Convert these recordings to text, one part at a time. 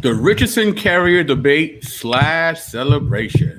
The Richardson carrier debate / celebration.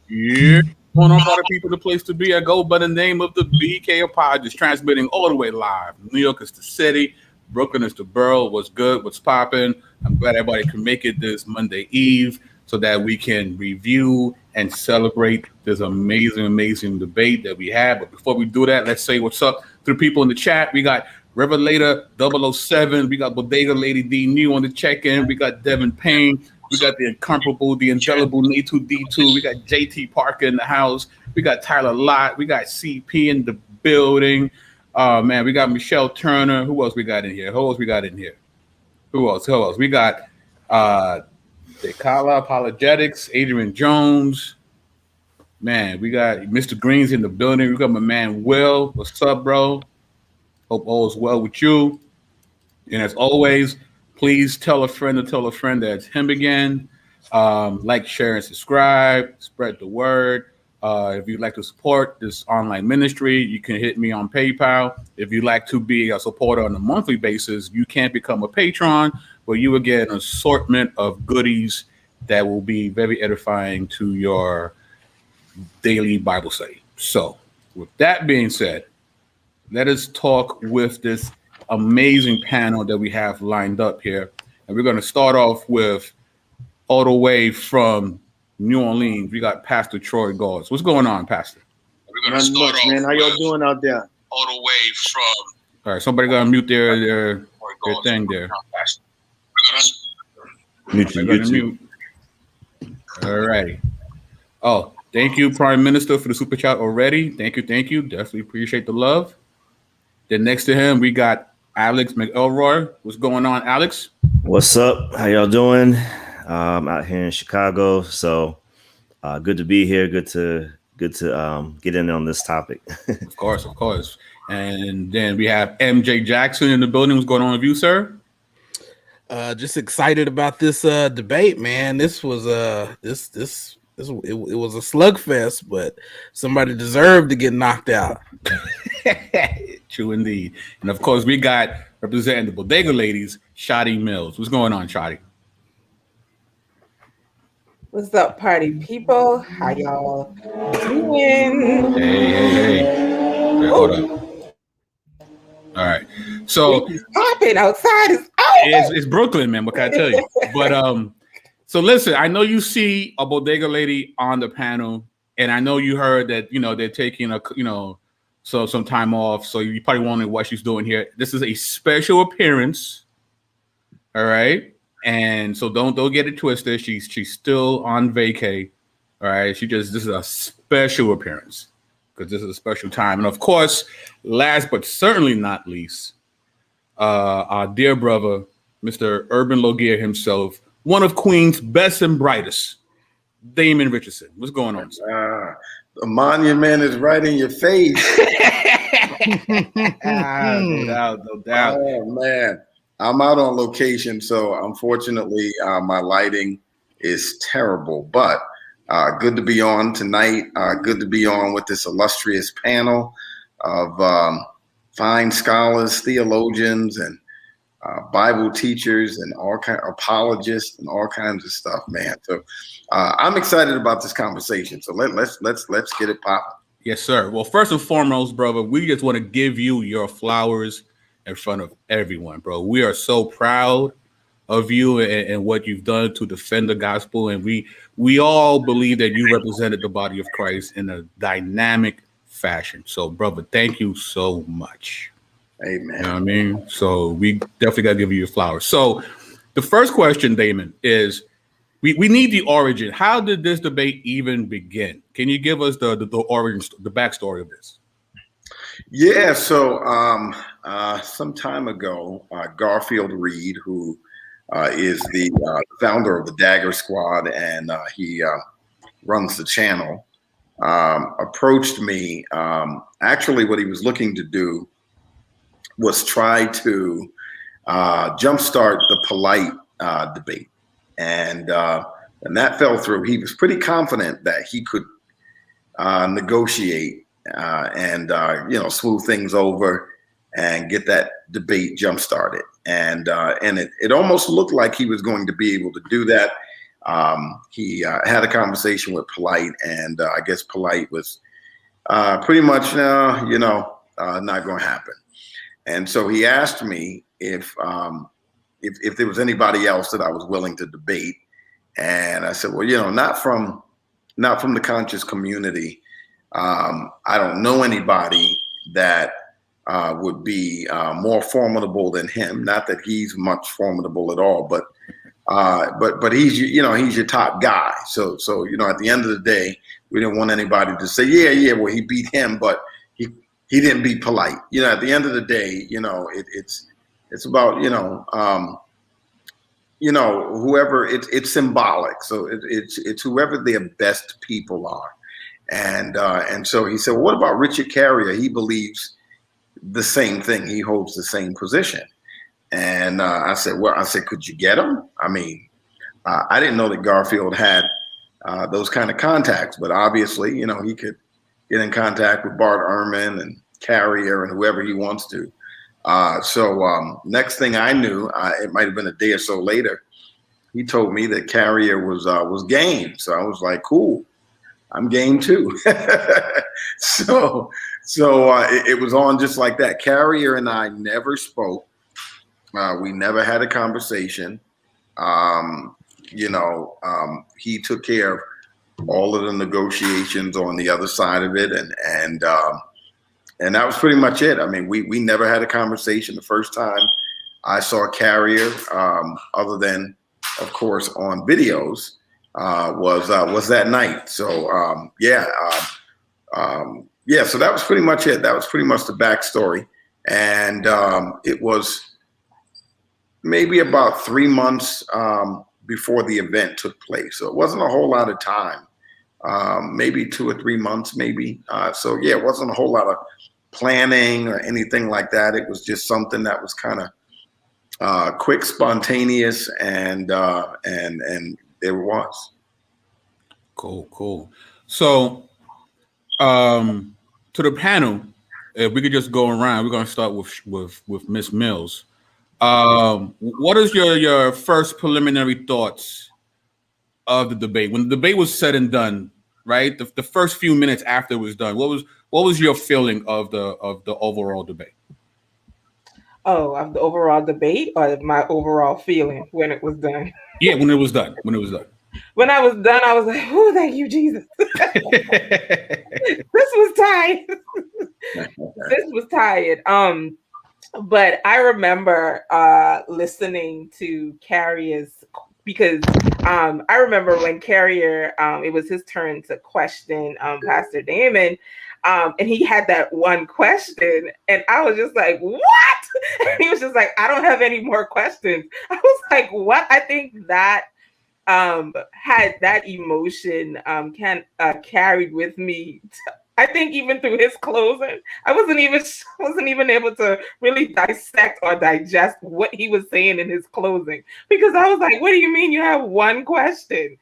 Yeah. Going on, party people, the place to be. I go by the name of the BK Pod, just transmitting all the way live. New York is the city, Brooklyn is the borough. What's good? What's popping? I'm glad everybody can make it this Monday Eve so that we can review and celebrate this amazing debate that we have. But before we do that, let's say what's up to the people in the chat. We got Revelator 007. We got Bodega Lady D New on the check-in. We got Devin Payne. We got the incomparable, the indelible A2D2. We got JT Parker in the house. We got Tyler Lott. We got CP in the building. Man, we got Michelle Turner. Who else we got in here? Who else? We got Decala Apologetics, Adrian Jones. Man, we got Mr. Green's in the building. We got my man Will. What's up, bro? Hope all is well with you. And as always, please tell a friend that it's him again. Like, share, and subscribe. Spread the word. If you'd like to support this online ministry, you can hit me on PayPal. If you'd like to be a supporter on a monthly basis, you can become a patron, where you will get an assortment of goodies that will be very edifying to your daily Bible study. So, with that being said, let us talk with this amazing panel that we have lined up here. And we're going to start off with, all the way from New Orleans, we got Pastor Troy Gauls. What's going on, Pastor? We're going to start off, man. How y'all doing out there? All the way from... All right, somebody got to mute their thing there. Mute. All right. Oh, thank you, Prime Minister, for the super chat already. Thank you. Definitely appreciate the love. Then next to him, we got Alex McElroy. What's going on, Alex? What's up? How y'all doing? Out here in Chicago. So good to be here. Good to get in on this topic. Of course. And then we have MJ Jackson in the building. What's going on with you, sir? Just excited about this debate, man. This was it was a slugfest, but somebody deserved to get knocked out. True indeed. And of course, we got representing the Bodega Ladies, Shotty Mills. What's going on, Shotty? What's up, party people? How y'all doing? Hey. Hold up. All right. So it's popping outside. It's Brooklyn, man. What can I tell you? But so listen, I know you see a Bodega Lady on the panel, and I know you heard that they're taking some time off. So you probably wondering what she's doing here. This is a special appearance. All right. And so don't get it twisted. She's still on vacay. All right. This is a special appearance because this is a special time. And of course, last but certainly not least, our dear brother, Mr. Urban Logier himself, one of Queens' best and brightest, Damon Richardson. What's going on, sir? The monument is right in your face. No doubt. Oh, man. I'm out on location, so unfortunately, my lighting is terrible. But good to be on tonight. Good to be on with this illustrious panel of fine scholars, theologians, and Bible teachers, and all kind of apologists, and all kinds of stuff, man. So I'm excited about this conversation. So let's get it popping. Yes, sir. Well, first and foremost, brother, we just want to give you your flowers in front of everyone, bro. We are so proud of you and what you've done to defend the gospel, and we all believe that you represented the body of Christ in a dynamic fashion. So, brother, thank you so much. Amen. You know what I mean? So we definitely got to give you your flowers. So the first question, Damon, is we need the origin. How did this debate even begin? Can you give us the origin, the backstory of this? Yeah, so some time ago, Garfield Reed, who is the founder of the Dagger Squad, and he runs the channel, approached me. Actually, what he was looking to do was try to jumpstart the polite debate, and that fell through. He was pretty confident that he could negotiate and smooth things over and get that debate jump started. And it almost looked like he was going to be able to do that. He had a conversation with Polite, and I guess Polite was pretty much not going to happen. And so he asked me if there was anybody else that I was willing to debate, and I said, well, not from the conscious community. I don't know anybody that would be more formidable than him. Not that he's much formidable at all, but he's he's your top guy. So at the end of the day, we didn't want anybody to say, well, he beat him, but he didn't beat Polite. At the end of the day, it's about whoever. It's symbolic. So it's whoever their best people are. And so he said, well, what about Richard Carrier? He believes the same thing. He holds the same position. And I said, could you get him? I mean, I didn't know that Garfield had those kind of contacts, but obviously, he could get in contact with Bart Ehrman and Carrier and whoever he wants to. So next thing I knew, it might have been a day or so later, he told me that Carrier was game. So I was like, cool. I'm game too. So it was on just like that. Carrier and I never spoke. We never had a conversation. He took care of all of the negotiations on the other side of it, and that was pretty much it. I mean, we never had a conversation. The first time I saw Carrier, other than of course on videos, was that night. So so that was pretty much it. That was pretty much the backstory. And it was maybe about 3 months before the event took place. So it wasn't a whole lot of time, maybe 2 or 3 months, maybe. It wasn't a whole lot of planning or anything like that. It was just something that was kind of quick, spontaneous, and there it was. Cool. So, to the panel, if we could just go around, we're going to start with Miss Mills. What is your first preliminary thoughts of the debate? When the debate was said and done, right? The first few minutes after it was done, what was your feeling of the overall debate? Oh, of the overall debate, or my overall feeling when it was done? Yeah, when it was done. When I was done, I was like, oh, thank you, Jesus. This was tired. This was tired. But I remember listening to Carrier's, because I remember when Carrier, it was his turn to question Pastor Damon, and he had that one question, and I was just like, what? And he was just like, I don't have any more questions. I was like, what? I think that had that emotion carried with me. I think even through his closing, I wasn't even able to really dissect or digest what he was saying in his closing, because I was like, what do you mean you have one question?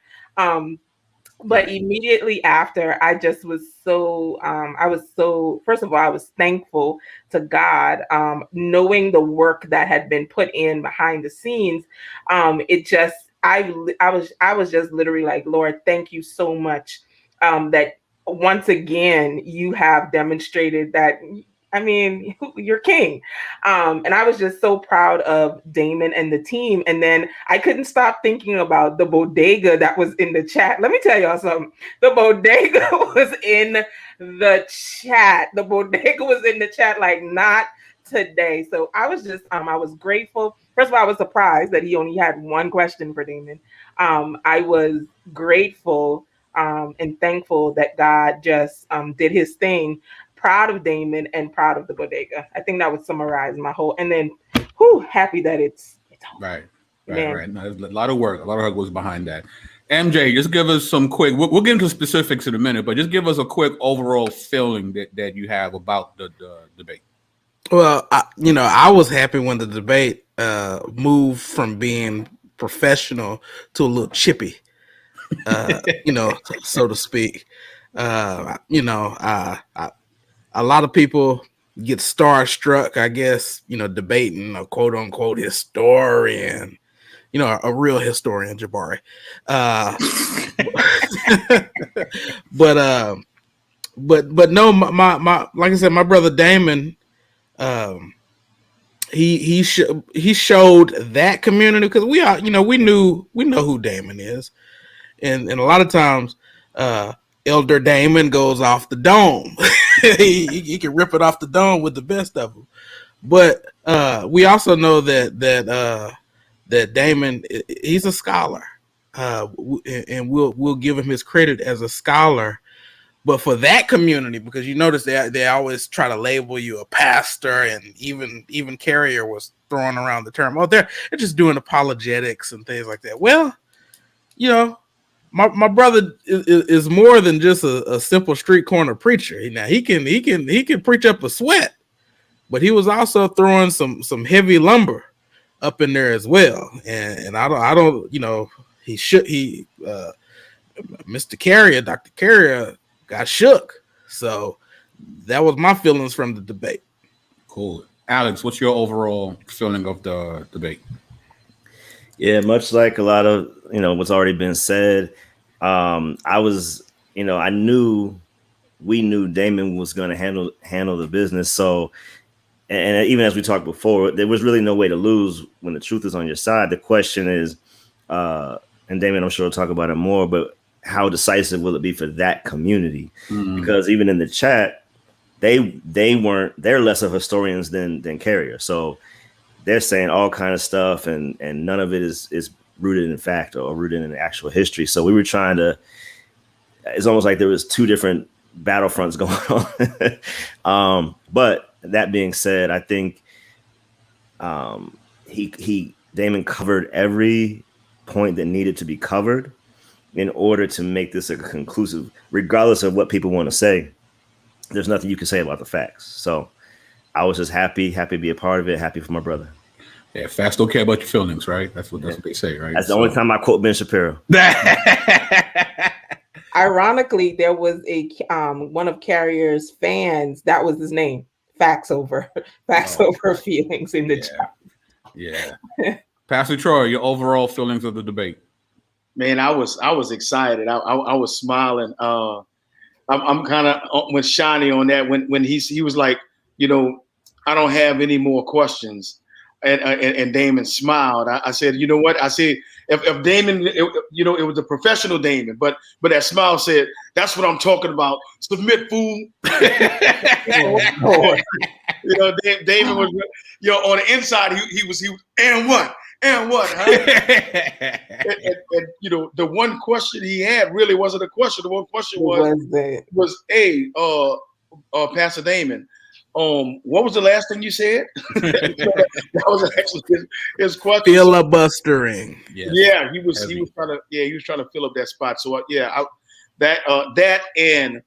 But immediately after, I just was first of all, I was thankful to God, knowing the work that had been put in behind the scenes. I was just literally like, Lord, thank you so much that once again you have demonstrated that, I mean, you're king. And I was just so proud of Damon and the team. And then I couldn't stop thinking about the bodega that was in the chat. Let me tell y'all something. The bodega was in the chat. The bodega was in the chat, like, not today. So I was just, I was grateful. First of all, I was surprised that he only had one question for Damon. I was grateful and thankful that God just did his thing. Proud of Damon and proud of the bodega. I think that would summarize my whole. And then, happy that it's right. No, there's a lot of work. A lot of work goes behind that. MJ, just give us some quick. We'll get into specifics in a minute, but just give us a quick overall feeling that you have about the debate. Well, I was happy when the debate moved from being professional to a little chippy, so to speak. A lot of people get starstruck, I guess, debating a quote unquote historian, a real historian, Jabari. But no, my like I said, my brother Damon, he showed that community, because we are, we know who Damon is, and a lot of times, Elder Damon goes off the dome. he can rip it off the dome with the best of them. But we also know that Damon, he's a scholar, and we'll give him his credit as a scholar. But for that community, because you notice they always try to label you a pastor, and even Carrier was throwing around the term, they're just doing apologetics and things like that. Well, my brother is more than just a simple street corner preacher. Now he can preach up a sweat, but he was also throwing some heavy lumber up in there as well. And I don't Mr. Carrier, Dr. Carrier got shook. So that was my feelings from the debate. Cool. Alex, what's your overall feeling of the debate? Yeah, much like a lot of, what's already been said. We knew Damon was going to handle the business. So, and even as we talked before, there was really no way to lose when the truth is on your side. The question is, and Damon, I'm sure will talk about it more, but how decisive will it be for that community? Mm-hmm. Because even in the chat, they're less of historians than Carrier. So they're saying all kind of stuff, and none of it is rooted in fact or rooted in actual history. So we were trying to, it's almost like there was two different battlefronts going on. But that being said, I think Damon covered every point that needed to be covered in order to make this a conclusive, regardless of what people want to say. There's nothing you can say about the facts. So I was just happy to be a part of it. Happy for my brother. Yeah, facts don't care about your feelings, right? That's what they say, right? That's the only time I quote Ben Shapiro. Ironically, there was a one of Carrier's fans, that was his name, Facts Over Feelings in the chat. Yeah. Pastor Troy, your overall feelings of the debate? Man, I was excited. I was smiling. I'm kind of with Shani on that when he was like, I don't have any more questions. And Damon smiled. I said, you know what? I said, if Damon, it was a professional Damon, but that smile said, that's what I'm talking about. Submit, fool. Damon was, on the inside, he was, and what? Huh? and the one question he had really wasn't a question. The one question was Pastor Damon, what was the last thing you said? That was actually his question. Filibustering. Yeah, he was trying to fill up that spot. So that and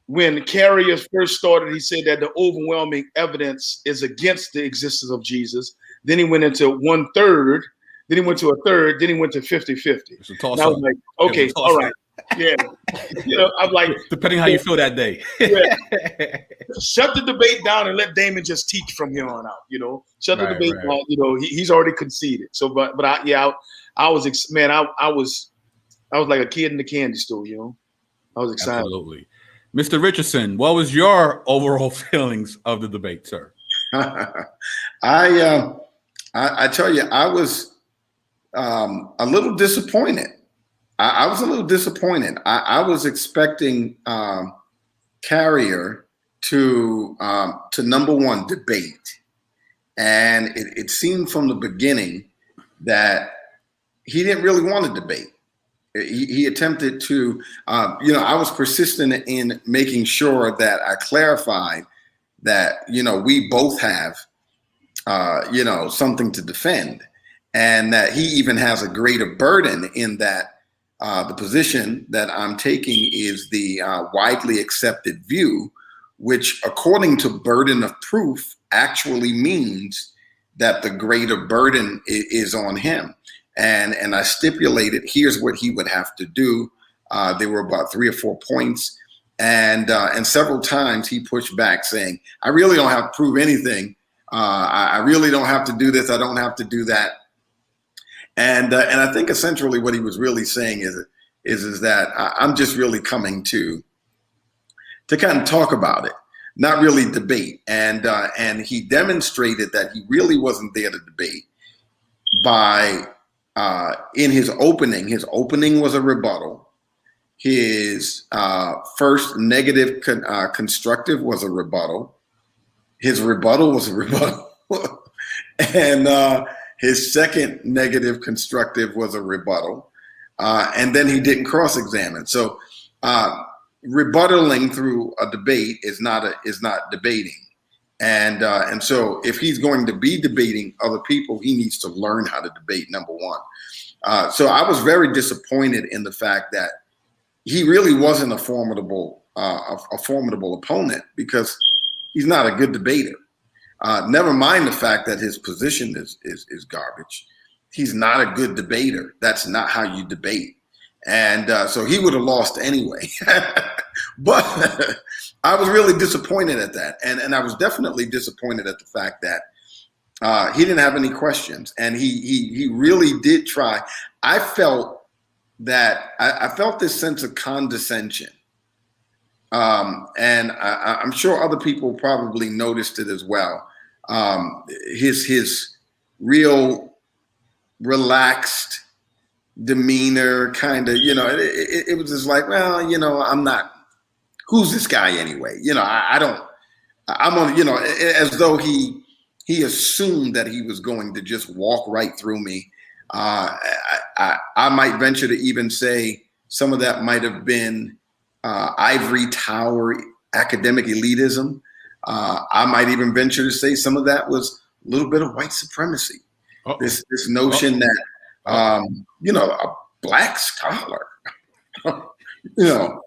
when Carrier first started, he said that the overwhelming evidence is against the existence of Jesus. Then he went into 1/3. Then he went to 1/3. Then he went to 50-50. And I was like, okay, all right. Yeah. I'm like, depending how you feel that day. Yeah. Shut the debate down and let Damon just teach from here on out. Shut the debate down. He's already conceded. So, but I was like a kid in the candy store. I was excited. Absolutely. Mr. Richardson, what was your overall feelings of the debate, sir? I tell you, I was a little disappointed. I was a little disappointed. I was expecting Carrier to number one, debate, and it seemed from the beginning that he didn't really want to debate. He attempted to, I was persistent in making sure that I clarified that, we both have, something to defend, and that he even has a greater burden in that The position that I'm taking is the widely accepted view, which, according to burden of proof, actually means that the greater burden is on him. And I stipulated, here's what he would have to do. There were about 3 or 4 points. And several times he pushed back, saying, I really don't have to prove anything. I really don't have to do this. I don't have to do that. And I think essentially what he was really saying is that I'm just really coming to kind of talk about it, not really debate. And he demonstrated that he really wasn't there to debate by in his opening was a rebuttal. His first negative constructive was a rebuttal. His rebuttal was a rebuttal. And his second negative constructive was a rebuttal. And then he didn't cross-examine. So rebuttaling through a debate is not debating. And so if he's going to be debating other people, he needs to learn how to debate, number one. So I was very disappointed in the fact that he really wasn't a formidable opponent, because he's not a good debater. Never mind the fact that his position is garbage. He's not a good debater. That's not how you debate. And so he would have lost anyway. But I was really disappointed at that. And I was definitely disappointed at the fact that he didn't have any questions. And he really did try. I felt this sense of condescension. And I'm sure other people probably noticed it as well. His real relaxed demeanor, kind of, it was just like, well, I'm not, who's this guy anyway? I'm on, as though he assumed that he was going to just walk right through me. I might venture to even say some of that might have been ivory tower academic elitism. I might even venture to say some of that was a little bit of white supremacy. Uh-oh. This notion that a black scholar, you know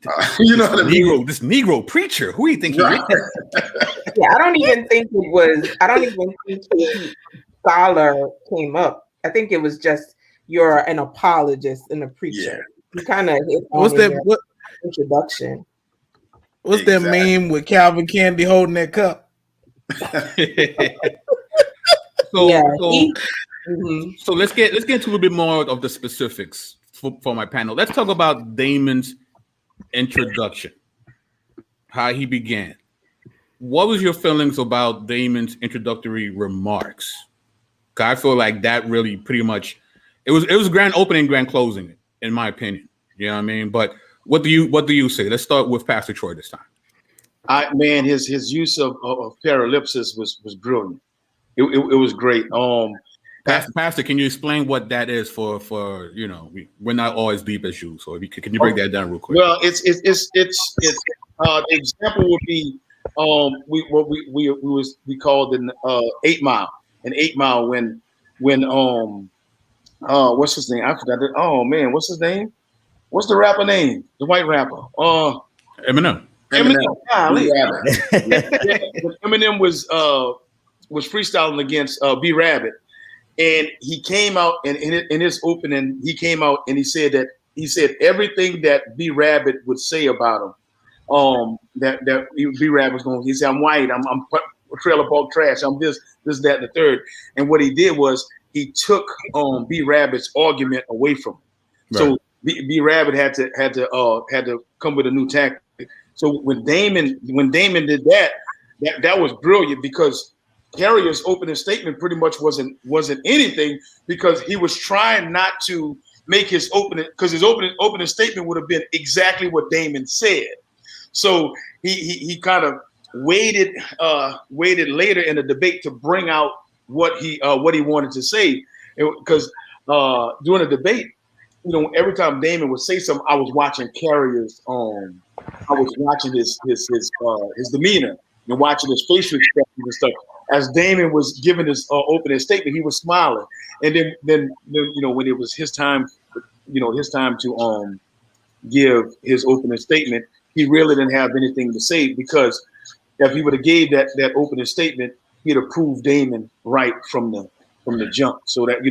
what I mean? This Negro preacher, who do you think he is? Yeah, I don't even think scholar came up. I think it was just you're an apologist and a preacher. Yeah. You kind of hit on introduction. What's that meme with Calvin Candy holding that cup? So let's get into a little bit more of the specifics for my panel. Let's talk about Damon's introduction, how he began. What was your feelings about Damon's introductory remarks? I feel like that really pretty much it was grand opening, grand closing, in my opinion. You know what I mean? But what do you say? Let's start with Pastor Troy this time. His use of parallipsis was brilliant. It was great. Pastor, can you explain what that is for we're not all as deep as you, so if you can you break that down real quick? Well, it's the example would be we called an 8 Mile. An 8 Mile when what's his name? I forgot that. Oh man, what's his name? What's the rapper name? The white rapper. Eminem. Eminem was freestyling against B Rabbit, and he came out and in his opening he came out and he said everything that B Rabbit would say about him. That B Rabbit was going. He said, "I'm white. I'm trailer park trash. I'm this, that, and the third." And what he did was he took B Rabbit's argument away from him. Right. So B Rabbit had to come with a new tactic. So when Damon did that was brilliant, because Carrier's opening statement pretty much wasn't anything, because he was trying not to make his opening, because his opening statement would have been exactly what Damon said. So he kind of waited later in the debate to bring out what he wanted to say, because during the debate, every time Damon would say something, I was watching Carrier's I was watching his demeanor and watching his facial expressions and stuff. As Damon was giving his opening statement, he was smiling, and then when it was his time his time to give his opening statement, he really didn't have anything to say, because if he would have gave that opening statement, he'd have proved Damon right from the jump. So that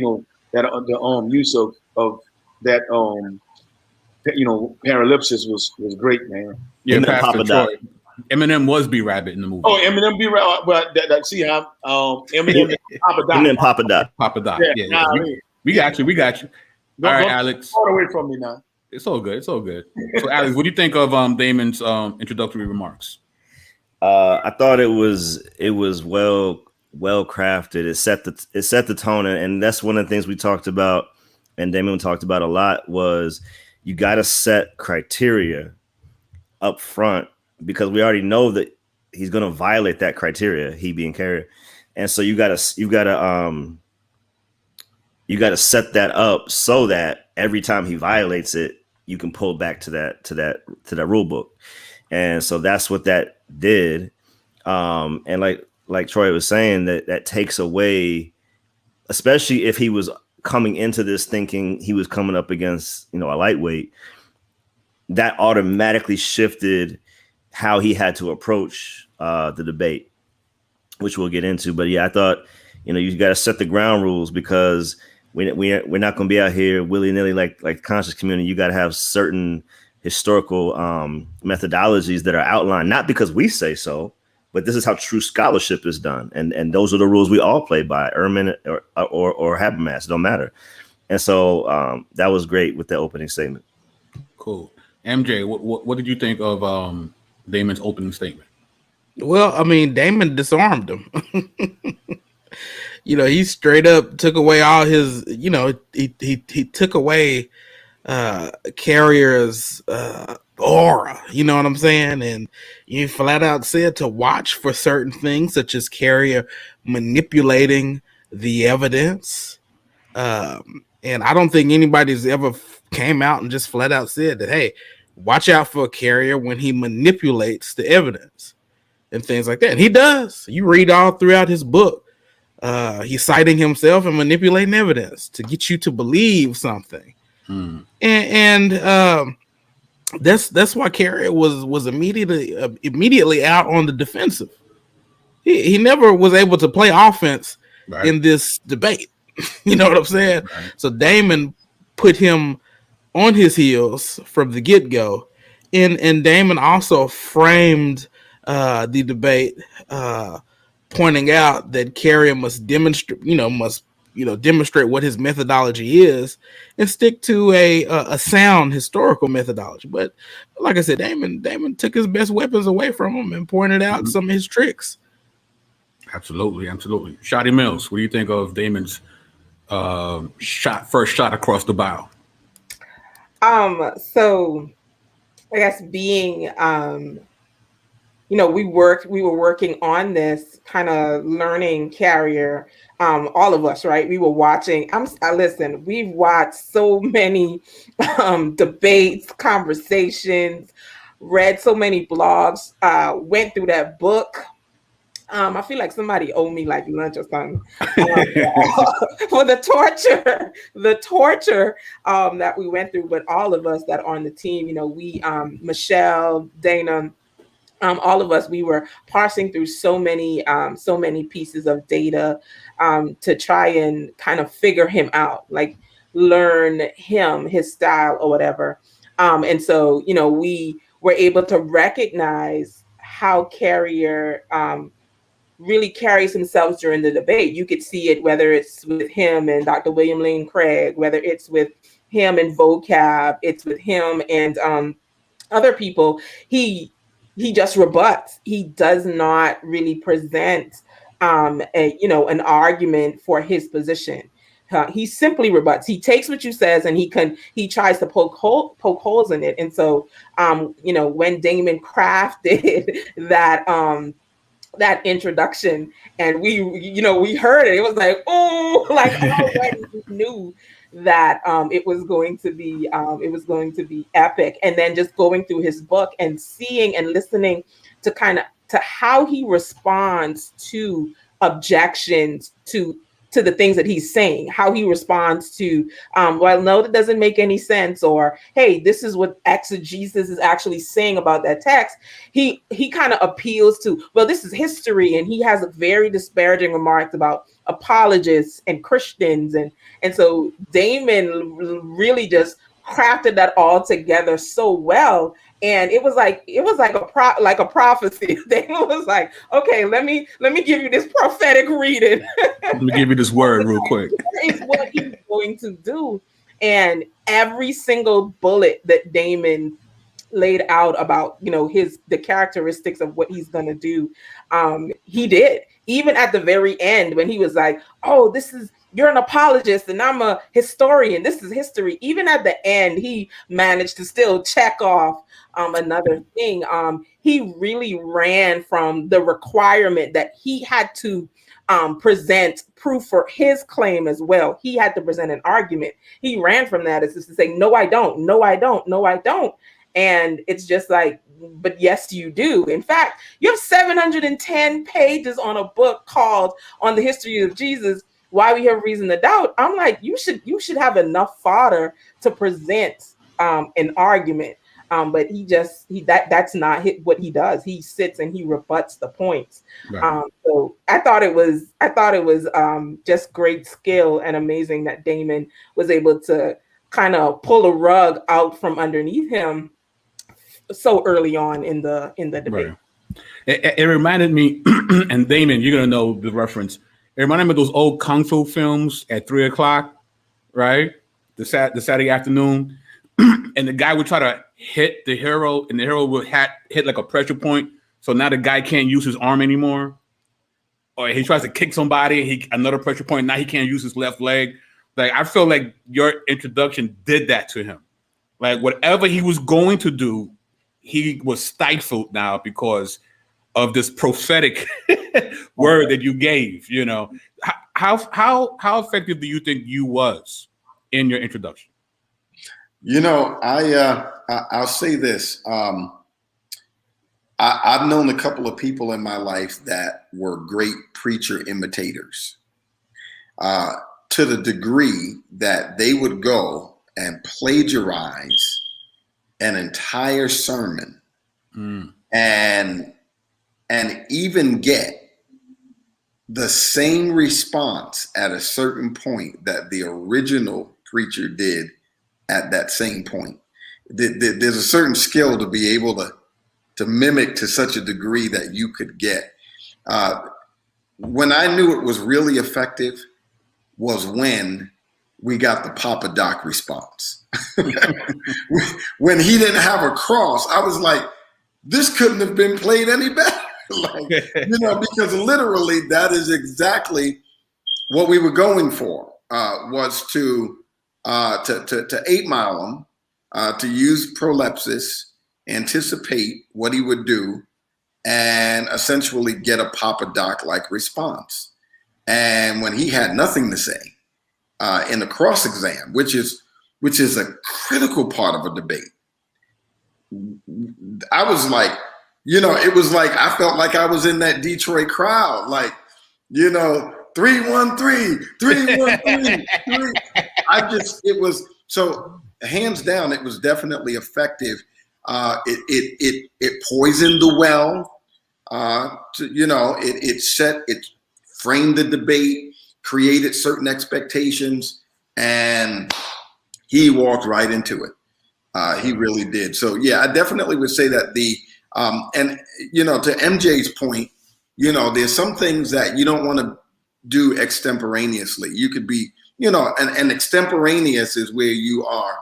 that the use of that parallipsis was great, man. Yeah, Eminem Pastor Papa Troy. Doc. Eminem was B Rabbit in the movie. Oh, Eminem be right, but see how Eminem is Papa Doc. Eminem Papa Doc. Papa Doc. Yeah, Yeah. We got you. All right, Alex. Far away from me now. It's all good. So, Alex, what do you think of Damon's introductory remarks? I thought it was well crafted. It set the tone, and that's one of the things we talked about, and Damon talked about a lot, was you got to set criteria up front, because we already know that he's going to violate that criteria, he being Carrier, and so you got to set that up so that every time he violates it, you can pull back to that rule book. And so that's what that did. And like Troy was saying, that takes away, especially if he was coming into this thinking he was coming up against, a lightweight, that automatically shifted how he had to approach the debate, which we'll get into. But yeah, I thought, you got to set the ground rules, because we're not going to be out here willy-nilly like conscious community. You got to have certain historical methodologies that are outlined, not because we say so, but this is how true scholarship is done. And those are the rules we all play by, Ehrman or Habermas, don't matter. And so that was great with the opening statement. Cool. MJ, what did you think of Damon's opening statement? Well, I mean, Damon disarmed him. He straight up took away all his, he took away Carrier's aura, you know what I'm saying? And you flat out said to watch for certain things, such as Carrier manipulating the evidence. And I don't think anybody's ever came out and just flat out said that, hey, watch out for a Carrier when he manipulates the evidence and things like that. And he does. You read all throughout his book. He's citing himself and manipulating evidence to get you to believe something. And that's why Carrier was immediately out on the defensive. He never was able to play offense in this debate. You know what I'm saying? Right. So Damon put him on his heels from the get-go. And Damon also framed the debate pointing out that Carrier must demonstrate what his methodology is and stick to a sound historical methodology. But like I said, Damon took his best weapons away from him and pointed out some of his tricks. Absolutely. Shotty Mills, what do you think of Damon's first shot across the bow? So I guess being we were working on this, kind of learning Carrier, all of us, right? We were watching. Listen, we've watched so many debates, conversations, read so many blogs, went through that book. I feel like somebody owed me like lunch or something for the torture that we went through. But all of us that are on the team, we, Michelle, Dana, all of us, we were parsing through so many pieces of data to try and kind of figure him out, like learn his style or whatever. And so, we were able to recognize how Carrier really carries himself during the debate. You could see it, whether it's with him and Dr. William Lane Craig, whether it's with him and vocab, it's with him and other people. He just rebuts. He does not really present an argument for his position. He simply rebuts. He takes what you says and he tries to poke holes in it. And so when Damon crafted that introduction and we heard it was like, oh, like already we knew that it was going to be epic. And then just going through his book and seeing and listening to how he responds to objections to to the things that he's saying, how he responds to, well, no, that doesn't make any sense, or hey, this is what exegesis is actually saying about that text. He kind of appeals to, well, this is history, and he has a very disparaging remarks about apologists and Christians, and so Damon really just crafted that all together so well. And it was like a prophecy. Damon was like, okay, let me give you this prophetic reading. Let me give you this word real quick. It's what he's going to do. And every single bullet that Damon laid out about, you know, the characteristics of what he's going to do, he did. Even at the very end, when he was like, oh, you're an apologist and I'm a historian, this is history. Even at the end, he managed to still check off another thing. He really ran from the requirement that he had to present proof for his claim as well. He had to present an argument. He ran from that as just to say, no, I don't, no, I don't, no, I don't. And it's just like, but yes, you do. In fact, you have 710 pages on a book called On the History of Jesus, Why We Have Reason to Doubt. I'm like, you should have enough fodder to present an argument. But that's not what he does. He sits and he rebuts the points. Right. So I thought it was just great skill and amazing that Damon was able to kind of pull a rug out from underneath him so early on in the debate. Right. It reminded me, and Damon, you're gonna know the reference. It reminded me of those old kung fu films at 3:00, right? The Saturday afternoon, and the guy would try to hit the hero, and the hero would hit like a pressure point. So now the guy can't use his arm anymore, or he tries to kick somebody, another pressure point. Now he can't use his left leg. Like, I feel like your introduction did that to him. Like, whatever he was going to do, he was stifled now because of this prophetic word that you gave. You know, how effective do you think you was in your introduction? You know, I'll say this. I've known a couple of people in my life that were great preacher imitators, to the degree that they would go and plagiarize an entire sermon and even get the same response at a certain point that the original preacher did at that same point. There's a certain skill to be able to mimic to such a degree that you could get. When I knew it was really effective was when we got the Papa Doc response. When he didn't have a cross, I was like, this couldn't have been played any better. Because literally that is exactly what we were going for, was to 8 Mile him, to use prolepsis, anticipate what he would do, and essentially get a Papa Doc-like response. And when he had nothing to say in the cross exam, which is a critical part of a debate, I was like, it was like I felt like I was in that Detroit crowd, like, 3-1-3, 3-1-3, 3. It was so hands down. It was definitely effective. It poisoned the well. It framed the debate, created certain expectations, and he walked right into it. He really did. So yeah, I definitely would say that to MJ's point, there's some things that you don't want to do extemporaneously. You could be, and extemporaneous is where you are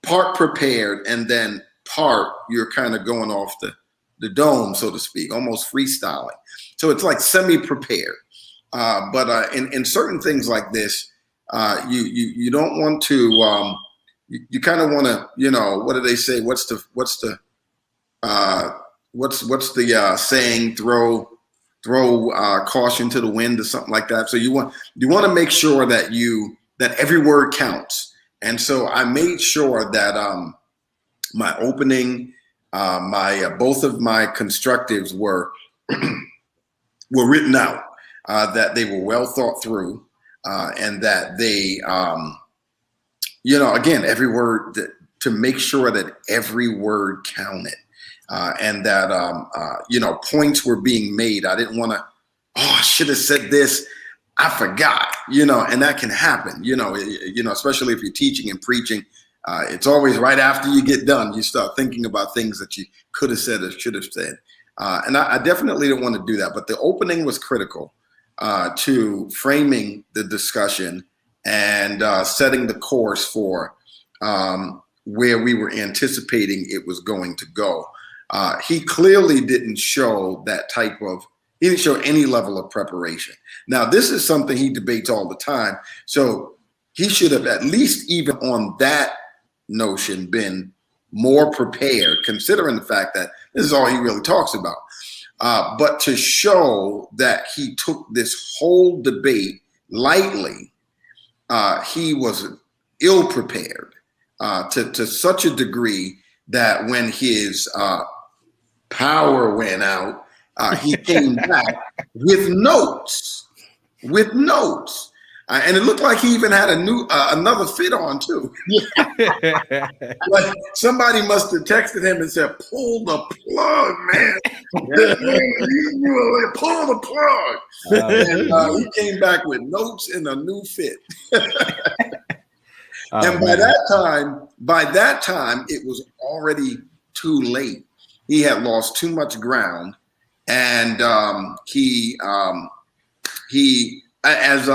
part prepared and then part you're kind of going off the dome, so to speak, almost freestyling. So it's like semi-prepared. But in certain things like this, you don't want to. You kind of want to, what do they say? What's the saying? Throw caution to the wind or something like that. So you want to make sure that every word counts. And so I made sure that my opening, both of my constructives were written out, that they were well thought through, and that they, again, every word to make sure that every word counted, and that points were being made. I didn't want to. Oh, I should have said this. I forgot. And that can happen. Especially if you're teaching and preaching. It's always right after you get done, you start thinking about things that you could have said or should have said. And I definitely didn't want to do that. But the opening was critical to framing the discussion and setting the course for where we were anticipating it was going to go. He clearly didn't show he didn't show any level of preparation. Now, this is something he debates all the time. So he should have at least even on that notion been more prepared, considering the fact that this is all he really talks about. But to show that he took this whole debate lightly, he was ill prepared to such a degree that when his power went out, he came back with notes. And it looked like he even had another fit on too. Like somebody must have texted him and said, "Pull the plug, man! Pull the plug!" And he came back with notes and a new fit. And by that time, it was already too late. He had lost too much ground, and as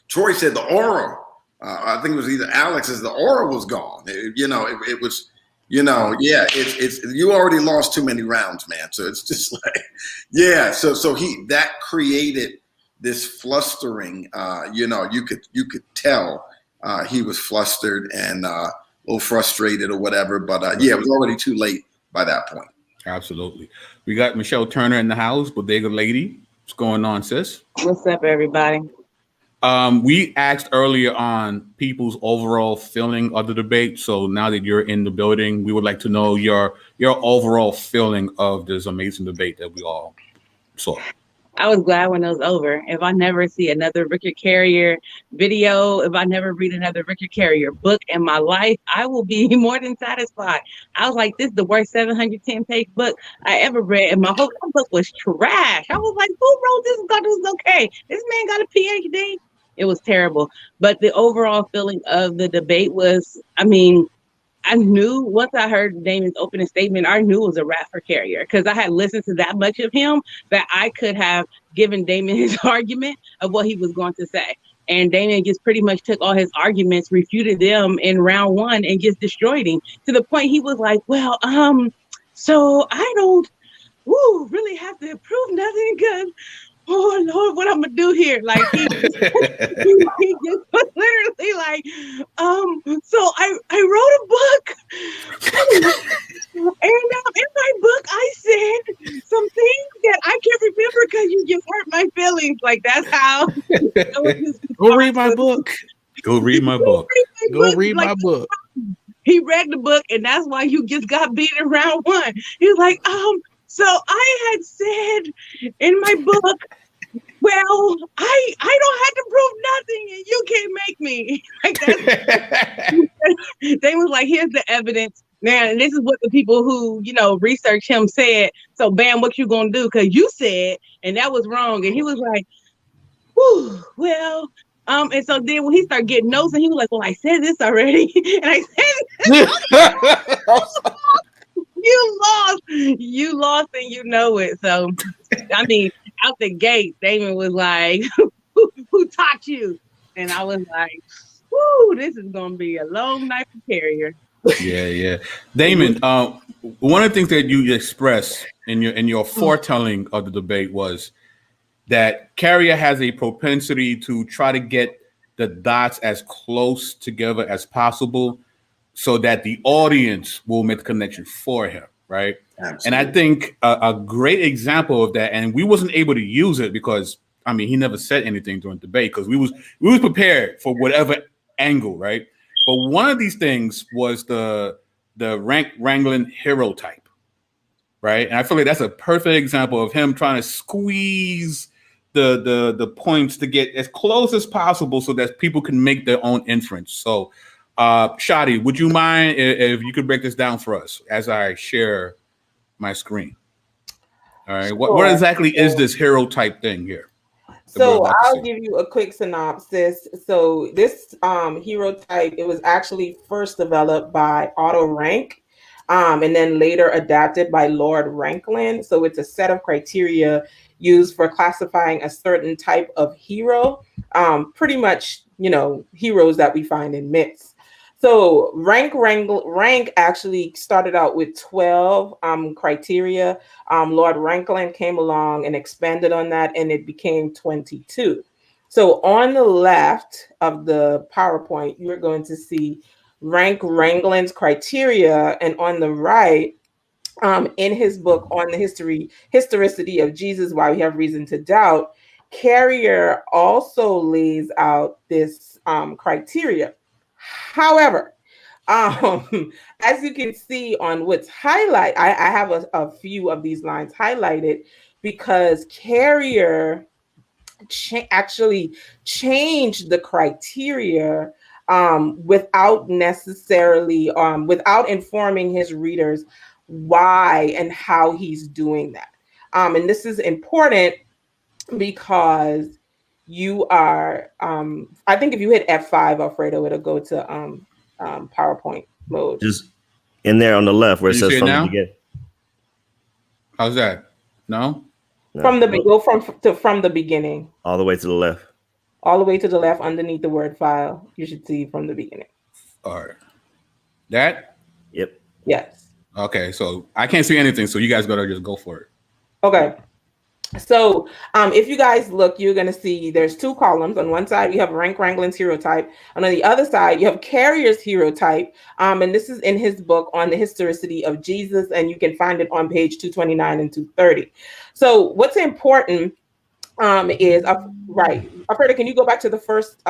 Troy said, the aura. I think it was either Alex's. The aura was gone. It was. It's you already lost too many rounds, man. So it's just like, yeah. So that created this flustering. You could tell he was flustered and a little frustrated or whatever. But it was already too late by that point. Absolutely. We got Michelle Turner in the house, Bodega Lady. What's going on, sis? What's up, everybody? We asked earlier on people's overall feeling of the debate. So now that you're in the building, we would like to know your overall feeling of this amazing debate that we all saw. I was glad when it was over. If I never see another Richard Carrier video, if I never read another Richard Carrier book in my life, I will be more than satisfied. I was like, this is the worst 710-page book I ever read, and my whole book was trash. I was like, who wrote this? God, this was okay. This man got a PhD. It was terrible. But the overall feeling of the debate was, I knew once I heard Damon's opening statement, I knew it was a wrap for Carrier because I had listened to that much of him that I could have given Damon his argument of what he was going to say. And Damon just pretty much took all his arguments, refuted them in round one, and just destroyed him to the point he was like, well, so I don't really have to prove nothing because, oh Lord, what I'm gonna do here? Like he just was literally like, so I wrote a book, and in my book I said some things that I can't remember because you just hurt my feelings. Like that's how. Go read my book. Go read my book. Go read my book. He read the book, and that's why you just got beat in round one. He's like, so I had said in my book, well, I don't have to prove nothing, and you can't make me. Like that. They was like, here's the evidence. Man, and this is what the people who, research him said. So, bam, what you gonna do? Because you said, and that was wrong. And he was like, whew, well, and so then when he started getting notes, and he was like, well, I said this already. And I said this. You lost, and you know it. So, out the gate, Damon was like, who taught you? And I was like, whoo, this is going to be a long night for Carrier. Yeah. Damon, one of the things that you expressed in your foretelling of the debate was that Carrier has a propensity to try to get the dots as close together as possible so that the audience will make the connection for him, right? Absolutely. And I think a great example of that, and we wasn't able to use it because, he never said anything during the debate because we was prepared for whatever angle, right? But one of these things was the rank wrangling hero type, right? And I feel like that's a perfect example of him trying to squeeze the points to get as close as possible so that people can make their own inference. So, Shadi, would you mind if you could break this down for us as I share my screen? All right. Sure. What exactly is this hero type thing here? So I'll give you a quick synopsis. So this hero type, it was actually first developed by Otto Rank, and then later adapted by Lord Ranklin. So it's a set of criteria used for classifying a certain type of hero, pretty much, heroes that we find in myths. So rank actually started out with 12 criteria. Lord Ranklin came along and expanded on that, and it became 22. So on the left of the PowerPoint, you're going to see Ranklin's criteria, and on the right, in his book on the historicity of Jesus, Why We Have Reason to Doubt, Carrier also lays out this criteria. However, as you can see on what's highlighted, I have a few of these lines highlighted because Carrier actually changed the criteria without necessarily, without informing his readers why and how he's doing that. And this is important because you are, I think if you hit F5, Alfredo, it'll go to PowerPoint mode. Just in there on the left where it says from the beginning. How's that? No? From the beginning. All the way to the left. All the way to the left underneath the word file. You should see from the beginning. All right. That? Yep. Yes. Okay, so I can't see anything, so you guys gotta just go for it. Okay. So if you guys look, you're going to see there's two columns. On one side, you have Ranklin's hero type. And on the other side, you have Carrier's hero type. And this is in his book on the historicity of Jesus. And you can find it on page 229 and 230. So what's important is, right. Alfredo, can you go back to the first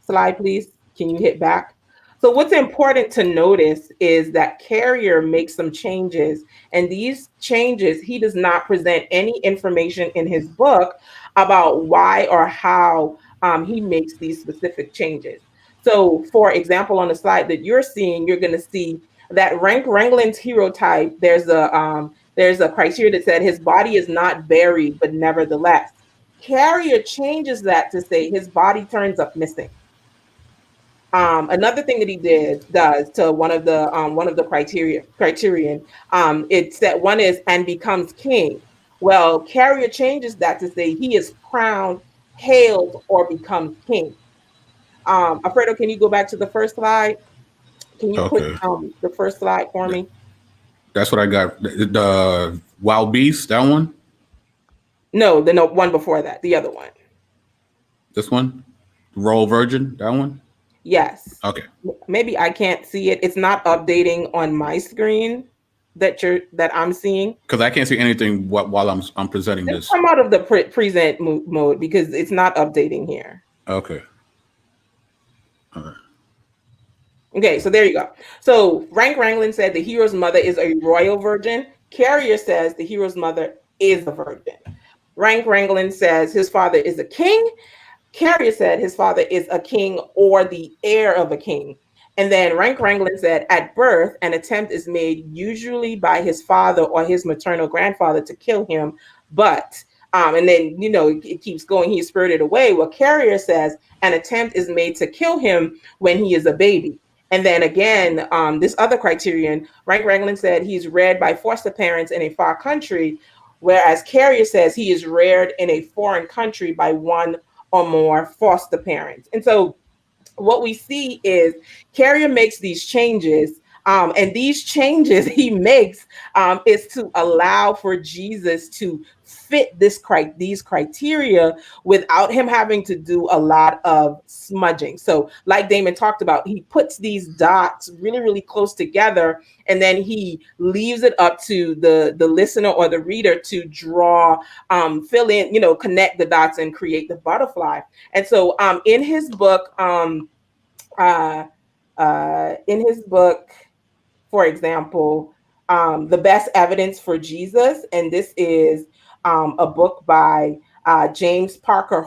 slide, please? Can you hit back? So what's important to notice is that Carrier makes some changes, and these changes, he does not present any information in his book about why or how he makes these specific changes. So for example, on the slide that you're seeing, you're going to see that Ranklin's hero type, there's a criteria that said his body is not buried, but nevertheless. Carrier changes that to say his body turns up missing. Another thing that he does to one of the criterion, it's that one is and becomes king. Well, Carrier changes that to say he is crowned, hailed, or becomes king. Alfredo, can you go back to the first slide? Can you put the first slide for me? That's what I got. The Wild Beast, that one? No, the one before that, the other one. This one? Royal Virgin, that one? Yes. Okay. Maybe I can't see it. It's not updating on my screen that I'm seeing. Because I can't see anything while I'm presenting this. Come out of the present mode because it's not updating here. Okay. All right. Okay, so there you go. So Ranklin said the hero's mother is a royal virgin. Carrier says the hero's mother is a virgin. Ranklin says his father is a king. Carrier said his father is a king or the heir of a king. And then Ranklin said at birth, an attempt is made usually by his father or his maternal grandfather to kill him. But, and then, it keeps going, he's spirited away. Well, Carrier says an attempt is made to kill him when he is a baby. And then again, this other criterion, Ranklin said he's reared by foster parents in a far country, whereas Carrier says he is reared in a foreign country by one or more foster parents. And so what we see is Carrier makes these changes, and these changes he makes is to allow for Jesus to fit these criteria without him having to do a lot of smudging. So like Damon talked about, he puts these dots really, really close together, and then he leaves it up to the listener or the reader to draw, fill in, connect the dots and create the butterfly. And so in his book, for example, The Best Evidence for Jesus, and this is a book by James Patrick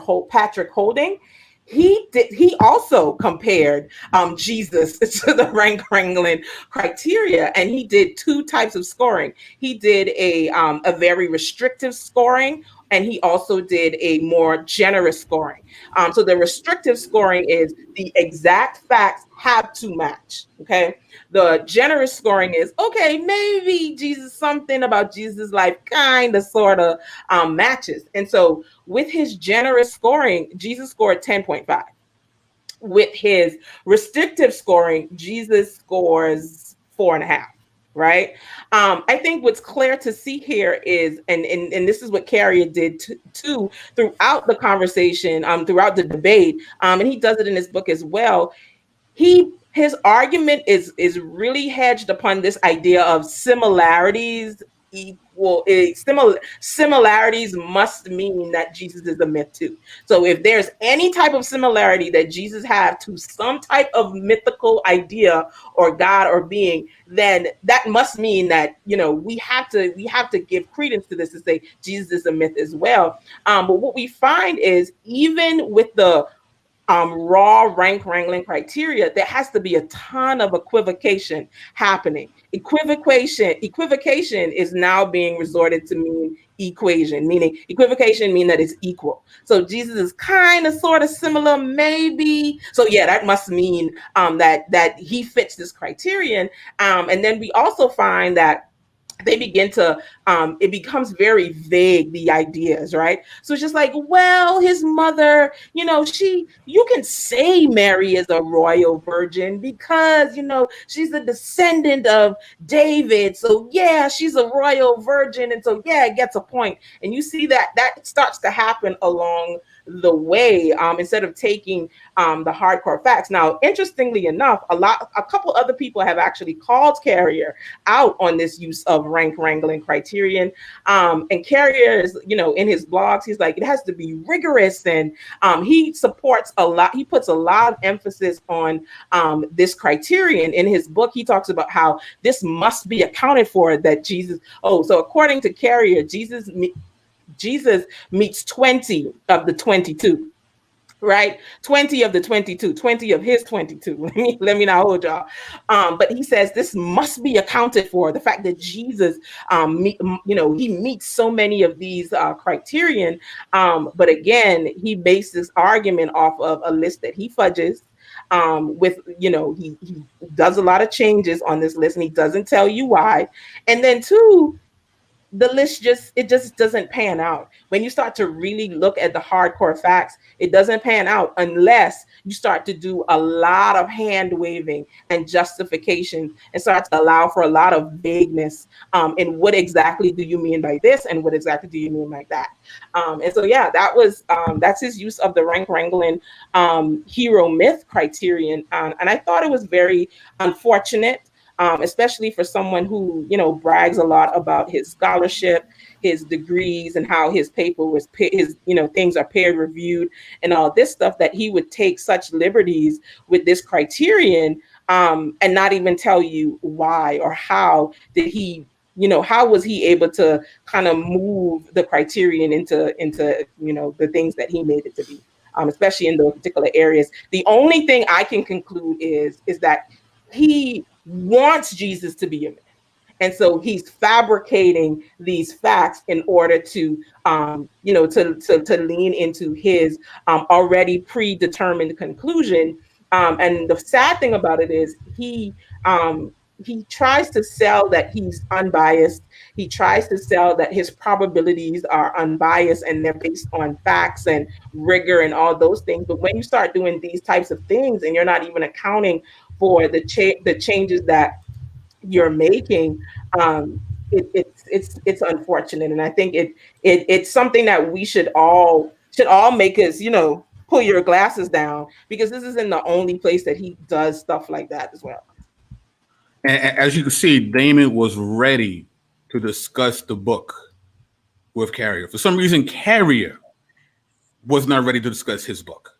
Holding. He also compared Jesus to the rank wrangling criteria, and he did two types of scoring. He did a very restrictive scoring, and he also did a more generous scoring. So the restrictive scoring is the exact facts have to match. Okay. The generous scoring is, okay, maybe something about Jesus' life kind of sort of matches. And so with his generous scoring, Jesus scored 10.5. With his restrictive scoring, Jesus scores 4.5. Right. I think what's clear to see here is, and this is what Carrier did too throughout the conversation, throughout the debate, and he does it in his book as well. His argument is really hedged upon this idea of similarities similarities must mean that Jesus is a myth too. So if there's any type of similarity that Jesus had to some type of mythical idea or God or being, then that must mean that, you know, we have to give credence to this to say Jesus is a myth as well. But what we find is, even with the raw rank wrangling criteria, there has to be a ton of equivocation happening. Equivocation is now being resorted to mean equation, meaning equivocation mean that it's equal. So Jesus is kind of sort of similar, maybe. So yeah, that must mean that he fits this criterion. And then we also find that they begin to it becomes very vague, the ideas, right? So it's just like, well, his mother, you know, you can say Mary is a royal virgin because, you know, she's a descendant of David, so yeah, she's a royal virgin, and so yeah, it gets a point. And you see that starts to happen along the way, instead of taking the hardcore facts. Now, interestingly enough, a couple other people have actually called Carrier out on this use of rank wrangling criterion. And Carrier is, you know, in his blogs, he's like, it has to be rigorous, and he supports a lot. He puts a lot of emphasis on this criterion. In his book, he talks about how this must be accounted for, that Jesus. Oh, so according to Carrier, Jesus meets 20 of the 22. Right, 20 of the 22, 20 of his 22. Let me not hold y'all. But he says this must be accounted for. The fact that Jesus, he meets so many of these criterion. But again, he based this argument off of a list that he fudges. With, you know, he does a lot of changes on this list, and he doesn't tell you why. And then two, the list just doesn't pan out. When you start to really look at the hardcore facts, it doesn't pan out unless you start to do a lot of hand waving and justification and start to allow for a lot of vagueness in what exactly do you mean by this and what exactly do you mean by that. And so, yeah, that's his use of the rank wrangling hero myth criterion. And I thought it was very unfortunate. Especially for someone who, you know, brags a lot about his scholarship, his degrees, and how his paper was, things are peer reviewed and all this stuff, that he would take such liberties with this criterion and not even tell you why or how did he, you know, how was he able to kind of move the criterion into, you know, the things that he made it to be, especially in those particular areas. The only thing I can conclude is that he wants Jesus to be a myth. And so he's fabricating these facts in order to, to lean into his already predetermined conclusion. And the sad thing about it is he tries to sell that he's unbiased. He tries to sell that his probabilities are unbiased and they're based on facts and rigor and all those things. But when you start doing these types of things and you're not even accounting for the changes that you're making, it's unfortunate. And I think it's something that we should all make us, you know, pull your glasses down, because this isn't the only place that he does stuff like that as well. And as you can see, Damon was ready to discuss the book with Carrier. For some reason, Carrier was not ready to discuss his book.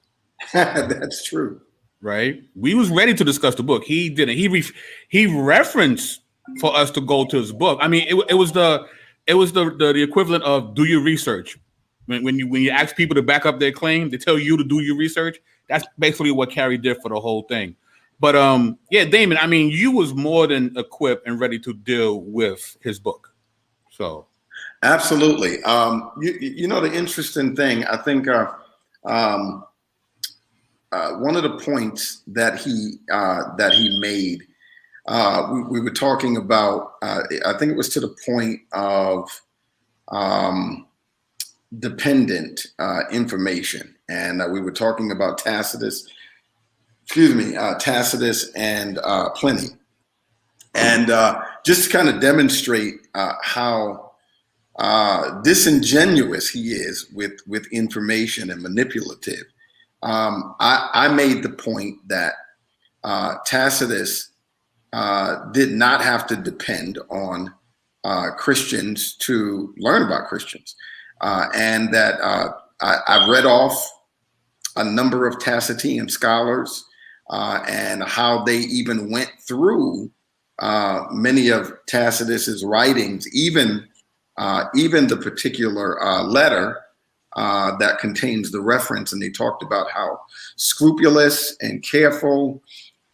That's true. Right? We was ready to discuss the book. He didn't. He referenced for us to go to his book. I mean, it was the It was the equivalent of do your research. When you ask people to back up their claim, they tell you to do your research. That's basically what Carrie did for the whole thing. But yeah, Damon, I mean, you was more than equipped and ready to deal with his book. So absolutely. You know, the interesting thing, I think one of the points that he made, we were talking about, I think it was to the point of dependent information. And we were talking about Tacitus and Pliny. And just to kind of demonstrate how disingenuous he is with information and manipulative, I made the point that Tacitus did not have to depend on Christians to learn about Christians. And that I've read off a number of Tacitian scholars and how they even went through many of Tacitus's writings, even the particular letter that contains the reference, and they talked about how scrupulous and careful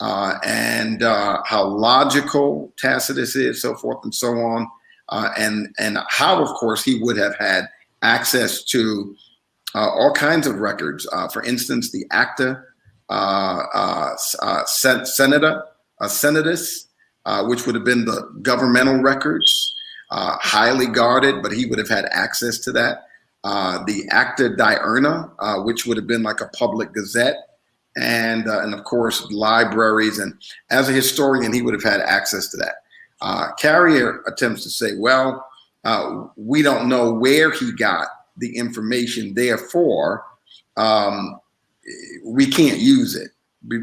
and how logical Tacitus is, so forth and so on, and how, of course, he would have had access to all kinds of records. For instance, the Acta Senatus, which would have been the governmental records, highly guarded, but he would have had access to that. The Acta Diurna, which would have been like a public gazette, and of course libraries. And as a historian, he would have had access to that. Carrier attempts to say, well, we don't know where he got the information, therefore we can't use it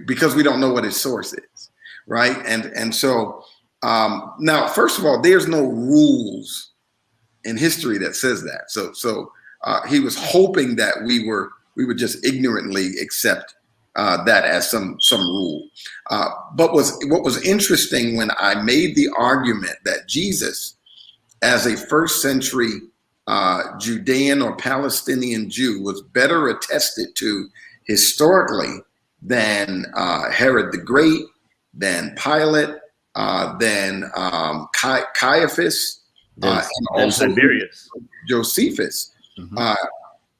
because we don't know what his source is, right? And so now, first of all, there's no rules in history that says that. So he was hoping that we would just ignorantly accept that as some rule. But what was interesting when I made the argument that Jesus, as a first century Judean or Palestinian Jew, was better attested to historically than Herod the Great, than Pilate, than Caiaphas, and also Tiberius, Josephus.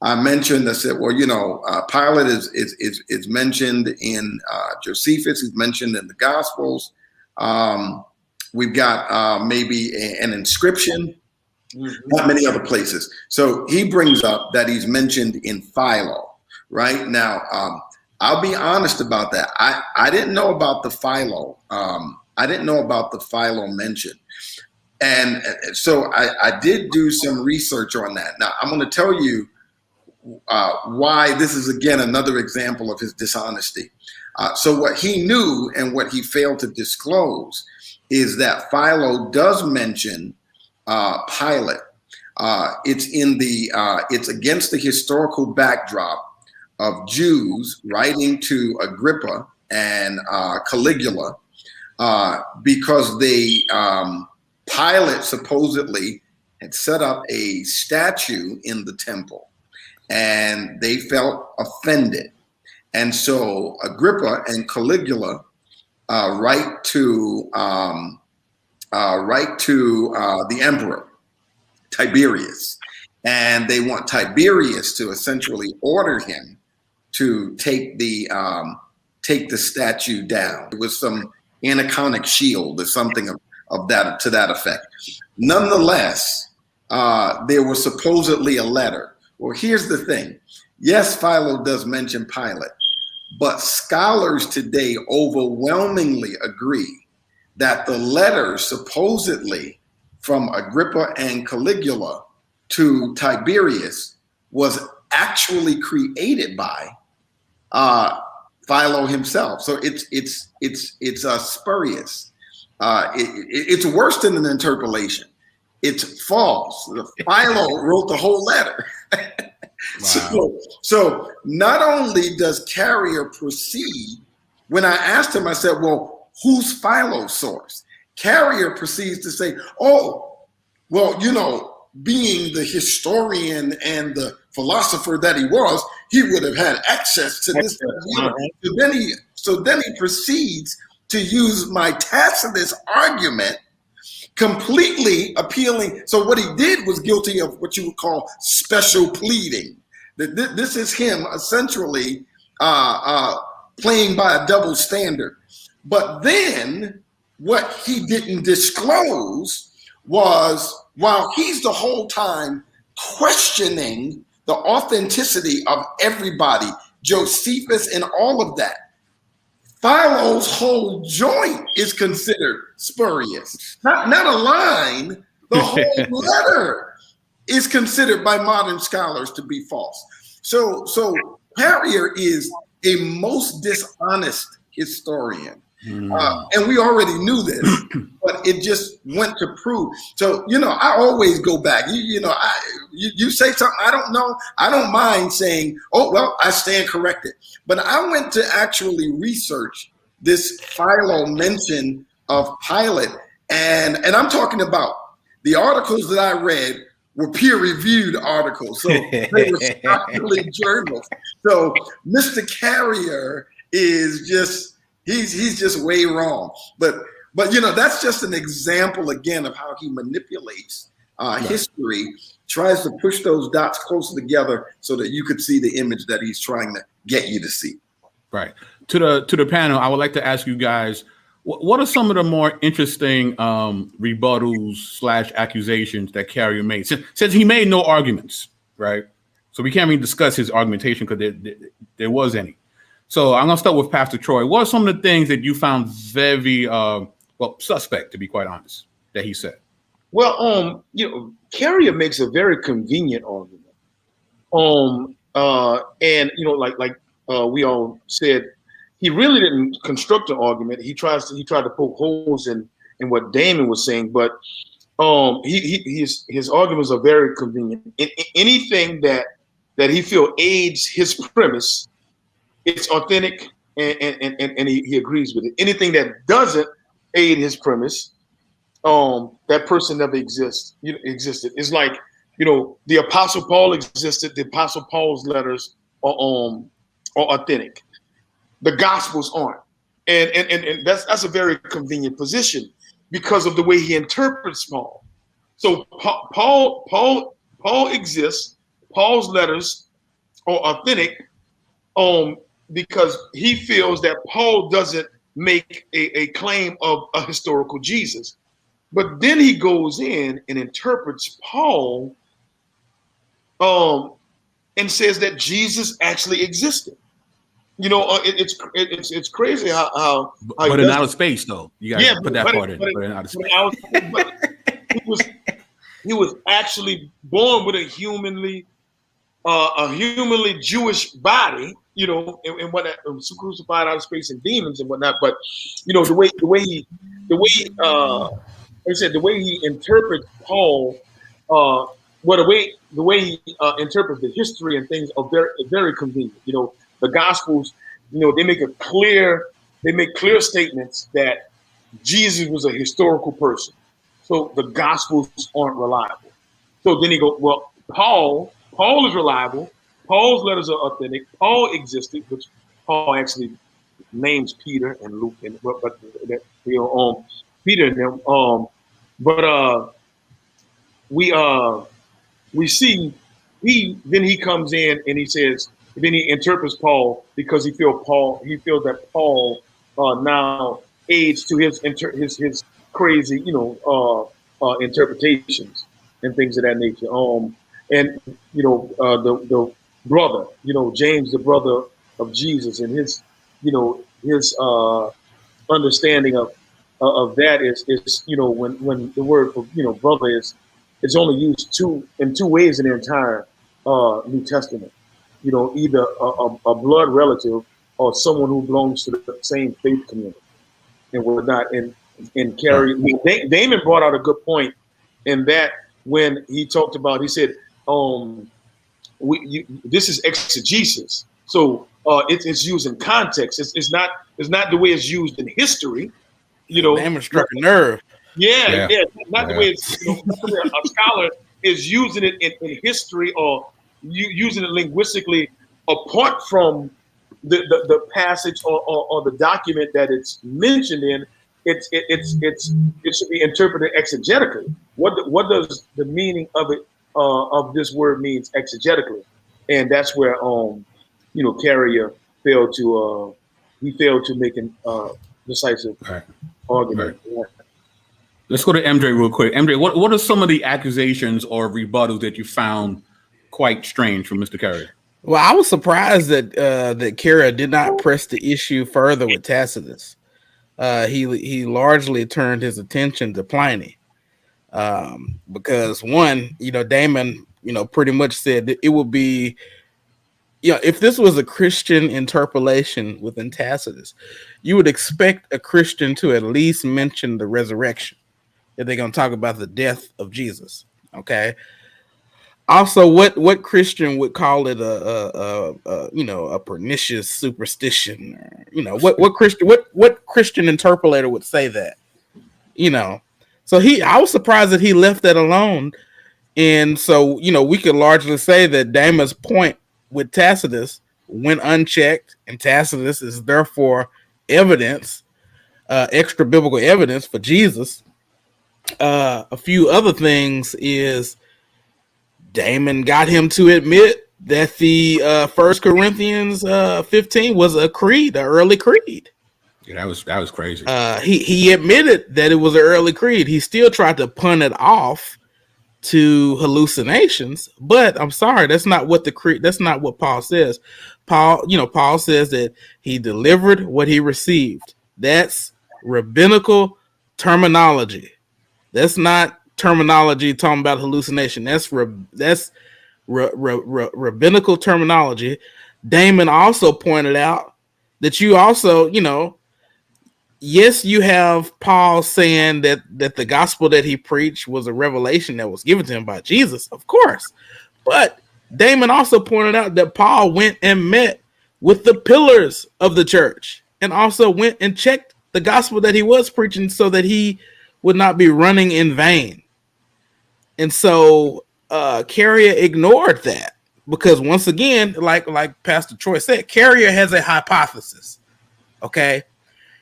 I mentioned, I said, well, you know, Pilate is mentioned in Josephus, he's mentioned in the Gospels. We've got maybe an inscription, not many other places. So he brings up that he's mentioned in Philo, right? Now, I'll be honest about that. I didn't know about the Philo. I didn't know about the Philo mention. And so I did do some research on that. Now, I'm going to tell you why this is, again, another example of his dishonesty. So what he knew and what he failed to disclose is that Philo does mention Pilate. It's against the historical backdrop of Jews writing to Agrippa and Caligula because Pilate supposedly had set up a statue in the temple, and they felt offended. And so Agrippa and Caligula write to the emperor, Tiberius, and they want Tiberius to essentially order him to take the statue down. It was some aniconic shield or something of that to that effect. Nonetheless, there was supposedly a letter. Well, here's the thing. Yes, Philo does mention Pilate, but scholars today overwhelmingly agree that the letter supposedly from Agrippa and Caligula to Tiberius was actually created by Philo himself. So it's spurious. It's worse than an interpolation. It's false. Philo wrote the whole letter. Wow. So not only does Carrier proceed, when I asked him, I said, well, who's Philo's source? Carrier proceeds to say, oh, well, you know, being the historian and the philosopher that he was, he would have had access to this. So then he proceeds to use my Tacitus argument, completely appealing. So what he did was guilty of what you would call special pleading. This is him essentially playing by a double standard. But then what he didn't disclose was, while he's the whole time questioning the authenticity of everybody, Josephus and all of that, Philo's whole joint is considered spurious. Not a line, the whole letter is considered by modern scholars to be false. So Carrier is a most dishonest historian. And we already knew this, but it just went to prove. So, I always go back. You say something I don't know, I don't mind saying, oh, well, I stand corrected. But I went to actually research this Philo mention of Pilate. And I'm talking about the articles that I read were peer-reviewed articles. So they were scholarly journals. So Mr. Carrier is just, he's just way wrong. But that's just an example again of how he manipulates history, tries to push those dots closer together so that you could see the image that he's trying to get you to see. Right. To the panel, I would like to ask you guys, what are some of the more interesting rebuttals / accusations that Carrier made? Since he made no arguments, right? So we can't even discuss his argumentation because there was any. So I'm going to start with Pastor Troy. What are some of the things that you found very, suspect, to be quite honest, that he said? Well, Carrier makes a very convenient argument. And like we all said, he really didn't construct an argument. He tried to poke holes in what Damon was saying, but his arguments are very convenient. Anything that he feel aids his premise, it's authentic, and he agrees with it. Anything that doesn't aid his premise, that person never existed. It's like, the Apostle Paul existed. The Apostle Paul's letters are authentic. The Gospels aren't, and that's a very convenient position because of the way he interprets Paul. So Paul exists. Paul's letters are authentic, because he feels that Paul doesn't make a claim of a historical Jesus. But then he goes in and interprets Paul and says that Jesus actually existed. It's crazy how but in outer space, though. You got to put that part in. But in outer space. He was actually born with a humanly Jewish body, and whatnot, crucified out of space and demons and whatnot. But the way he interprets Paul, the way he interprets the history and things are very, very convenient. The Gospels, they make clear statements that Jesus was a historical person. So the Gospels aren't reliable. So then he goes, well, Paul is reliable. Paul's letters are authentic. Paul existed, which Paul actually names Peter and Luke and Peter and them. But we see he comes in and he says, then he interprets Paul because he feels that Paul now aids to his crazy interpretations and things of that nature. And the brother, James, the brother of Jesus, and his understanding of that is when the word for brother is only used in two ways in the entire New Testament. Either a blood relative or someone who belongs to the same faith community and whatnot. And Carrie, Damon brought out a good point in that when he talked about, he said, this is exegesis. So it's used in context. It's not the way it's used in history. Damon struck a nerve. Yeah. Not the way it's a scholar is using it in history or using it linguistically apart from the passage or the document that it's mentioned in, it should be interpreted exegetically. What does the meaning of it of this word means exegetically? And that's where Carrier failed to make an decisive argument. Right. Let's go to MJ real quick. MJ, what are some of the accusations or rebuttals that you found quite strange from Mr. Carrier? Well, I was surprised that Carrier did not press the issue further with Tacitus. He largely turned his attention to Pliny, because one, Damon, pretty much said that it would be, if this was a Christian interpolation within Tacitus, you would expect a Christian to at least mention the resurrection if they're going to talk about the death of Jesus. Okay. Also, what Christian would call it a pernicious superstition? Or, what Christian interpolator would say that? So I was surprised that he left that alone, and so we could largely say that Damon's point with Tacitus went unchecked, and Tacitus is therefore evidence, extra biblical evidence for Jesus. A few other things is Damon got him to admit that the 1 Corinthians 15 was a creed, an early creed. Yeah, that was crazy. He admitted that it was an early creed. He still tried to punt it off to hallucinations, but I'm sorry, that's not what that's not what Paul says. Paul says that he delivered what he received. That's rabbinical terminology. That's not terminology talking about hallucination. That's rabbinical terminology. Damon also pointed out that you also, yes, you have Paul saying that the gospel that he preached was a revelation that was given to him by Jesus, of course. But Damon also pointed out that Paul went and met with the pillars of the church and also went and checked the gospel that he was preaching so that he would not be running in vain. And so Carrier ignored that because once again, like Pastor Troy said, Carrier has a hypothesis. Okay.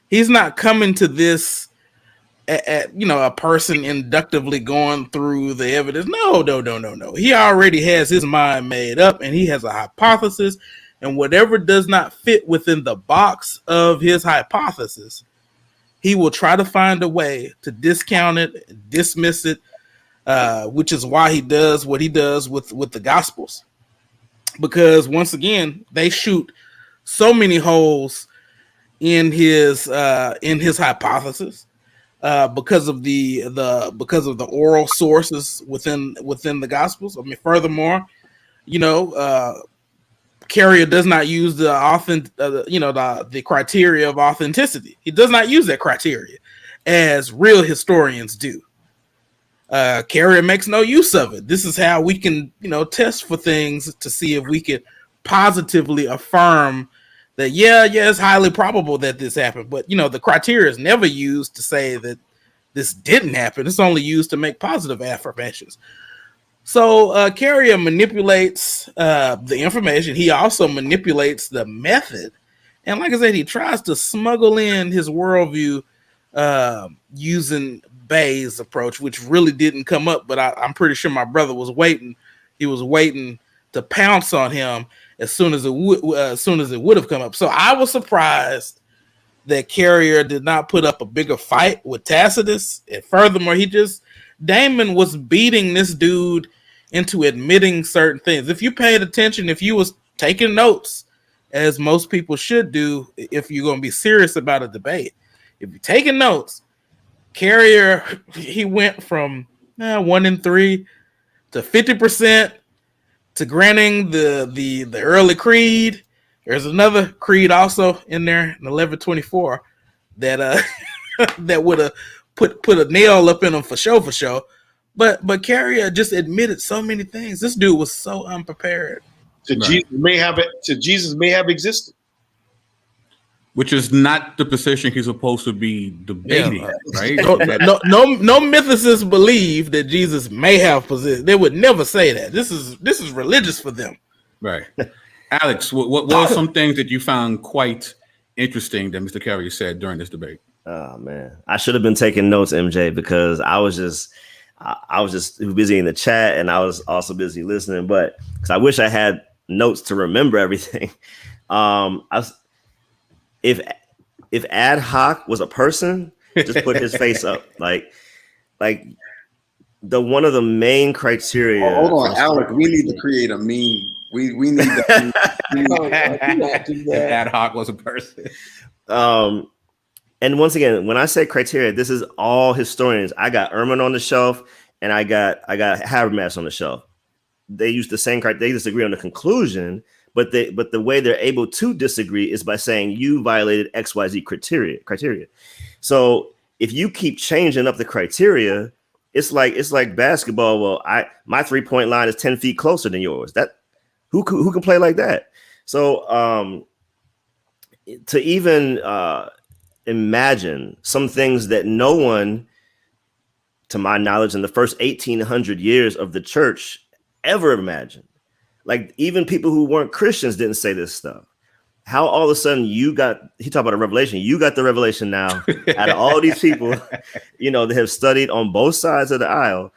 He's not coming to this a person inductively going through the evidence. No. He already has his mind made up and he has a hypothesis, and whatever does not fit within the box of his hypothesis, he will try to find a way to discount it, dismiss it, which is why he does what he does with the Gospels. Because once again, they shoot so many holes in his hypothesis because of the oral sources within the Gospels. I mean, furthermore, Carrier does not use the criteria of authenticity. He does not use that criteria as real historians do. Carrier makes no use of it. This is how we can, test for things to see if we could positively affirm that, yeah, it's highly probable that this happened. But, the criteria is never used to say that this didn't happen. It's only used to make positive affirmations. So Carrier manipulates the information. He also manipulates the method. And like I said, he tries to smuggle in his worldview using Bayes' approach, which really didn't come up. But I'm pretty sure my brother was waiting. He was waiting to pounce on him as soon as it would have come up. So I was surprised that Carrier did not put up a bigger fight with Tacitus. And furthermore, Damon was beating this dude into admitting certain things. If you paid attention, if you was taking notes, as most people should do, if you're going to be serious about a debate, if you're taking notes, Carrier, he went from 1 in 3 to 50% to granting the early creed. There's another creed also in there in 1124 that that would have put a nail up in him for sure. But Carrier just admitted so many things. This dude was so unprepared. Jesus may have existed. Which is not the position he's supposed to be debating, right? No mythicists believe that Jesus may have possessed. They would never say that. This is religious for them. Right. Alex, what were some things that you found quite interesting that Mr. Carrier said during this debate? Oh man, I should have been taking notes, MJ, because I was just busy in the chat and I was also busy listening. But because I wish I had notes to remember everything. If ad hoc was a person, just put his face up. Like the one of the main criteria. Oh, hold on, Alex. We need to create a meme. We need that. If ad hoc was a person. And once again, when I say criteria, this is all historians. I got Ehrman on the shelf, and I got Habermas on the shelf. They use the same criteria. They disagree on the conclusion, but the way they're able to disagree is by saying you violated XYZ criteria. So if you keep changing up the criteria, it's like basketball. Well, my 3-point line is 10 feet closer than yours. That who can play like that? So to even imagine some things that no one, to my knowledge, in the first 1800 years of the church ever imagined. Like even people who weren't Christians didn't say this stuff. How all of a sudden he talked about a revelation. You got the revelation now out of all these people, that have studied on both sides of the aisle.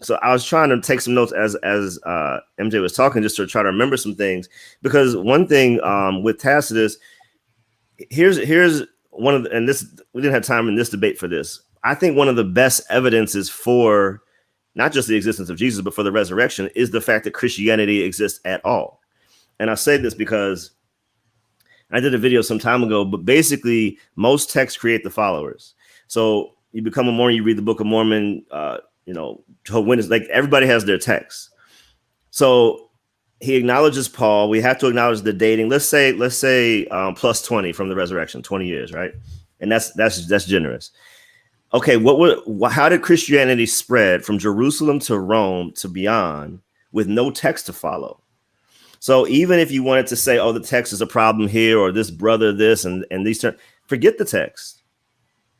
So I was trying to take some notes as MJ was talking, just to try to remember some things, because one thing with Tacitus, here's one of the, and this, we didn't have time in this debate for this. I think one of the best evidences for not just the existence of Jesus, but for the resurrection is the fact that Christianity exists at all. And I say this because I did a video some time ago, but basically most texts create the followers. So you become a Mormon, you read the Book of Mormon, Jehovah's Witness, like everybody has their text. So he acknowledges Paul. We have to acknowledge the dating. Let's say plus 20 from the resurrection, 20 years, right? And that's generous. Okay, how did Christianity spread from Jerusalem to Rome to beyond with no text to follow? So even if you wanted to say, oh, the text is a problem here, or this brother, this and these terms, forget the text.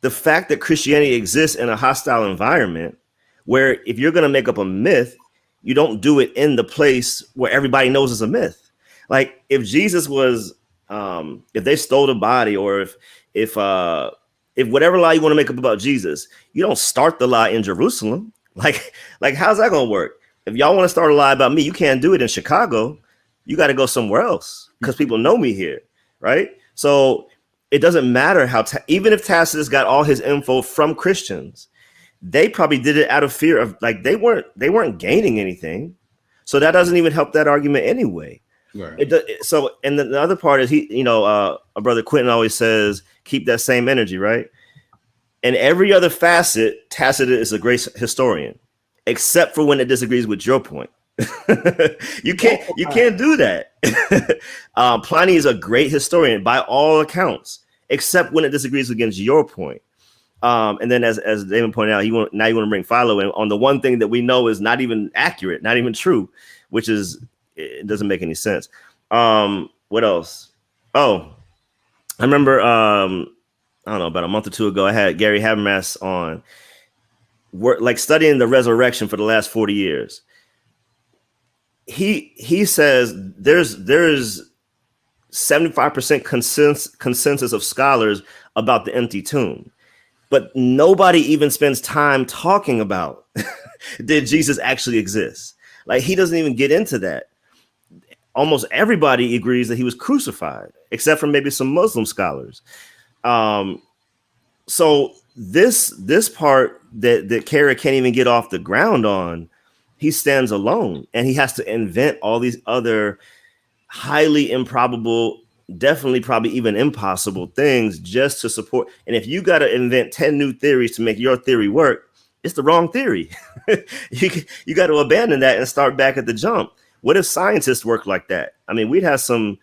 The fact that Christianity exists in a hostile environment where if you're going to make up a myth, you don't do it in the place where everybody knows it's a myth. Like if Jesus was, if they stole the body, or if whatever lie you want to make up about Jesus, you don't start the lie in Jerusalem. Like how's that going to work? If y'all want to start a lie about me, you can't do it in Chicago. You got to go somewhere else because people know me here, right? So it doesn't matter how, even if Tacitus got all his info from Christians, they probably did it out of fear of, like, they weren't gaining anything. So that doesn't even help that argument anyway. Right. So, and the other part is a brother Quentin always says, keep that same energy, right? And every other facet, Tacitus is a great historian, except for when it disagrees with your point. you can't do that. Pliny is a great historian by all accounts, except when it disagrees against your point. And then as Damon pointed out, you want to bring Philo in on the one thing that we know is not even accurate, not even true, which is, it doesn't make any sense. What else? Oh, I remember, I don't know, about a month or two ago, I had Gary Habermas on, studying the resurrection for the last 40 years. He says there's 75% consensus of scholars about the empty tomb, but nobody even spends time talking about did Jesus actually exist? Like, he doesn't even get into that. Almost everybody agrees that he was crucified, except for maybe some Muslim scholars. So this part that Kara can't even get off the ground on, he stands alone, and he has to invent all these other highly improbable, definitely probably even impossible things just to support. And if you got to invent 10 new theories to make your theory work, it's the wrong theory. You got to abandon that and start back at the jump. What if scientists work like that? I mean, we'd have some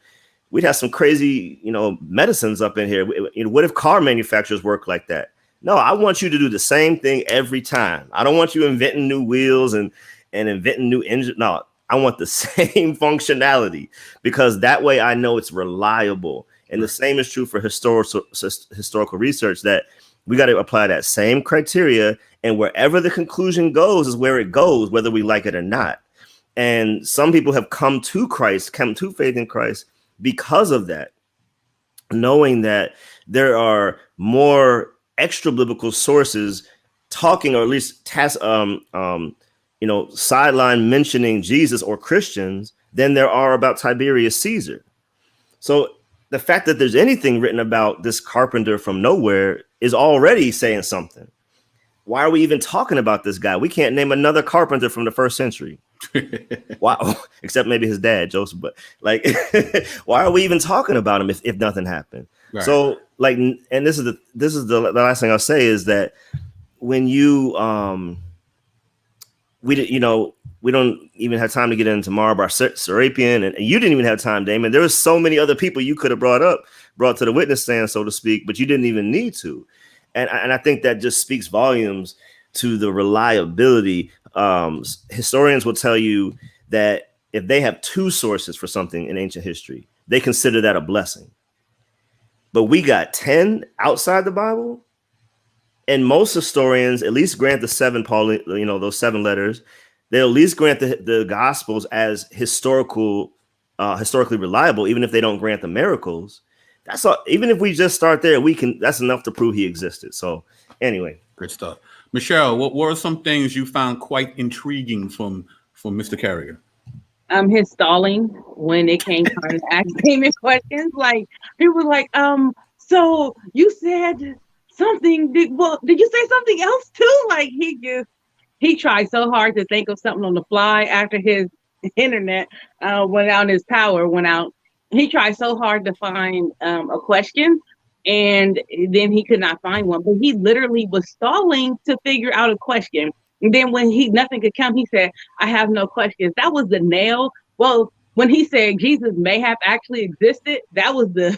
crazy, medicines up in here. What if car manufacturers work like that? No, I want you to do the same thing every time. I don't want you inventing new wheels and inventing new engine. No, I want the same functionality, because that way I know it's reliable And the same is true for historical research, that we got to apply that same criteria, and wherever the conclusion goes is where it goes, whether we like it or not. And some people have come to faith in Christ because of that, knowing that there are more extra biblical sources talking, or at least sideline mentioning Jesus or Christians than there are about Tiberius Caesar. So the fact that there's anything written about this carpenter from nowhere is already saying something. Why are we even talking about this guy? We can't name another carpenter from the first century. Wow, except maybe his dad, Joseph. But like, why are we even talking about him if nothing happened? Right. So like, and this is the last thing I'll say is that when you we don't even have time to get into Marbar Serapion, and you didn't even have time, Damon. There was so many other people you could have brought to the witness stand, so to speak, but you didn't even need to. And I think that just speaks volumes to the reliability. Historians will tell you that if they have two sources for something in ancient history, they consider that a blessing. But we got 10 outside the Bible, and most historians at least grant the seven those 7 letters. They'll at least grant the Gospels as historically reliable, even if they don't grant the miracles. That's all. Even if we just start there, that's enough to prove he existed. So anyway, good stuff. Michelle, what were some things you found quite intriguing from Mr. Carrier? His stalling when it came time to ask Damon questions. Like, he was like, so you said something. Did you say something else too? Like, he tried so hard to think of something on the fly after his internet went out, his power went out. He tried so hard to find a question, and then he could not find one. But he literally was stalling to figure out a question. And then when nothing could come, he said, "I have no questions." That was the nail. Well, when he said Jesus may have actually existed, that was the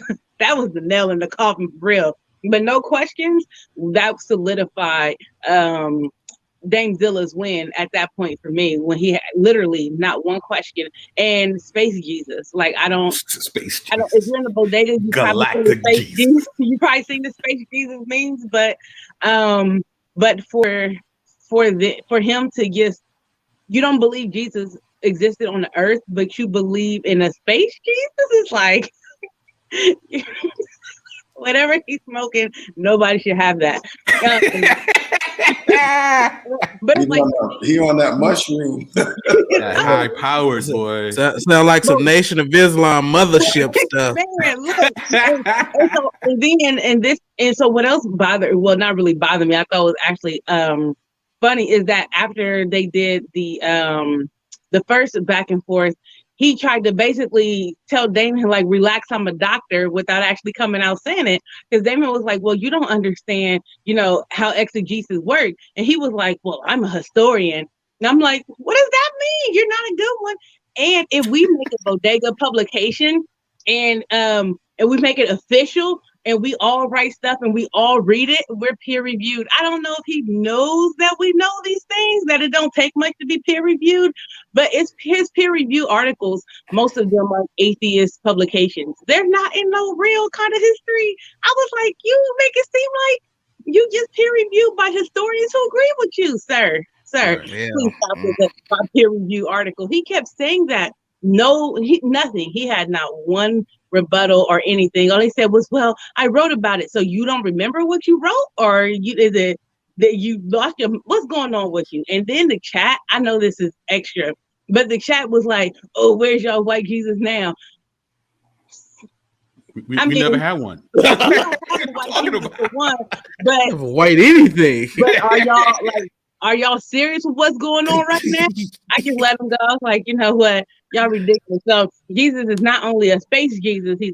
nail in the coffin for real. But no questions, that solidified Dame Zilla's win at that point for me, when he had literally not one question. And Space Jesus, like, I don't, if you're in the bodega, you probably seen the Space Jesus memes, but for him to just, you don't believe Jesus existed on the earth, but you believe in a space Jesus, is like, whatever he's smoking, nobody should have that. But he on that mushroom. High powered boy. Sound like some Nation of Islam mothership stuff. Man, look. And so what else not really bothered me, I thought was actually funny, is that after they did the first back and forth, he tried to basically tell Damon, like, relax, I'm a doctor, without actually coming out saying it. Because Damon was like, well, you don't understand, how exegesis works. And he was like, well, I'm a historian. And I'm like, what does that mean? You're not a good one. And if we make a bodega publication and we make it official, and we all write stuff and we all read it, we're peer reviewed. I don't know if he knows that we know these things, that it don't take much to be peer reviewed, but it's his peer review articles. Most of them are atheist publications. They're not in no real kind of history. I was like, you make it seem like you just peer reviewed by historians who agree with you, sir. Yeah. Please stop with my peer review article. He kept saying that. Nothing. He had not one rebuttal or anything. All he said was, well, I wrote about it. So you don't remember what you wrote? Or is it that you lost what's going on with you? And then the chat, I know this is extra, but the chat was like, oh, where's your white Jesus now? We never had one. We don't have a white Jesus for one, but white anything. But are y'all serious with what's going on right now? I just let them go. I was like, you know what? Y'all ridiculous. So Jesus is not only a space Jesus, he's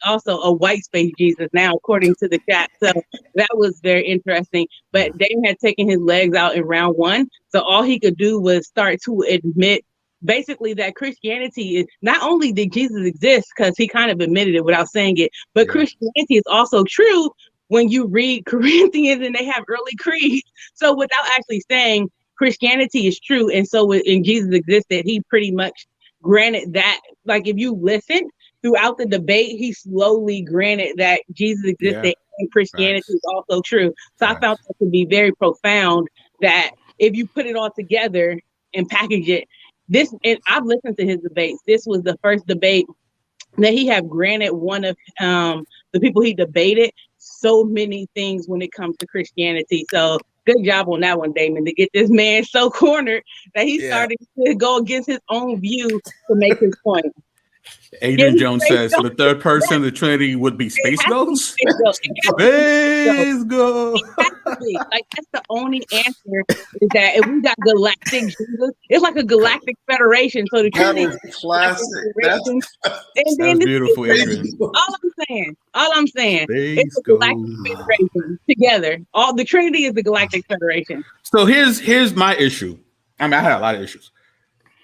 also a white space Jesus now, according to the chat. So that was very interesting. But Damon had taken his legs out in round 1. So all he could do was start to admit basically that Christianity is, not only did Jesus exist, because he kind of admitted it without saying it, but Christianity is also true when you read Corinthians and they have early creeds. So without actually saying Christianity is true, and so in Jesus existed, he pretty much granted that. Like, if you listen, throughout the debate, he slowly granted that Jesus existed and Christianity is also true. So I found that to be very profound, that if you put it all together and package it, and I've listened to his debates. This was the first debate that he have granted one of the people he debated so many things when it comes to Christianity. So good job on that one, Damon, to get this man so cornered that he started to go against his own view to make his point. Adrian Jones says, so the third person of the Trinity would be Space Ghost? Space Ghost. Like, that's the only answer, is that if we got galactic Jesus, it's like a galactic federation. So the Trinity is classic. That's beautiful, Adrian. All I'm saying, it's a galactic federation together. All the Trinity is the galactic federation. So here's my issue. I mean, I had a lot of issues,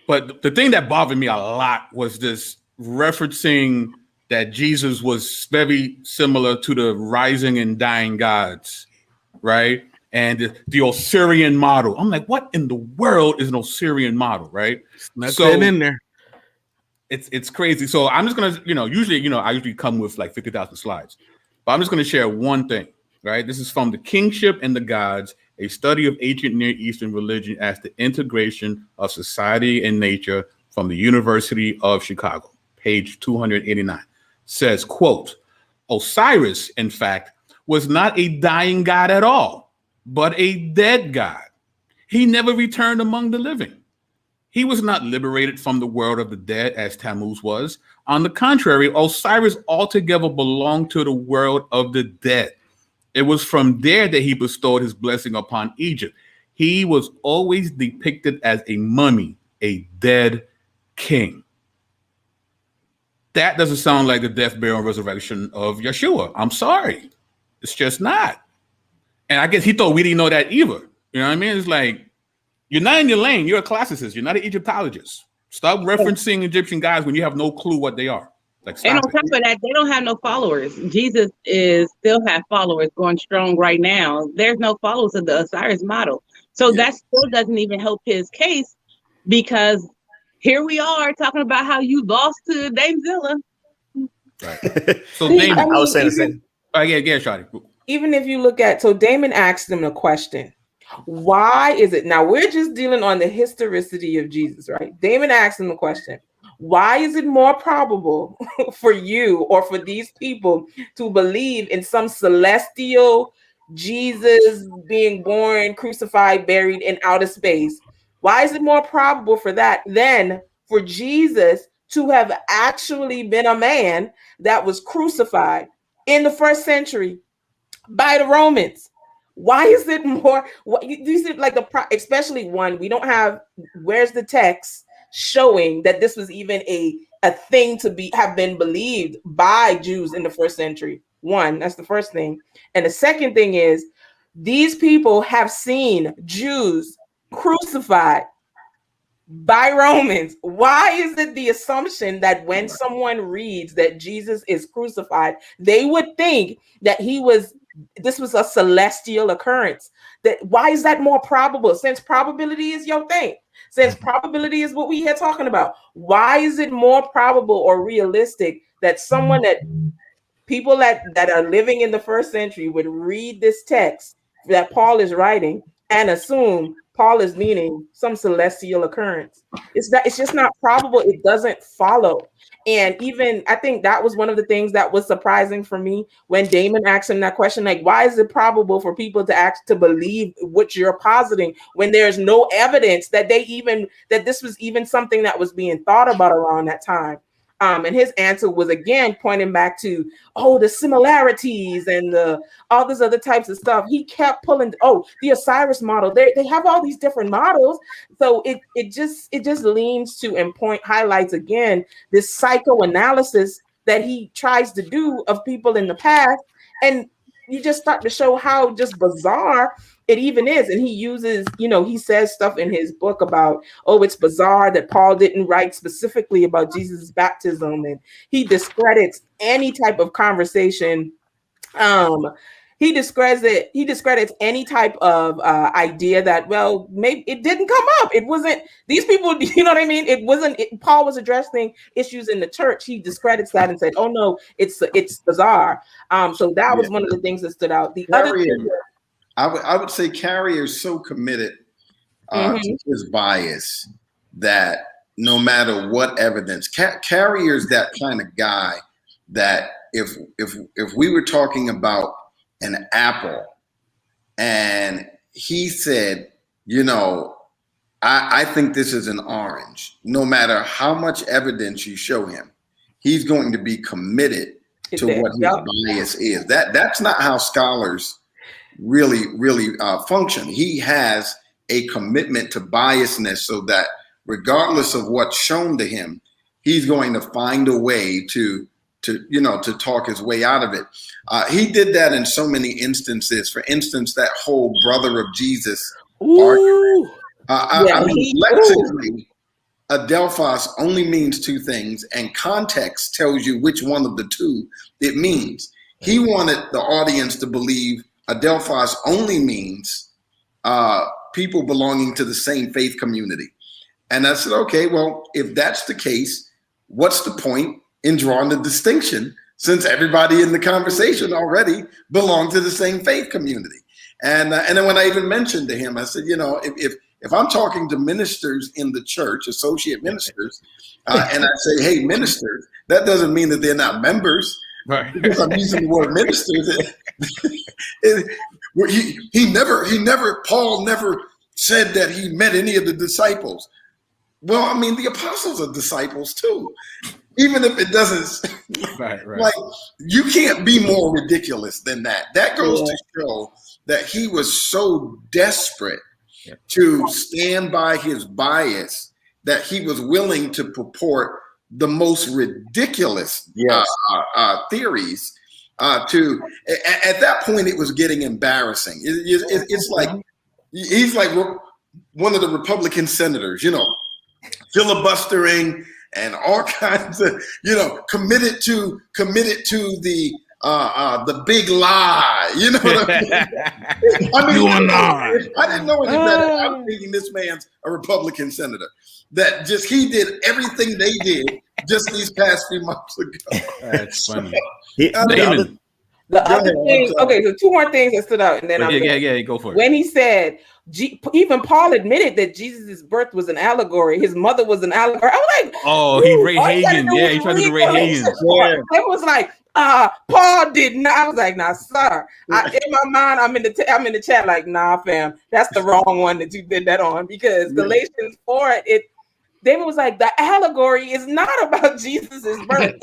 but the thing that bothered me a lot was this referencing that Jesus was very similar to the rising and dying gods, right? And the Osirian model. I'm like, what in the world is an Osirian model, right? That's it in there. It's crazy. So I'm just gonna, usually, I usually come with like 50,000 slides, but I'm just gonna share one thing, right? This is from The Kingship and the Gods, a study of ancient Near Eastern religion as the integration of society and nature, from the University of Chicago. Page 289, says, quote, Osiris, in fact, was not a dying god at all, but a dead god. He never returned among the living. He was not liberated from the world of the dead as Tammuz was. On the contrary, Osiris altogether belonged to the world of the dead. It was from there that he bestowed his blessing upon Egypt. He was always depicted as a mummy, a dead king. That doesn't sound like the death, burial, and resurrection of Yeshua. I'm sorry. It's just not. And I guess he thought we didn't know that either. You know what I mean? It's like, you're not in your lane. You're a classicist. You're not an Egyptologist. Stop referencing Egyptian guys when you have no clue what they are. Like, and on top of that, they don't have no followers. Jesus still have followers going strong right now. There's no followers of the Osiris model. So that still doesn't even help his case, because here we are talking about how you lost to Damezilla. Right. So Damon, I was saying the same. Yeah, Shadi. Even if you look at, so Damon asked him a question. Why is it, now we're just dealing on the historicity of Jesus, right? Damon asked him a question. Why is it more probable for you or for these people to believe in some celestial Jesus being born, crucified, buried in outer space? Why is it more probable for that than for Jesus to have actually been a man that was crucified in the first century by the Romans? Why is it more? You see, like especially one, we don't have. Where's the text showing that this was even a thing to have been believed by Jews in the first century? One, that's the first thing, and the second thing is these people have seen Jews crucified by Romans. Why is it the assumption that when someone reads that Jesus is crucified, they would think that this was a celestial occurrence? Why is that more probable? Since probability is your thing, since probability is what we are talking about, why is it more probable or realistic that people that are living in the first century would read this text that Paul is writing and assume Paul is meaning some celestial occurrence? It's just not probable. It doesn't follow. And even I think that was one of the things that was surprising for me when Damon asked him that question, like, why is it probable for people to believe what you're positing when there's no evidence that that this was even something that was being thought about around that time? And his answer was again pointing back to, the similarities and all these other types of stuff. He kept pulling, the Osiris model. They have all these different models. So it just leans to and highlights again this psychoanalysis that he tries to do of people in the past. And you just start to show how just bizarre it even is. And he uses, he says stuff in his book about, it's bizarre that Paul didn't write specifically about Jesus' baptism. And he discredits any type of conversation he discredits any type of idea that, well, maybe it didn't come up. It wasn't these people, you know what I mean? It wasn't Paul was addressing issues in the church. He discredits that and said, oh no, it's bizarre. So that was one of the things that stood out. The other thing, I would say Carrier is so committed to his bias that no matter what evidence, Carrier's that kind of guy that if we were talking about an apple and he said, you know, I think this is an orange, no matter how much evidence you show him, he's going to be committed to what his bias is. That's not how scholars really function. He has a commitment to biasness so that regardless of what's shown to him, he's going to find a way to talk his way out of it. He did that in so many instances. For instance, that whole brother of Jesus argument. Lexically, adelphos only means two things, and context tells you which one of the two it means. He wanted the audience to believe adelphos only means people belonging to the same faith community. And I said, okay, well, if that's the case, what's the point in drawing the distinction since everybody in the conversation already belonged to the same faith community? And then when I even mentioned to him, I said, you know, if I'm talking to ministers in the church, associate ministers, and I say, hey, ministers, that doesn't mean that they're not members. Right. Because I'm using the word ministers. Paul never said that he met any of the disciples. Well, I mean, the apostles are disciples too, even if it doesn't. Right. Like, you can't be more ridiculous than that. That goes to show that he was so desperate to stand by his bias that he was willing to purport the most ridiculous theories. At that point, it was getting embarrassing. It's like he's like one of the Republican senators, you know, filibustering and all kinds of, you know, committed to the big lie. You know what I mean? I didn't know any better. I'm thinking this man's a Republican senator. That just he did everything they did just these past few months ago. That's funny. The other thing, okay, so two more things that stood out, and then go for it. When he said, even Paul admitted that Jesus' birth was an allegory, his mother was an allegory. I was like, oh, he Ray Hagen, he tried to do Ray Hagen. It was like, Paul did not. I was like, nah, sir. In my mind, I'm in the chat like, nah, fam, that's the wrong one that you did that on, because Galatians 4, Damon was like, the allegory is not about Jesus' birth.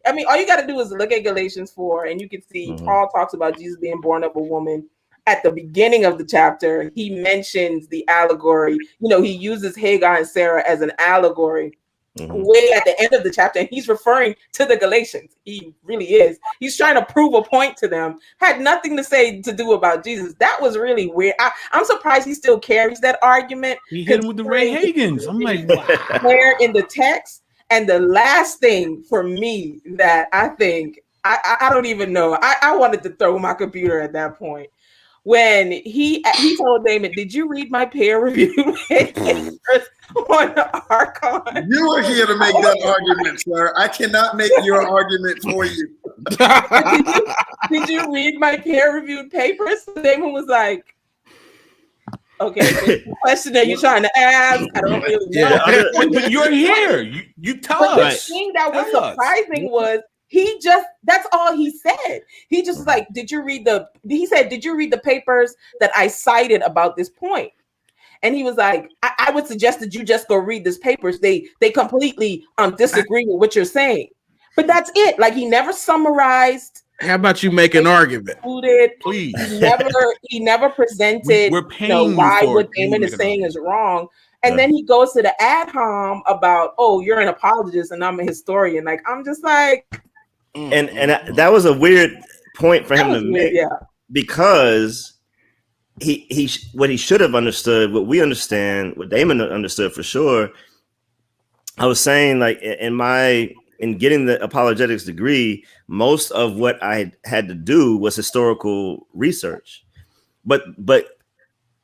I mean, all you got to do is look at Galatians 4, and you can see Paul talks about Jesus being born of a woman. At the beginning of the chapter, he mentions the allegory. You know, he uses Hagar and Sarah as an allegory. Way at the end of the chapter, and he's referring to the Galatians. He really is. He's trying to prove a point to them. Had nothing to do about Jesus. That was really weird. I'm surprised he still carries that argument. He hit him with the Ray Hagens. I'm like, wow. Where in the text. And the last thing for me that I think, I don't even know. I wanted to throw my computer at that point. When he told Damon, did you read my peer review on Archon? You were here to make that argument, sir. I cannot make your argument for you. Did you read my peer reviewed papers? Damon was like, okay, the question that you're trying to ask, I don't really know. But you're here. You tell us. The thing that was surprising was that's all he said. He just like, did you read the papers that I cited about this point? And he was like, I would suggest that you just go read these papers. They completely disagree with what you're saying. But that's it. Like, he never summarized. How about you make an argument? Please. He never presented why what Damon is saying is wrong. And then he goes to the ad hom about, oh, you're an apologist and I'm a historian. Like, I'm just like. And that was a weird point for him to make, because he what he should have understood, what we understand, what Damon understood for sure. I was saying, like, in my in getting the apologetics degree, most of what I had to do was historical research, but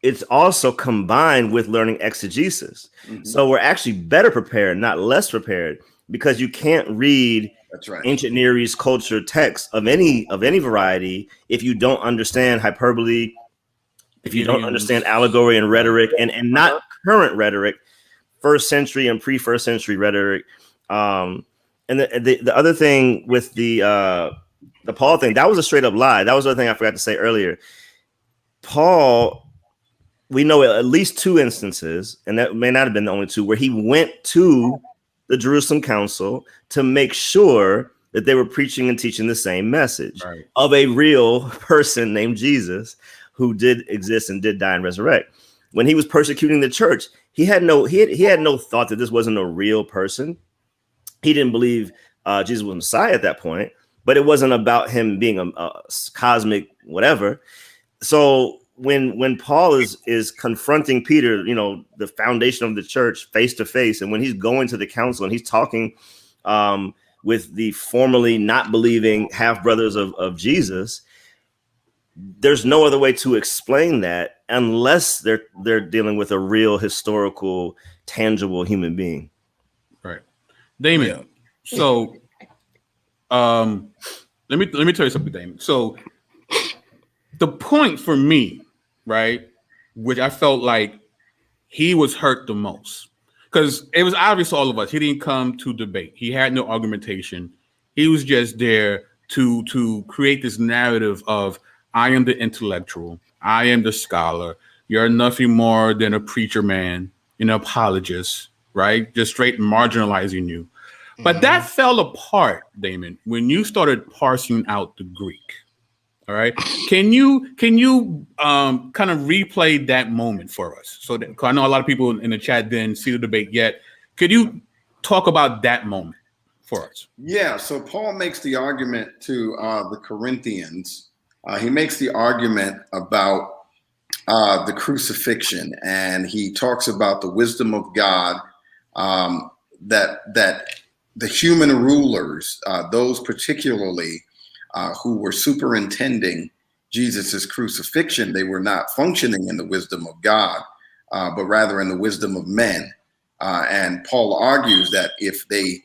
it's also combined with learning exegesis. Mhm. So we're actually better prepared, not less prepared, because you can't read That's right. ancient Near East culture texts of any variety if you don't understand hyperbole, if you don't understand allegory and rhetoric, and not current rhetoric, first century and pre-first century rhetoric. And the other thing with the Paul thing, that was a straight up lie. That was the other thing I forgot to say earlier. Paul, we know at least 2 instances, and that may not have been the only 2, where he went to the Jerusalem Council to make sure that they were preaching and teaching the same message of a real person named Jesus, who did exist and did die and resurrect. When he was persecuting the church, he had no thought that this wasn't a real person. He didn't believe Jesus was Messiah at that point, but it wasn't about him being a cosmic whatever. So when Paul is confronting Peter, the foundation of the church, face to face, and when he's going to the council and he's talking with the formerly not believing half brothers of Jesus, there's no other way to explain that unless they're dealing with a real historical, tangible human being. Right, Damon. Yeah. So, let me tell you something, Damon. So, the point for me, right, which I felt like he was hurt the most, because it was obvious to all of us. He didn't come to debate. He had no argumentation. He was just there to create this narrative of, I am the intellectual, I am the scholar, you're nothing more than a preacher man, an apologist, right? Just straight marginalizing you. Mm-hmm. But that fell apart, Damon, when you started parsing out the Greek. All right. Can you kind of replay that moment for us? So that, 'cause I know a lot of people in the chat didn't see the debate yet. Could you talk about that moment for us? Yeah. So Paul makes the argument to the Corinthians. He makes the argument about the crucifixion, and he talks about the wisdom of God, that the human rulers, those particularly who were superintending Jesus's crucifixion, they were not functioning in the wisdom of God, but rather in the wisdom of men. And Paul argues that if they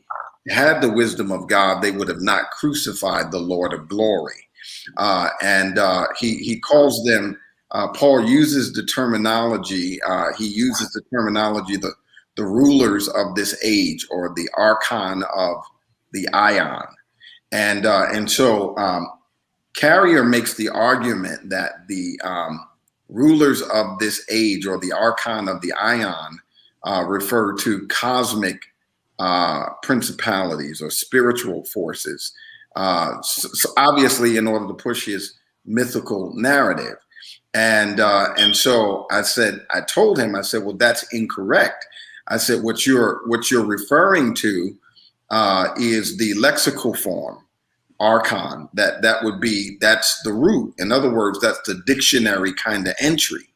had the wisdom of God, they would have not crucified the Lord of glory. And he calls them, Paul uses the terminology, the rulers of this age, or the archon of the ion. And so Carrier makes the argument that the rulers of this age, or the archon of the ion, refer to cosmic principalities or spiritual forces. So obviously, in order to push his mythical narrative. And so I told him, well, that's incorrect. I said, what you're referring to is the lexical form, archon. That's the root. In other words, that's the dictionary kind of entry.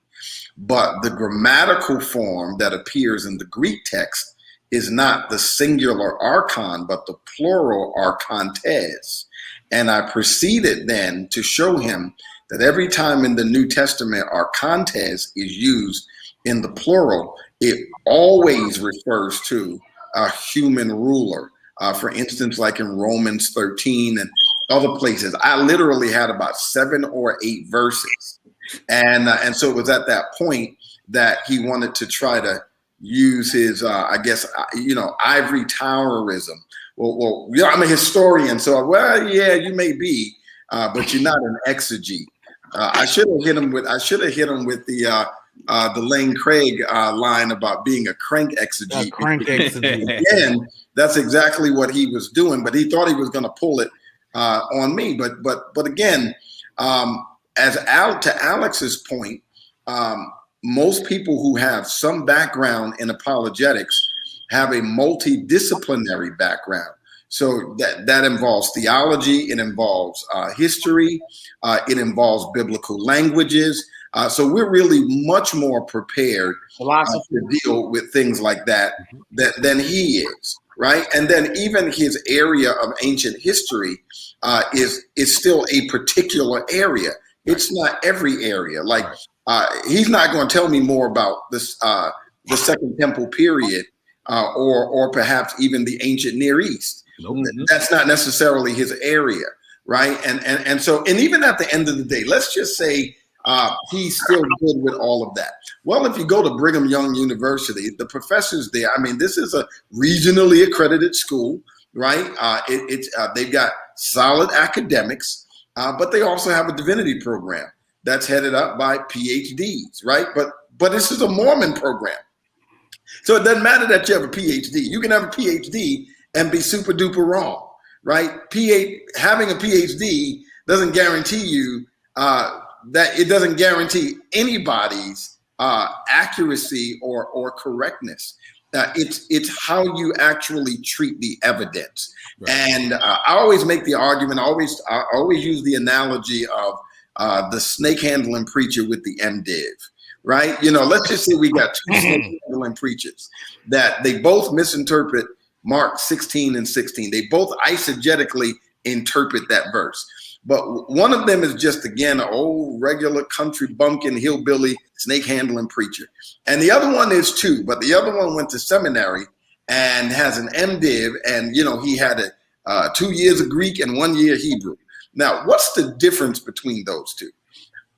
But the grammatical form that appears in the Greek text is not the singular archon, but the plural archontes. And I proceeded then to show him that every time in the New Testament archontes is used in the plural, it always refers to a human ruler. For instance, like in Romans 13 and other places, I literally had about 7 or 8 verses. And so it was at that point that he wanted to try to use his, ivory towerism. Well, yeah, I'm a historian, so yeah, you may be, but you're not an exegete. I should have hit him with the Lane Craig line about being a crank exegete. Again, that's exactly what he was doing, but he thought he was going to pull it on me. But again, to Alex's point, most people who have some background in apologetics have a multidisciplinary background. So that involves theology, it involves history, it involves biblical languages. So we're really much more prepared to deal with things like that than he is. right? And then even his area of ancient history is still a particular area. It's not every area. Like he's not going to tell me more about this the Second Temple period or perhaps even the ancient Near East. That's not necessarily his area, right? And so even at the end of the day, let's just say he's still good with all of that. Well, if you go to Brigham Young University, the professors there, I mean, this is a regionally accredited school, right? They've got solid academics, but they also have a divinity program that's headed up by PhDs, right? But this is a Mormon program. So it doesn't matter that you have a PhD. You can have a PhD and be super duper wrong, right? Having a PhD doesn't guarantee you that it doesn't guarantee anybody's accuracy or correctness. It's how you actually treat the evidence. Right. And I always make the argument, I always use the analogy of the snake handling preacher with the MDiv, right? You know, let's just say we got two snake handling preachers that they both misinterpret Mark 16 and 16. They both eisegetically interpret that verse. But one of them is just, again, an old regular country bumpkin hillbilly snake handling preacher. And the other one is too, but the other one went to seminary and has an MDiv, and, you know, he had 2 years of Greek and 1 year Hebrew. Now, what's the difference between those two?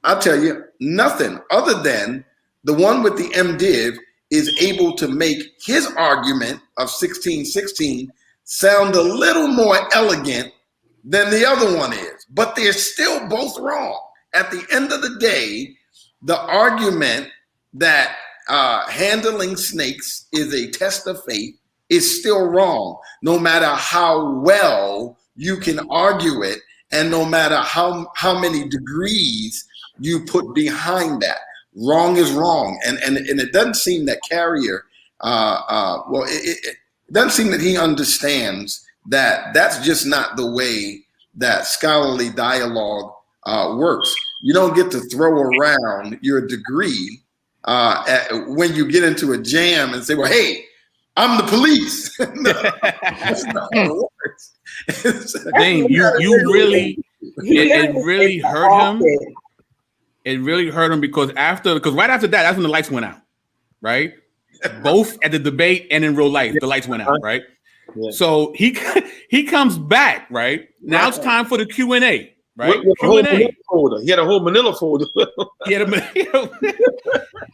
I'll tell you, nothing other than the one with the MDiv is able to make his argument of 16:16 sound a little more elegant than the other one is, but they're still both wrong. At the end of the day, the argument that handling snakes is a test of faith is still wrong, no matter how well you can argue it, and no matter how many degrees you put behind that. Wrong is wrong, and it doesn't seem that Carrier, it doesn't seem that he understands that that's just not the way that scholarly dialogue works. You don't get to throw around your degree when you get into a jam and say, well, hey, I'm the police. No, that's not how it works. Dang, you really, it really hurt him. It really hurt him because right after that, that's when the lights went out, right? Both at the debate and in real life, the lights went out, right? Yeah. So he comes back, right? Now it's time for the Q&A, right? Q&A. He had a whole manila folder.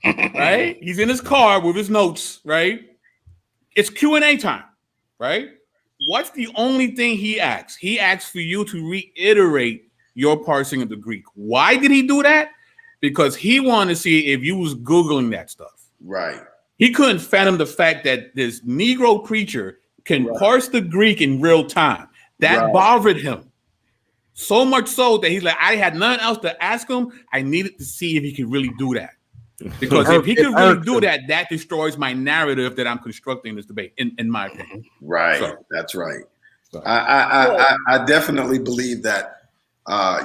Right? He's in his car with his notes, right? It's Q&A time, right? What's the only thing he asks? He asks for you to reiterate your parsing of the Greek. Why did he do that? Because he wanted to see if you was Googling that stuff. Right. He couldn't fathom the fact that this Negro preacher can parse the Greek in real time. That bothered him. So much so that he's like, I had nothing else to ask him. I needed to see if he could really do that. Because if he could really do that, that destroys my narrative that I'm constructing in this debate, in my opinion. Right. So, that's right. So. I definitely believe that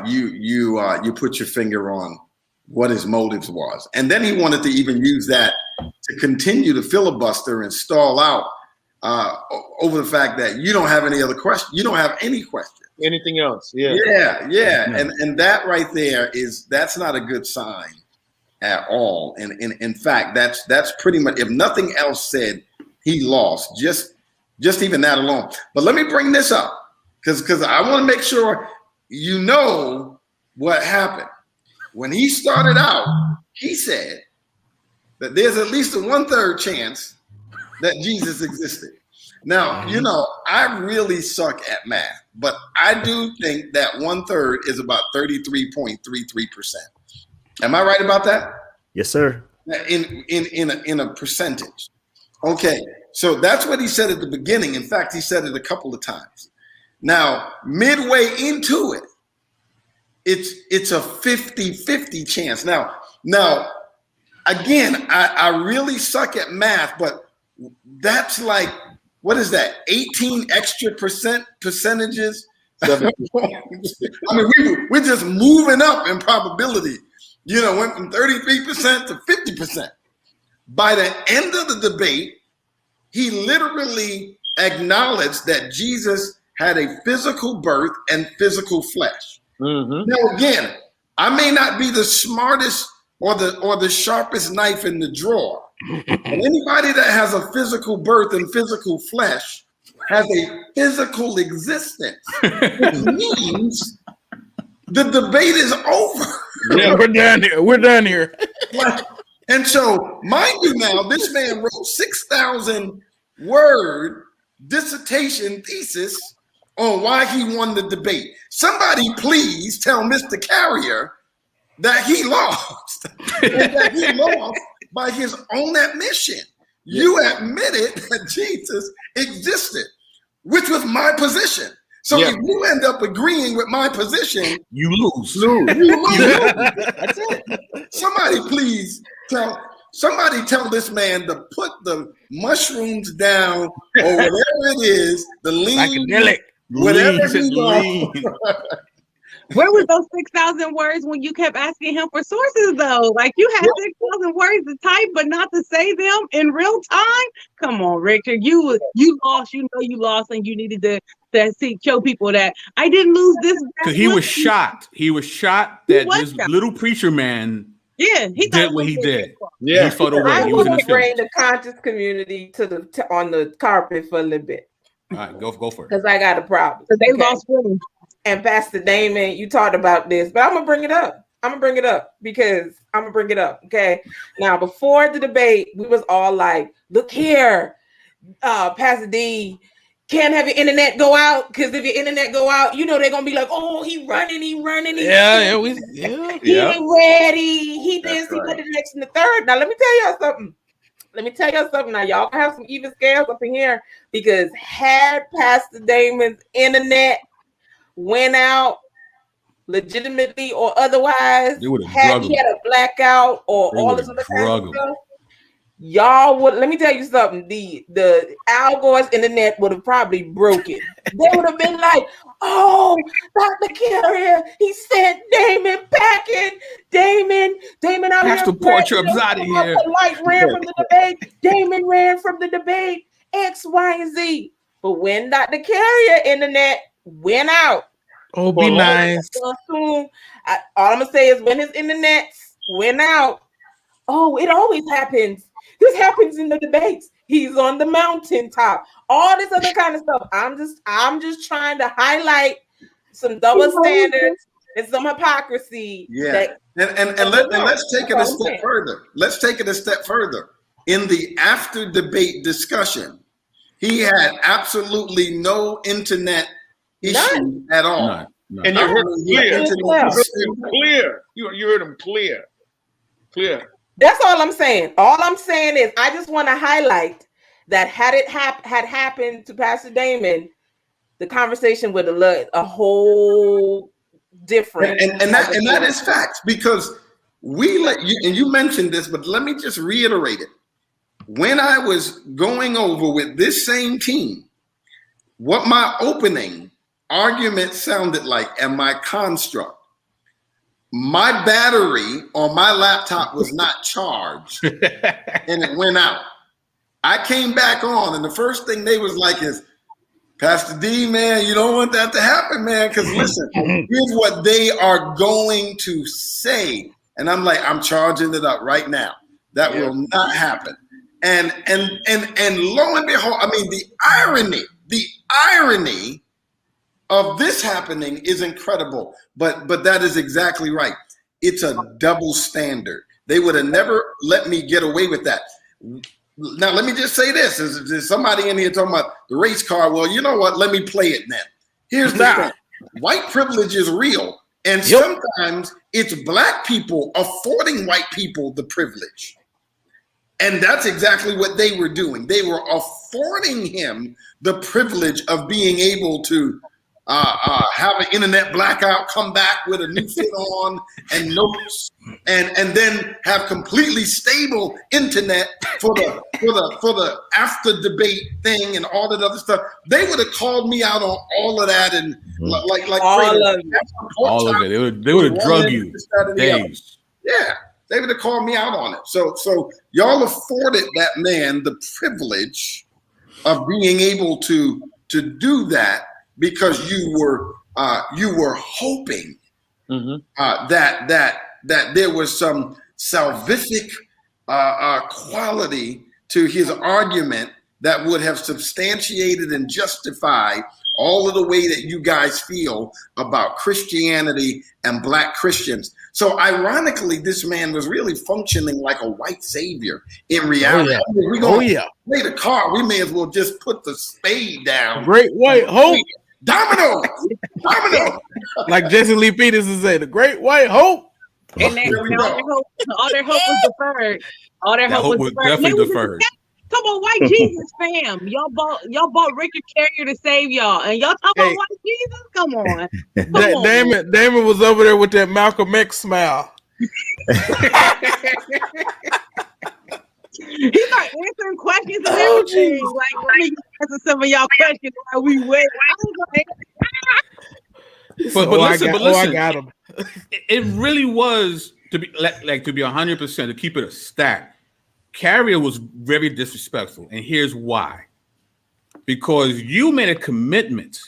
you put your finger on what his motives was. And then he wanted to even use that to continue to filibuster and stall out over the fact that you don't have any other question. You don't have any question. Anything else? Yeah. Yeah. And that right there that's not a good sign at all. And in fact, that's pretty much, if nothing else said, he lost. Just even that alone. But let me bring this up because I want to make sure you know what happened. When he started out, he said that there's at least a 1/3 chance that Jesus existed. Now, you know, I really suck at math, but I do think that 1/3 is about 33.33%. Am I right about that? Yes, sir. In a percentage. Okay, so that's what he said at the beginning. In fact, he said it a couple of times. Now, midway into it, it's a 50-50 chance. Now, again, I really suck at math, but that's like, what is that? 18 extra percentages. I mean, we're just moving up in probability. You know, went from 33% to 50%. By the end of the debate, he literally acknowledged that Jesus had a physical birth and physical flesh. Now, again, I may not be the smartest or the sharpest knife in the drawer, but anybody that has a physical birth and physical flesh has a physical existence, which means the debate is over. Yeah, we're done here. We're done here. And so, mind you, now this man wrote 6,000 word dissertation thesis on why he won the debate. Somebody please tell Mr. Carrier that he lost, and that he lost by his own admission. You admitted that Jesus existed, which was my position. So if you end up agreeing with my position, you lose. You lose. That's it. Somebody tell this man to put the mushrooms down or whatever it is, the lean, Psychedelic. whatever he's on. Where was those 6,000 words when you kept asking him for sources, though? Like, you had 6,000 words to type, but not to say them in real time? Come on, Richard. You lost. You know you lost, and you needed to show people that I didn't lose this. Because he was shocked. He was shocked that this little preacher man he did what he did. Yeah. He fought away. I He was in want the to bring film. the conscious community on the carpet for a little bit. All right, go for it. Because I got a problem. So they lost footing. And Pastor Damon, you talked about this, but I'm gonna bring it up. Okay. Now, before the debate, we was all like, "Look here, Pastor D, can't have your internet go out, because if your internet go out, you know they're gonna be like, oh, he running. He ain't ready. He this, he did the next and the third. Now, let me tell y'all something. Now, y'all can have some even scales up in here, because had Pastor Damon's internet went out legitimately or otherwise, had he had a blackout or all this other kind of stuff, y'all would, let me tell you something, the Al Gore's internet would have probably broken. They would have been like, oh, Dr. Carrier, he sent Damon packing. Damon out here. Pastor Portrups out of here. The light ran from the debate. Damon ran from the debate. X, Y, and Z. But when Dr. Carrier internet went out, oh, be nice. All I'm gonna say is when his internet went out, oh, it always happens. This happens in the debates. He's on the mountaintop. All this other kind of stuff. I'm just trying to highlight some double standards and some hypocrisy. Yeah, let's take it a step further. Let's take it a step further. In the after debate discussion, he had absolutely no internet issue at all. None. And you heard him clear. You heard him clear. That's all I'm saying. All I'm saying is I just want to highlight that had it happened to Pastor Damon, the conversation would have looked a whole different. And that is facts, because we let you, and you mentioned this, but let me just reiterate it. When I was going over with this same team, what my opening argument sounded like and my construct, my battery on my laptop was not charged and it went out. I came back on, and the first thing they was like is, Pastor D, man, you don't want that to happen, man, because listen, here's what they are going to say. And I'm like, I'm charging it up right now. That will not happen. And lo and behold, I mean, the irony of this happening is incredible, but that is exactly right. It's a double standard. They would have never let me get away with that. Now, let me just say this. There's somebody in here talking about the race car. Well, you know what? Let me play it then. Here's the thing. White privilege is real. And sometimes it's black people affording white people the privilege. And that's exactly what they were doing. They were affording him the privilege of being able to have an internet blackout, come back with a new fit on and notes, and then have completely stable internet for the after debate thing and all that other stuff. They would have called me out on all of that, and like all of it. They would have drug you days. Yeah, they would have called me out on it. So y'all afforded that man the privilege of being able to do that because you were hoping that there was some salvific quality to his argument that would have substantiated and justified all of the way that you guys feel about Christianity and Black Christians. So ironically, this man was really functioning like a white savior in reality. We're going to play the card. We may as well just put the spade down. Great white hope. Domino. Like Jesse Lee Peterson said, the great white hope. And all their hope was deferred. All their hope was definitely deferred. Come on, white Jesus fam. Y'all bought Richard Carrier to save y'all. And y'all talk about white Jesus? Come on. Damon was over there with that Malcolm X smile. He's like answering questions and everything. Like, let me answer some of y'all questions while we wait. But listen, I got him. It really was to be 100% to keep it a stack. Carrier was very disrespectful, and here's why. Because you made a commitment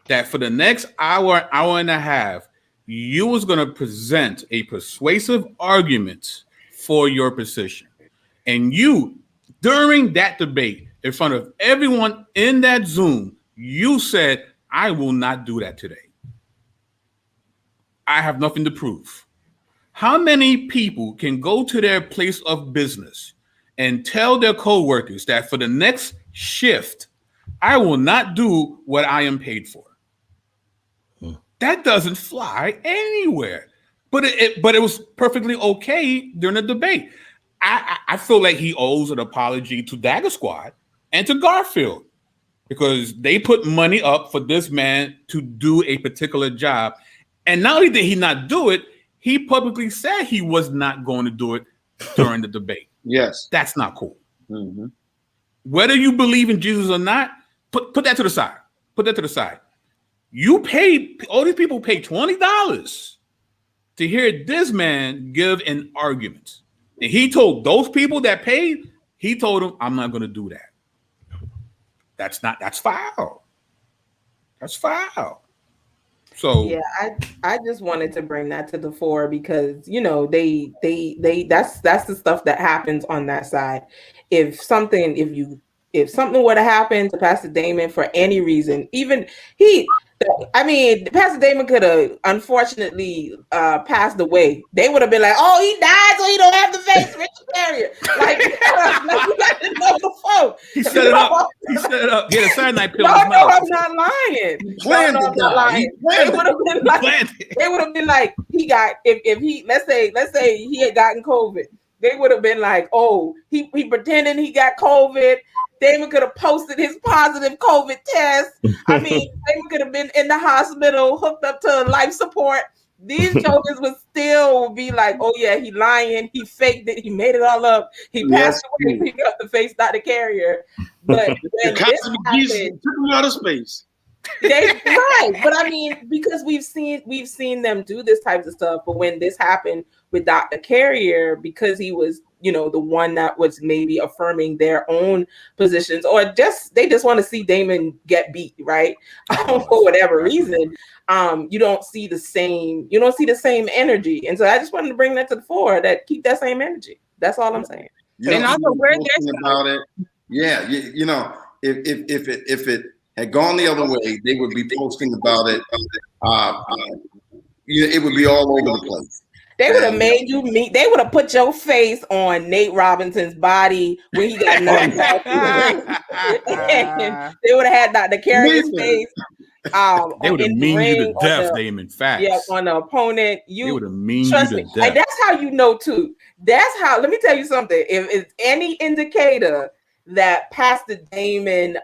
that for the next hour and a half, you was going to present a persuasive argument for your position. And you, during that debate, in front of everyone in that Zoom, you said, I will not do that today. I have nothing to prove. How many people can go to their place of business and tell their coworkers that for the next shift, I will not do what I am paid for? That doesn't fly anywhere. But it was perfectly okay during the debate. I feel like he owes an apology to Dagger Squad and to Garfield because they put money up for this man to do a particular job. And not only did he not do it, he publicly said he was not going to do it during the debate. Yes. That's not cool. Mm-hmm. Whether you believe in Jesus or not, put that to the side. Put that to the side. You paid, all these people paid $20 to hear this man give an argument. And he told those people that paid, he told them, I'm not going to do that. That's foul. That's foul. So yeah, I just wanted to bring that to the fore because they that's the stuff that happens on that side. If something were to happen to Pastor Damon for any reason, even Pastor Damon could have unfortunately passed away. They would have been like, "Oh, he died, so he don't have to face Richard Carrier." Like you got to know the folk. He set it up. He set it up. He had a cyanide pill. No, I'm not lying. I'm not lying. They would have been like, he got if he let's say he had gotten COVID. They would have been like, oh, he pretending he got COVID. Damon could have posted his positive COVID test. Damon could have been in the hospital, hooked up to life support. These jokers would still be like, oh yeah, he lying, he faked it, he made it all up, he passed away, he got to face Dr. Carrier. But when this happened, took him out of space. But because we've seen them do this type of stuff. But when this happened with Dr. Carrier, because he was, the one that was maybe affirming their own positions, or they just want to see Damon get beat, right? For whatever reason, you don't see the same energy. And so I just wanted to bring that to the fore, that keep that same energy. That's all I'm saying. And also where there's about it. Yeah, if it had gone the other way, they would be posting about it. It would be all over the place. They would have made you meet. They would have put your face on Nate Robinson's body when he got knocked out. They would have had Dr. Carrier's face. They would have mean you to death, Damon. Facts. Yeah, on the opponent. They would have mean you to death. And that's how you know too. That's how. Let me tell you something. If it's any indicator that Pastor Damon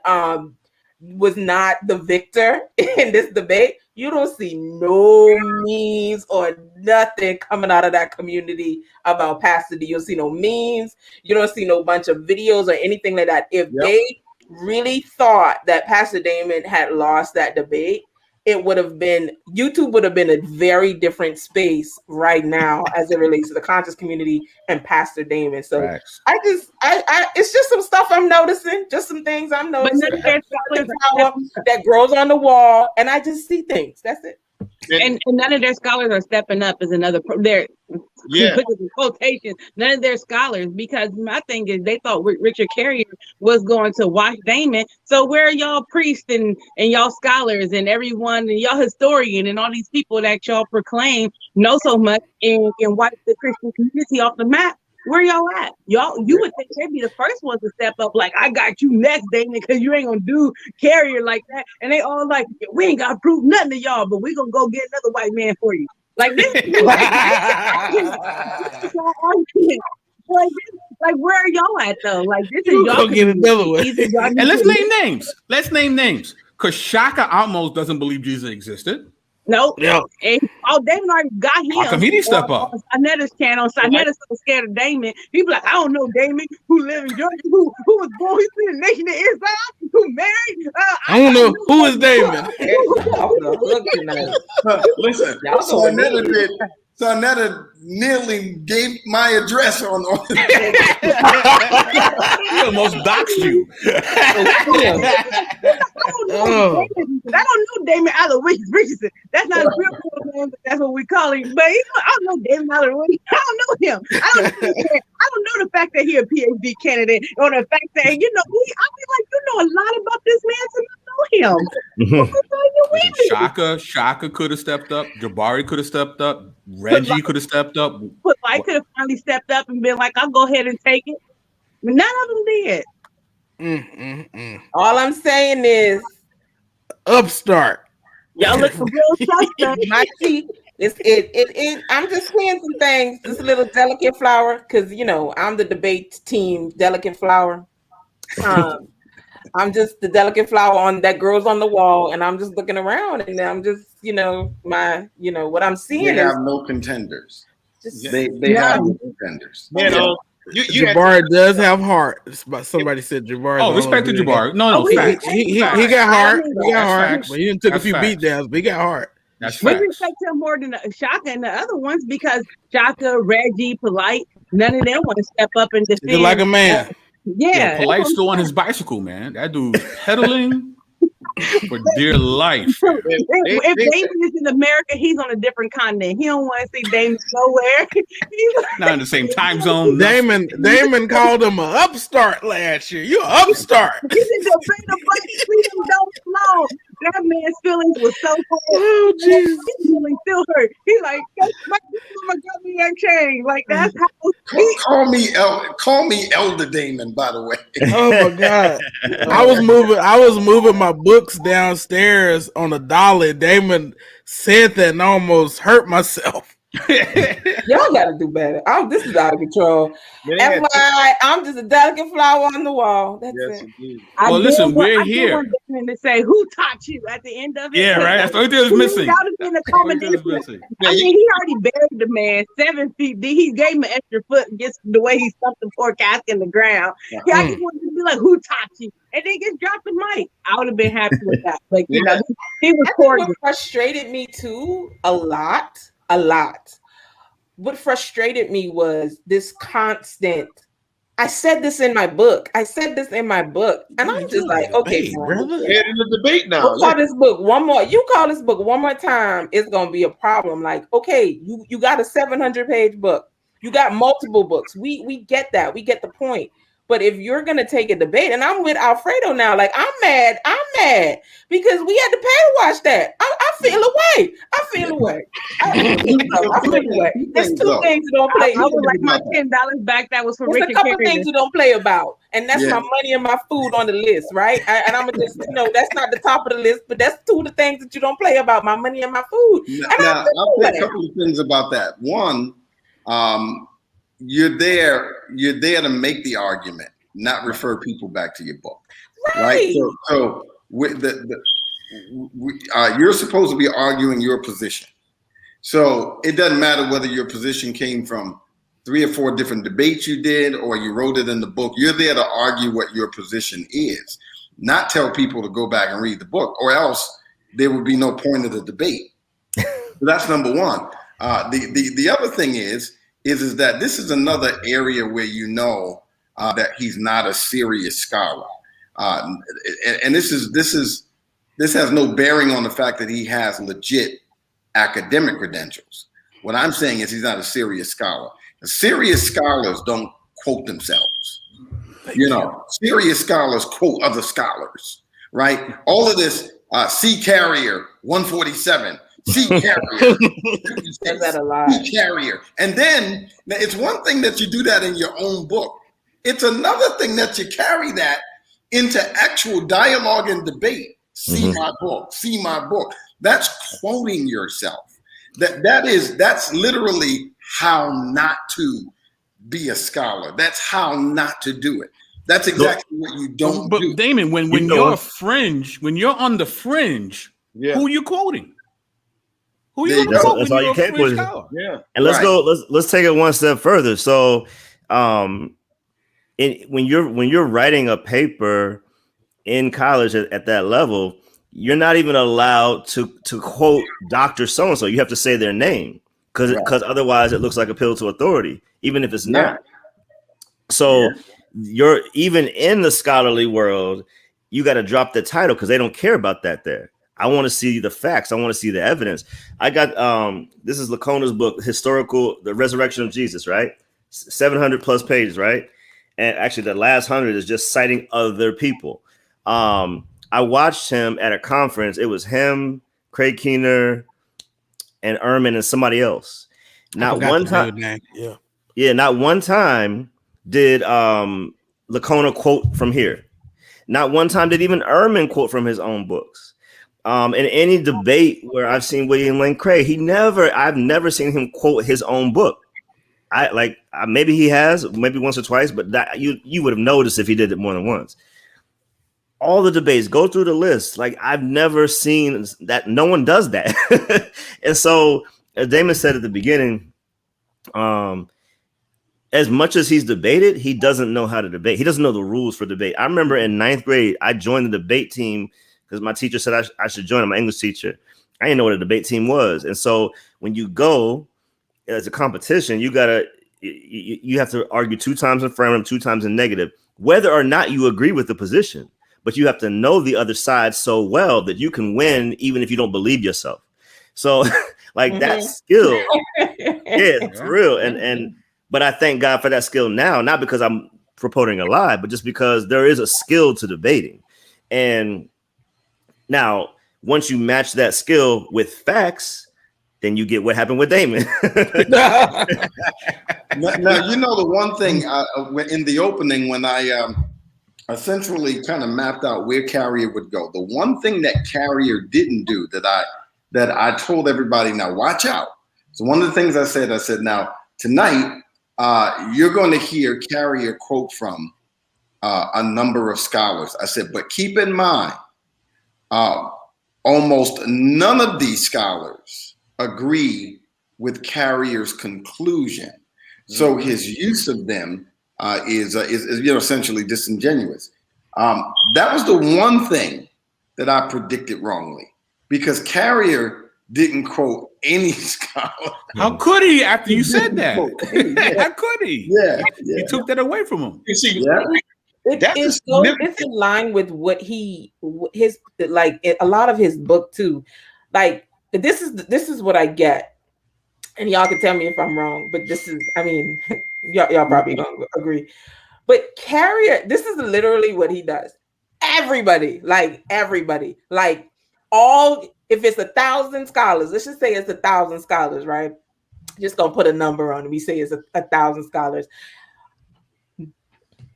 was not the victor in this debate, you don't see no memes or nothing coming out of that community about Pastor D. You don't see no memes. You don't see no bunch of videos or anything like that. If they really thought that Pastor Damon had lost that debate, YouTube would have been a very different space right now as it relates to the conscious community and Pastor Damon. So Facts. I it's just some stuff I'm noticing, just some things I'm noticing that grows on the wall, and I just see things. That's it. And none of their scholars are stepping up is another they're put in quotations, none of their scholars, because my thing is they thought Richard Carrier was going to watch Damon. So where are y'all priests and y'all scholars and everyone and y'all historian and all these people that y'all proclaim know so much and wipe the Christian community off the map? Where y'all at? You would think they'd be the first ones to step up, like, I got you next, Damon, because you ain't gonna do Carrier like that. And they all like, we ain't gotta prove nothing to y'all, but we gonna go get another white man for you. Like this like where are y'all at though? Like this is y'all get another one. And let's name names. Let's name names. Because Shaka almost doesn't believe Jesus existed. Nope. Yeah. And Damon already got him. How come he didn't step up? On Sanetta's channel. Sanetta's so scared of Damon. He be like, I don't know Damon, who live in Georgia, who was born in the nation of Islam, who married. I don't know who is Damon. Listen, Sanetta nearly gave my address on He almost doxed you. I don't know Damon Richardson. That's not a real name, but that's what we call him. But I don't know Damon Richardson. I don't know him. I don't know the fact that he's a PhD candidate, or the fact that I be like, you know a lot about this man to know him. Shaka could have stepped up. Jabari could have stepped up. Reggie could have stepped up. But I could have finally stepped up and been like, I'll go ahead and take it. But none of them did. All I'm saying is upstart. Y'all look for real suspect. I'm just saying some things. This little delicate flower, because I'm the debate team delicate flower. I'm just the delicate flower on that grows on the wall, and I'm just looking around, and I'm just, what I'm seeing. They have no contenders. They have no contenders. Jabari does have heart. Somebody said Jabari. Oh, respect to Jabari. No, he got heart. He got heart, but he didn't took a few beat downs, but he got heart. That's we respect him more than Shaka and the other ones, because Shaka, Reggie, Polite, none of them want to step up and defend. He's like a man. Yeah, Polite's still on his bicycle, man. That dude's pedaling for dear life. If Damon is in America, he's on a different continent. He don't want to see Damon nowhere. Not in the same time zone. Damon called him an upstart last year. You an upstart. He said the freedom don't flow. That man's feelings was so hurt. Oh, jeez. His feelings still hurt. He's like, my got me unchained. Like, that's how. Call me Elder Damon, by the way. Oh my God. I was moving my books downstairs on a dolly. Damon said that and I almost hurt myself. Y'all gotta do better. This is out of control. FYI, I'm just a delicate flower on the wall. That's it. Well, listen, we're here. To say who taught you at the end of it. Yeah, right. That's what it was missing. That would have been a combination. I mean, he already buried the man 7 feet deep. He gave him an extra foot just the way he stuffed the poor cask in the ground. Yeah, I just wanted to be like, who taught you? And then just dropped the mic. I would have been happy with that. Like, he was cordial. What frustrated me too a lot. What frustrated me was this constant. I said this in my book. And I'm just like, okay, brother. In the debate now. We'll call this book one more. You call this book one more time, it's gonna be a problem. Like, okay, you got a 700-page book. You got multiple books. We get that. We get the point. But if you're gonna take a debate, and I'm with Alfredo now, like I'm mad because we had to pay to watch that. I feel away. There's two things you don't play. I would like my $10 back. That was for Richard. There's a couple things you don't play about, and that's my money and my food on the list, right? And I'm just, that's not the top of the list, but that's two of the things that you don't play about: my money and my food. Now, I'll say a couple of things about that. One, you're there to make the argument, not refer people back to your book, right? So with you're supposed to be arguing your position. So it doesn't matter whether your position came from 3 or 4 different debates you did, or you wrote it in the book. You're there to argue what your position is, not tell people to go back and read the book, or else there would be no point of the debate. So that's number one. The other thing is that this is another area where that he's not a serious scholar, and this has no bearing on the fact that he has legit academic credentials. What I'm saying is he's not a serious scholar. Serious scholars don't quote themselves. Serious scholars quote other scholars, right? All of this C carrier 147. C carrier. Says that a lot. C carrier. And then it's one thing that you do that in your own book. It's another thing that you carry that into actual dialogue and debate. See my book. See my book. That's quoting yourself. That's literally how not to be a scholar. That's how not to do it. That's exactly what you don't do. But Damon, when you're a fringe, when you're on the fringe, who are you quoting? Who are you quoting? That's all you can quote. Yeah. And let's take it one step further. So when you're writing a paper in college at that level, you're not even allowed to quote Dr. So-and-so. You have to say their name because otherwise it looks like a appeal to authority, even if it's not. So you're even in the scholarly world, you got to drop the title because they don't care about that there. I want to see the facts. I want to see the evidence. I got this is Lacona's book, The Resurrection of Jesus, right? 700 plus pages, right? And actually the last 100 is just citing other people. I watched him at a conference. It was him, Craig Keener, and Ehrman and somebody else. Not one time. Not one time did Lacona quote from here. Not one time did even Ehrman quote from his own books. In any debate where I've seen William Lane Craig, I've never seen him quote his own book. Maybe he has, maybe once or twice, but that you would have noticed if he did it more than once. All the debates, go through the list. Like I've never seen that. No one does that. And so, as Damon said at the beginning, as much as he's debated, he doesn't know how to debate. He doesn't know the rules for debate. I remember in 9th grade, I joined the debate team because my teacher said I should join. My English teacher. I didn't know what a debate team was. And so when you go as a competition, you have to argue 2 times in affirmative, 2 times in negative, whether or not you agree with the position. But you have to know the other side so well that you can win even if you don't believe yourself. So that skill, it's real. But I thank God for that skill now, not because I'm promoting a lie, but just because there is a skill to debating. And now, once you match that skill with facts, then you get what happened with Damon. Now, the one thing in the opening when I essentially kind of mapped out where Carrier would go, the one thing that Carrier didn't do that I told everybody, now watch out. So one of the things I said, now tonight, you're going to hear Carrier quote from a number of scholars. I said, but keep in mind, almost none of these scholars agree with Carrier's conclusion. So his use of them is essentially disingenuous. That was the one thing that I predicted wrongly because Carrier didn't quote any scholar. How could he after you said that? How could he? Yeah. You took that away from him. You see, It's in line with what his a lot of his book too. Like this is what I get, and y'all can tell me if I'm wrong. But y'all probably gonna agree. But Carrier, this is literally what he does. Everybody, if it's 1,000 scholars, let's just say it's 1,000 scholars, right? Just gonna put a number on it. We say it's 1,000 scholars.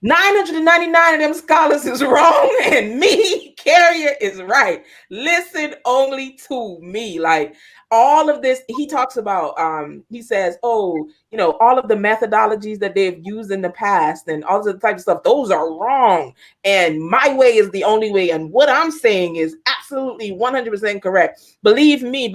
999 of them scholars is wrong, and me, Carrier, is right. Listen only to me. Like all of this, he talks about. He says, all of the methodologies that they've used in the past and all the types of stuff, those are wrong. And my way is the only way. And what I'm saying is absolutely absolutely 100% correct. Believe me.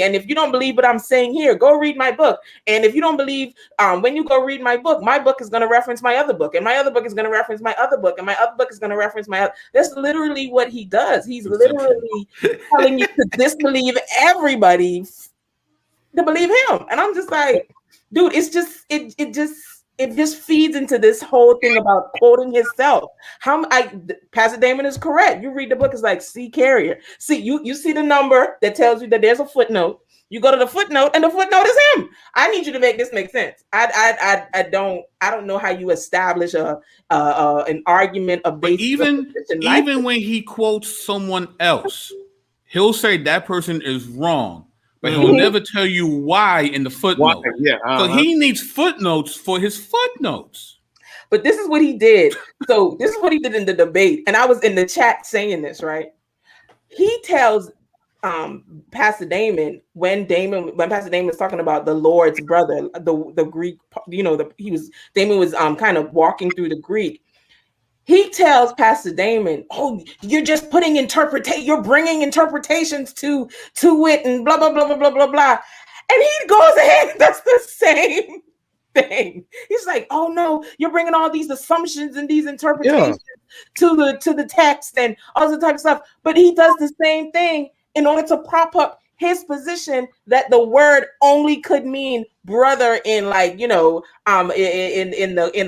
And if you don't believe what I'm saying here, go read my book. And if you don't believe, when you go read my book is going to reference my other book, and my other book is going to reference my other book, and my other book is going to reference my other. That's literally what he does. He's literally telling you to disbelieve everybody to believe him. And I'm just like, dude, it's just it just feeds into this whole thing about quoting himself. Pastor Damon is correct. You read the book, it's like C carrier. See, you see the number that tells you that there's a footnote. You go to the footnote, and the footnote is him. I need you to make this make sense. I don't know how you establish an argument of but even when he quotes someone else, he'll say that person is wrong, but he'll never tell you why in the footnote. So he needs footnotes for his footnotes. But this is what he did. So this is what he did in the debate, and I was in the chat saying this, right? He tells Pastor Damon when Pastor Damon was talking about the Lord's brother, the Greek, Damon was kind of walking through the Greek. He tells Pastor Damon, "Oh, you're just putting you're bringing interpretations to it, and blah blah blah blah blah blah blah." And he goes ahead and does the same thing. He's like, "Oh no, you're bringing all these assumptions and these interpretations to the text and all this type of stuff." But he does the same thing in order to prop up his position that the word only could mean brother in in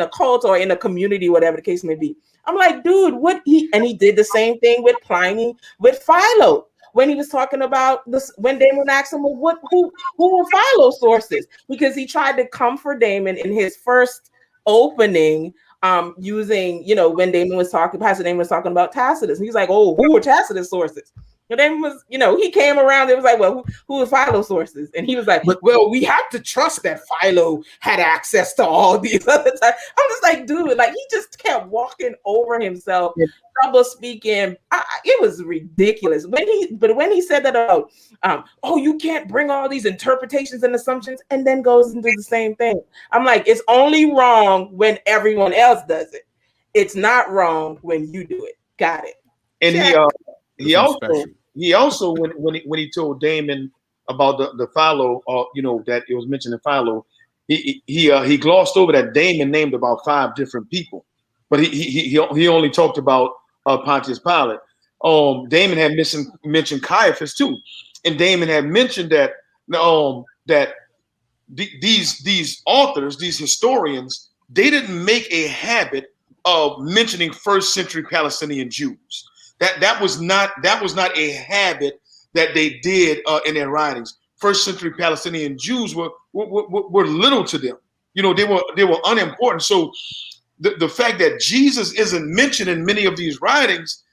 a cult or in a community, whatever the case may be. I'm like, dude, he did the same thing with Pliny, with Philo, when he was talking about this, when Damon asked him, well, who were Philo's sources? Because he tried to come for Damon in his first opening, using, when Pastor Damon was talking about Tacitus. He's like, oh, who were Tacitus sources? And then he came around. It was like, well, who are Philo's sources? And he was like, well, we have to trust that Philo had access to all these other times. I'm just like, dude, like he just kept walking over himself, double speaking. It was ridiculous when he said that about, oh, you can't bring all these interpretations and assumptions, and then goes and do the same thing. I'm like, it's only wrong when everyone else does it. It's not wrong when you do it. Got it. And he also when he told Damon about the Philo, that it was mentioned in Philo, he glossed over that Damon named about 5 different people, but he only talked about Pontius Pilate. Damon had mentioned Caiaphas too, and Damon had mentioned that these authors, these historians, they didn't make a habit of mentioning first century Palestinian Jews. That was not a habit that they did in their writings. First century Palestinian Jews were little to them. They were unimportant. So the fact that Jesus isn't mentioned in many of these writings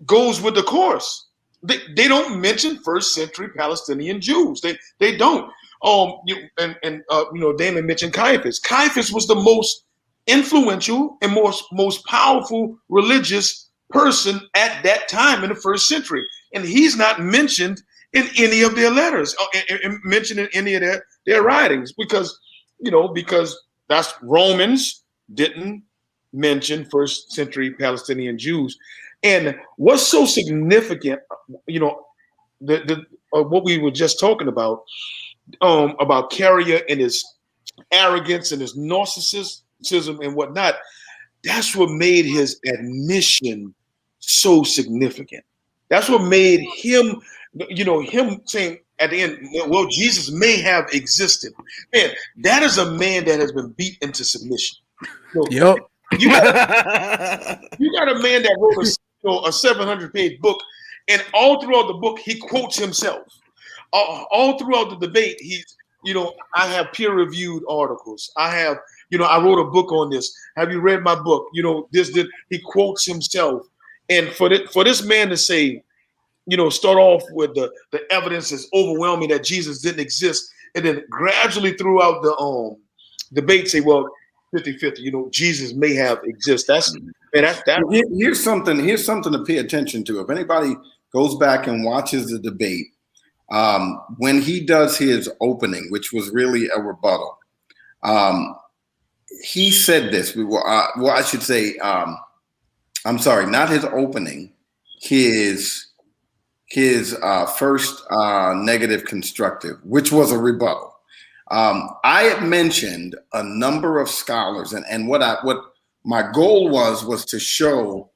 goes with the course. They don't mention first century Palestinian Jews. They don't. Damon mentioned Caiaphas. Caiaphas was the most influential and most powerful religious person at that time in the first century, and he's not mentioned in any of their letters, mentioned in any of their writings, because that's Romans didn't mention first century Palestinian Jews. And what's so significant, what we were just talking about Carrier and his arrogance and his narcissism and whatnot, that's what made his admission so significant. That's what made him, him saying at the end, well, Jesus may have existed. Man, that is a man that has been beat into submission. Yep. You got a man that wrote a 700-page book, and all throughout the book, he quotes himself. All throughout the debate, he's, I have peer-reviewed articles. I have, I wrote a book on this. Have you read my book? He quotes himself. And for this man to say, start off with the evidence is overwhelming that Jesus didn't exist, and then gradually throughout the debate say, well, 50-50, Jesus may have existed. Here's something to pay attention to. If anybody goes back and watches the debate, when he does his opening, which was really a rebuttal, he said this. I should say, I'm sorry, not his opening. his first negative constructive, which was a rebuttal. I had mentioned a number of scholars, and what my goal was to show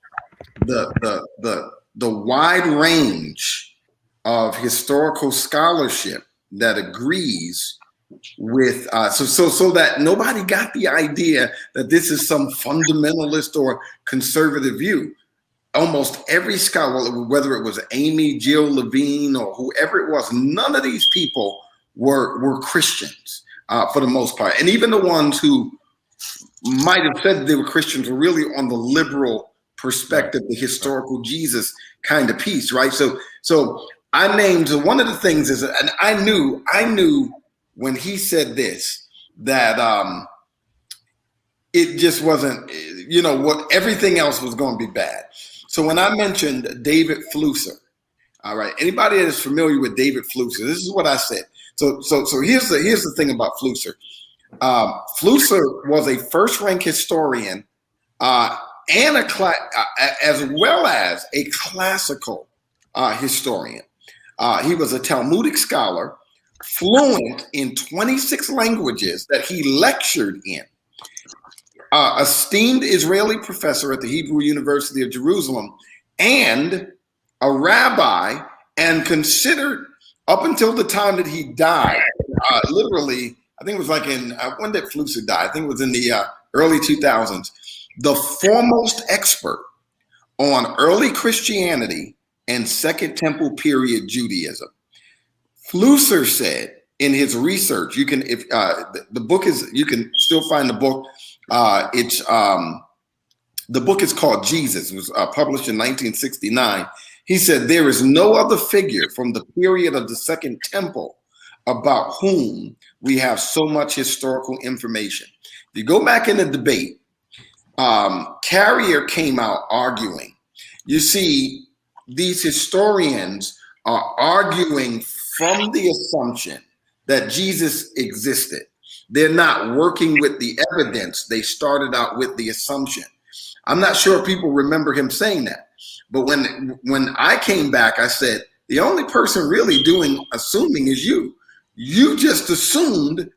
the wide range of historical scholarship that agrees with so that nobody got the idea that this is some fundamentalist or conservative view. Almost every scholar, whether it was Amy, Jill Levine, or whoever it was, none of these people were Christians for the most part. And even the ones who might have said they were Christians were really on the liberal perspective, the historical Jesus kind of piece, right? So I named one of the things is, and I knew when he said this that it just wasn't, what everything else was going to be bad. So when I mentioned David Flusser, all right, anybody that is familiar with David Flusser, this is what I said. So here's the thing about Flusser. Flusser was a first-rank historian and as well as a classical historian. He was a Talmudic scholar, fluent in 26 languages that he lectured in. Esteemed Israeli professor at the Hebrew University of Jerusalem, and a rabbi, and considered up until the time that he died, literally, I think it was like when did Flusser die? I think it was in the early 2000s, the foremost expert on early Christianity and Second Temple period Judaism. Flusser said in his research, you can still find the book. The book is called Jesus. It was published in 1969. He said there is no other figure from the period of the Second Temple about whom we have so much historical information. If you go back in the debate, Carrier came out arguing. You see, these historians are arguing from the assumption that Jesus existed. They're not working with the evidence. They started out with the assumption. I'm not sure if people remember him saying that, but when I came back, I said, the only person really doing assuming is you. You just assumed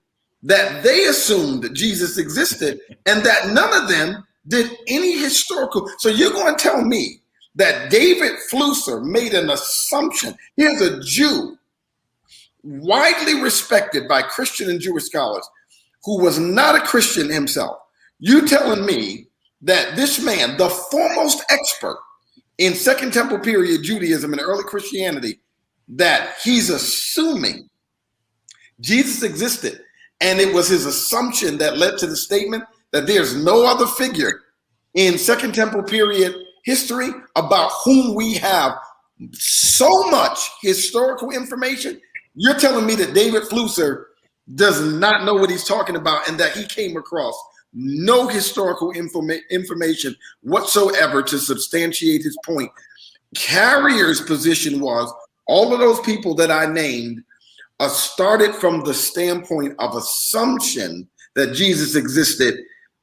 that they assumed that Jesus existed and that none of them did any historical. So you're going to tell me that David Flusser made an assumption. Here's a Jew, widely respected by Christian and Jewish scholars, who was not a Christian himself. You telling me that this man, the foremost expert in Second Temple period Judaism and early Christianity, that he's assuming Jesus existed, and it was his assumption that led to the statement that there's no other figure in Second Temple period history about whom we have so much historical information? You're telling me that David Flusser does not know what he's talking about and that he came across no historical information whatsoever to substantiate his point. Carrier's position was all of those people that I named started from the standpoint of assumption that Jesus existed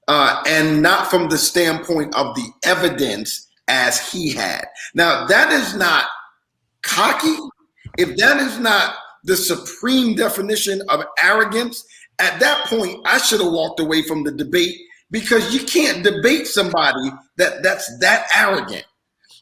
and not from the standpoint of the evidence as he had. Now, that is not cocky. If that is not the supreme definition of arrogance, at that point, I should have walked away from the debate, because you can't debate somebody that's that arrogant.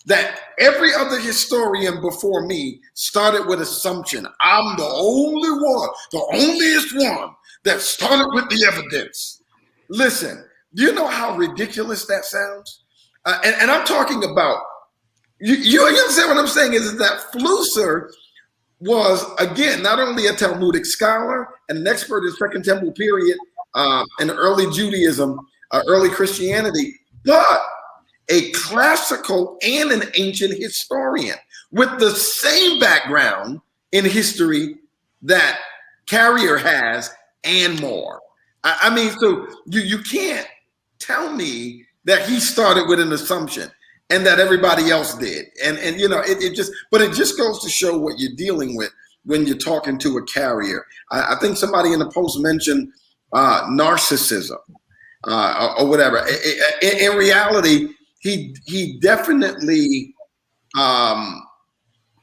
That every other historian before me started with assumption. I'm the only one, the onlyest one that started with the evidence. Listen, do you know how ridiculous that sounds? And I'm talking about, you understand what I'm saying is that Flusser was, again, not only a Talmudic scholar and an expert in Second Temple period and early Judaism, early Christianity, but a classical and an ancient historian with the same background in history that Carrier has and more. I mean, so you can't tell me that he started with an assumption and that everybody else did. And you know, it just goes to show what you're dealing with when you're talking to a Carrier. I think somebody in the post mentioned narcissism or whatever. In reality, he definitely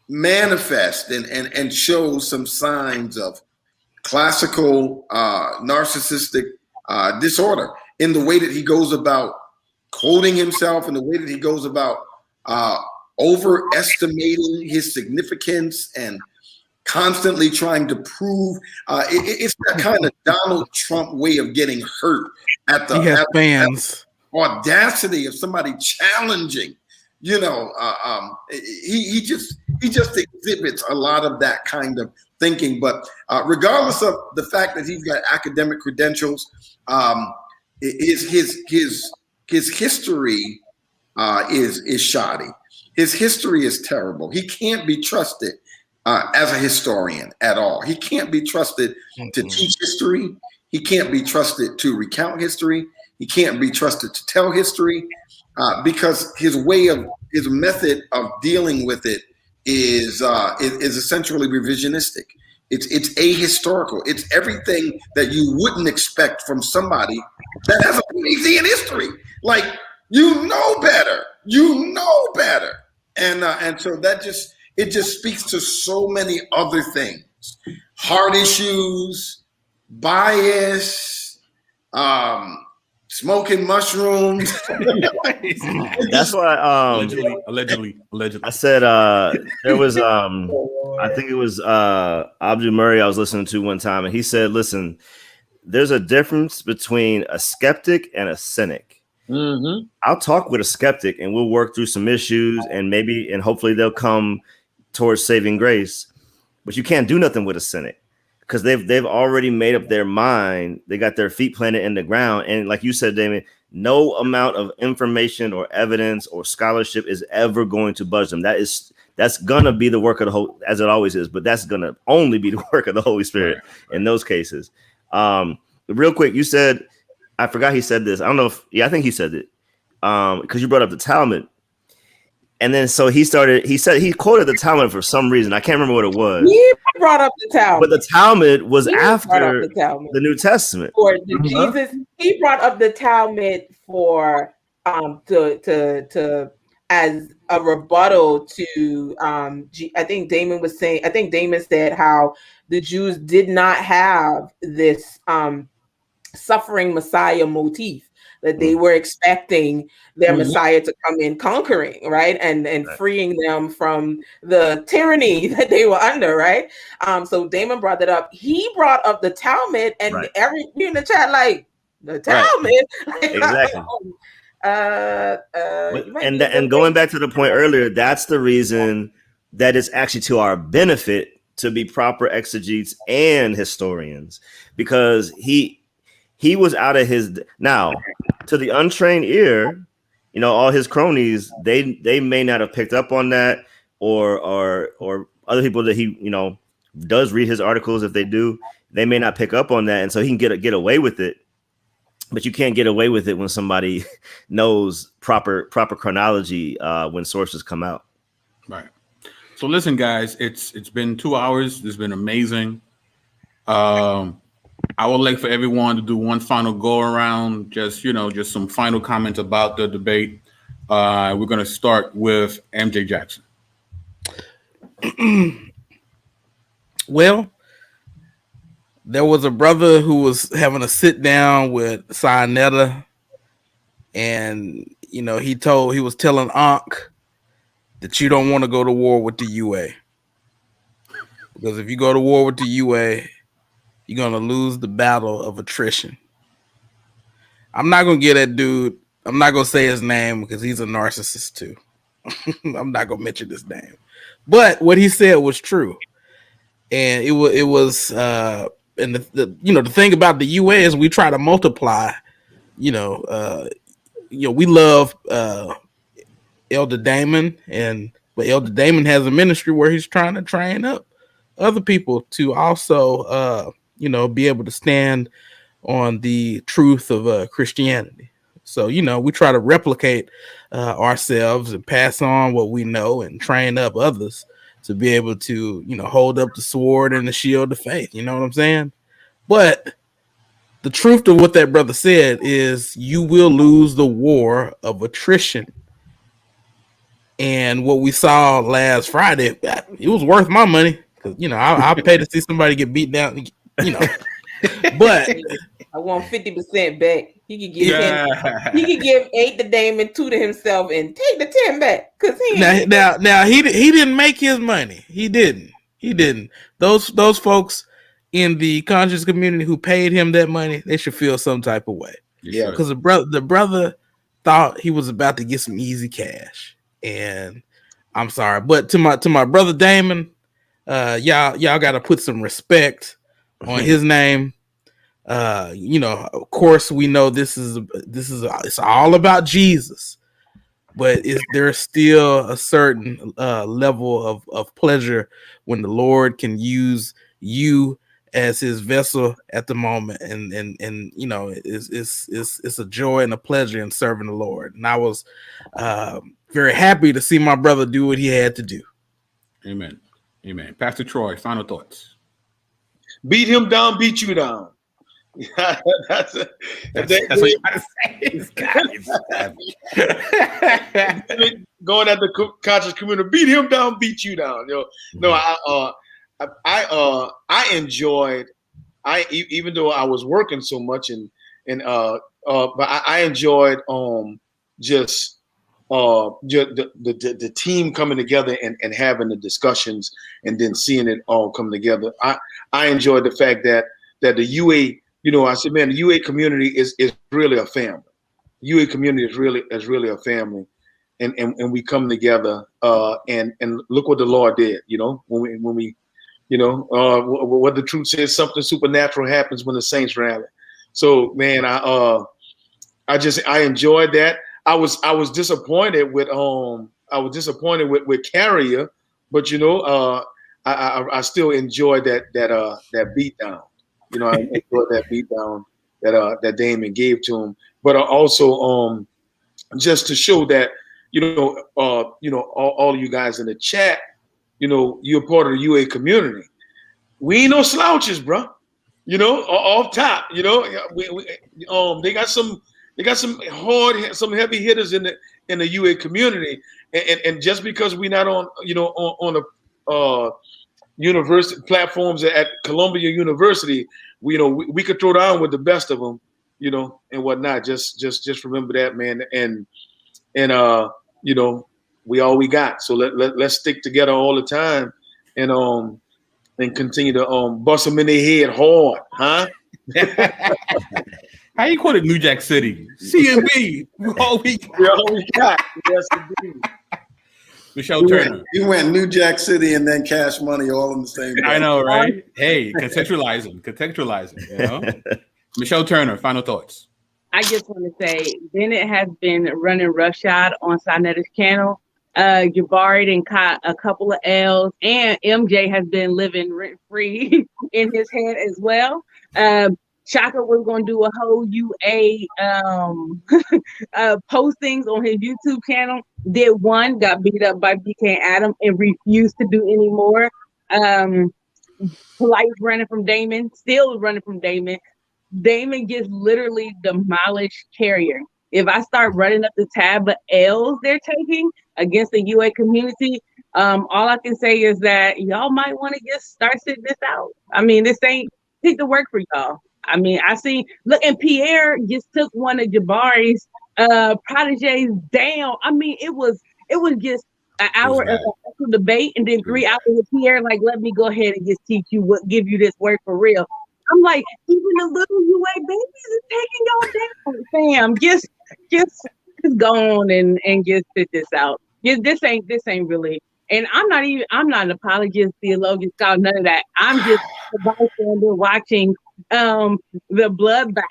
manifest and shows some signs of classical narcissistic disorder in the way that he goes about quoting himself, in the way that he goes about overestimating his significance and constantly trying to prove. It's that kind of Donald Trump way of getting hurt at the, he has at fans. the audacity of somebody challenging. You know, he just exhibits a lot of that kind of thinking. But regardless of the fact that he's got academic credentials, his history is shoddy. His history is terrible. He can't be trusted as a historian at all. He can't be trusted to teach history. He can't be trusted to recount history. He can't be trusted to tell history because his method of dealing with it is essentially revisionistic. It's ahistorical. It's everything that you wouldn't expect from somebody that has a PhD in history. Like, you know better. And so it just speaks to so many other things: heart issues, bias, smoking mushrooms. That's why allegedly. I said there was I think it was Abdul Murray I was listening to one time, and he said, listen, there's a difference between a skeptic and a cynic. Mm-hmm. I'll talk with a skeptic and we'll work through some issues and hopefully they'll come towards saving grace. But you can't do nothing with a cynic because they've already made up their mind. They got their feet planted in the ground. And like you said, Damon, no amount of information or evidence or scholarship is ever going to budge them. That's gonna be the work of the whole, as it always is, but that's gonna only be the work of the Holy Spirit in those cases. Real quick, you said, I forgot he said this. I don't know if, I think he said it because you brought up the Talmud. And then so he quoted the Talmud for some reason. I can't remember what it was. He brought up the Talmud. But the Talmud was after the New Testament. For Jesus, he brought up the Talmud for to as a rebuttal to I think Damon said how the Jews did not have this suffering Messiah motif, that they were expecting their Messiah to come in conquering, right? And freeing them from the tyranny that they were under, right? So Damon brought that up. He brought up the Talmud, and everybody in the chat like, the Talmud? Exactly. And going back to the point earlier, that's the reason that it's actually to our benefit to be proper exegetes and historians, because he was out of his, now to the untrained ear, all his cronies, they may not have picked up on that, or other people that he does read his articles, if they do, they may not pick up on that, and so he can get away with it. But you can't get away with it when somebody knows proper chronology when sources come out. Right. So listen, guys, it's been 2 hours. It's been amazing. I would like for everyone to do one final go around, just some final comments about the debate. We're going to start with MJ Jackson. Well, there was a brother who was having a sit down with Sinetta, and he was telling Ankh that you don't want to go to war with the UA, because if you go to war with the UA, you're gonna lose the battle of attrition. I'm not gonna get that dude. I'm not gonna say his name because he's a narcissist too. I'm not gonna mention his name, but what he said was true, and it was. And the thing about the UA is we try to multiply. We love Elder Damon, but Elder Damon has a ministry where he's trying to train up other people to also be able to stand on the truth of Christianity. So we try to replicate ourselves and pass on what we know and train up others to be able to hold up the sword and the shield of faith. You know what I'm saying? But the truth of what that brother said is you will lose the war of attrition. And what we saw last Friday, it was worth my money because I pay to see somebody get beat down. But I want 50% back. He could give 10. He could give 8 to Damon, 2 to himself, and take the 10 back. Cause now he didn't make his money. He didn't. Those folks in the conscious community who paid him that money, they should feel some type of way. Yeah, because the brother thought he was about to get some easy cash, and I'm sorry, but to my brother Damon, y'all got to put some respect on his name. Of course, we know this is it's all about Jesus, but there's still a certain level of pleasure when the Lord can use you as his vessel at the moment, and it's a joy and a pleasure in serving the Lord. And I was very happy to see my brother do what he had to do. Amen. Pastor Troy, final thoughts. Beat him down, beat you down. That's what you gotta say. Going at the conscious community, beat him down, beat you down. No, I enjoyed. Even though I was working so much but I enjoyed just the team coming together and having the discussions and then seeing it all come together. I enjoyed the fact that the UA. I said, man, the UA community is really a family. UA community is really a family, and we come together and look what the Lord did. When we what the truth says, something supernatural happens when the saints rally. So, man, I enjoyed that. I was disappointed with Carrier, but I still enjoyed that beat down. I enjoyed that beat down that Damon gave to him, but also just to show that all of you guys in the chat, you're part of the UA community. We ain't no slouches, bro. Off top. They got some some heavy hitters in the UA community, and just because we're not on the university platforms at Columbia University, we could throw down with the best of them, and whatnot. Just remember that, man, and we all we got. So let's stick together all the time, and continue to bust them in their head hard, huh? How you call it New Jack City? CMB. All we got. Yes, indeed. Michelle Turner. You went New Jack City and then Cash Money all in the same day. I know, right? Hey, contextualizing. Michelle Turner, final thoughts. I just want to say Bennett has been running roughshod on Sinetta's channel. Jabari done caught a couple of L's, and MJ has been living rent free in his head as well. Shaka was going to do a whole UA postings on his YouTube channel. Did one, got beat up by BK Adam, and refused to do any more. Polite running from Damon, still running from Damon. Damon gets literally demolished Carrier. If I start running up the tab of L's they're taking against the UA community, all I can say is that y'all might want to just start sitting this out. I mean, this ain't pick the work for y'all. I mean, and Pierre just took one of Jabari's proteges down. I mean, it was just an hour of debate and then 3 hours with Pierre, like, let me go ahead and just teach you give you this work for real. I'm like, even the little UA babies is taking y'all down. Fam, just go on and just sit this out. This ain't really. And I'm not an apologist, theologian, scholar, none of that. I'm just a bystander watching the bloodbath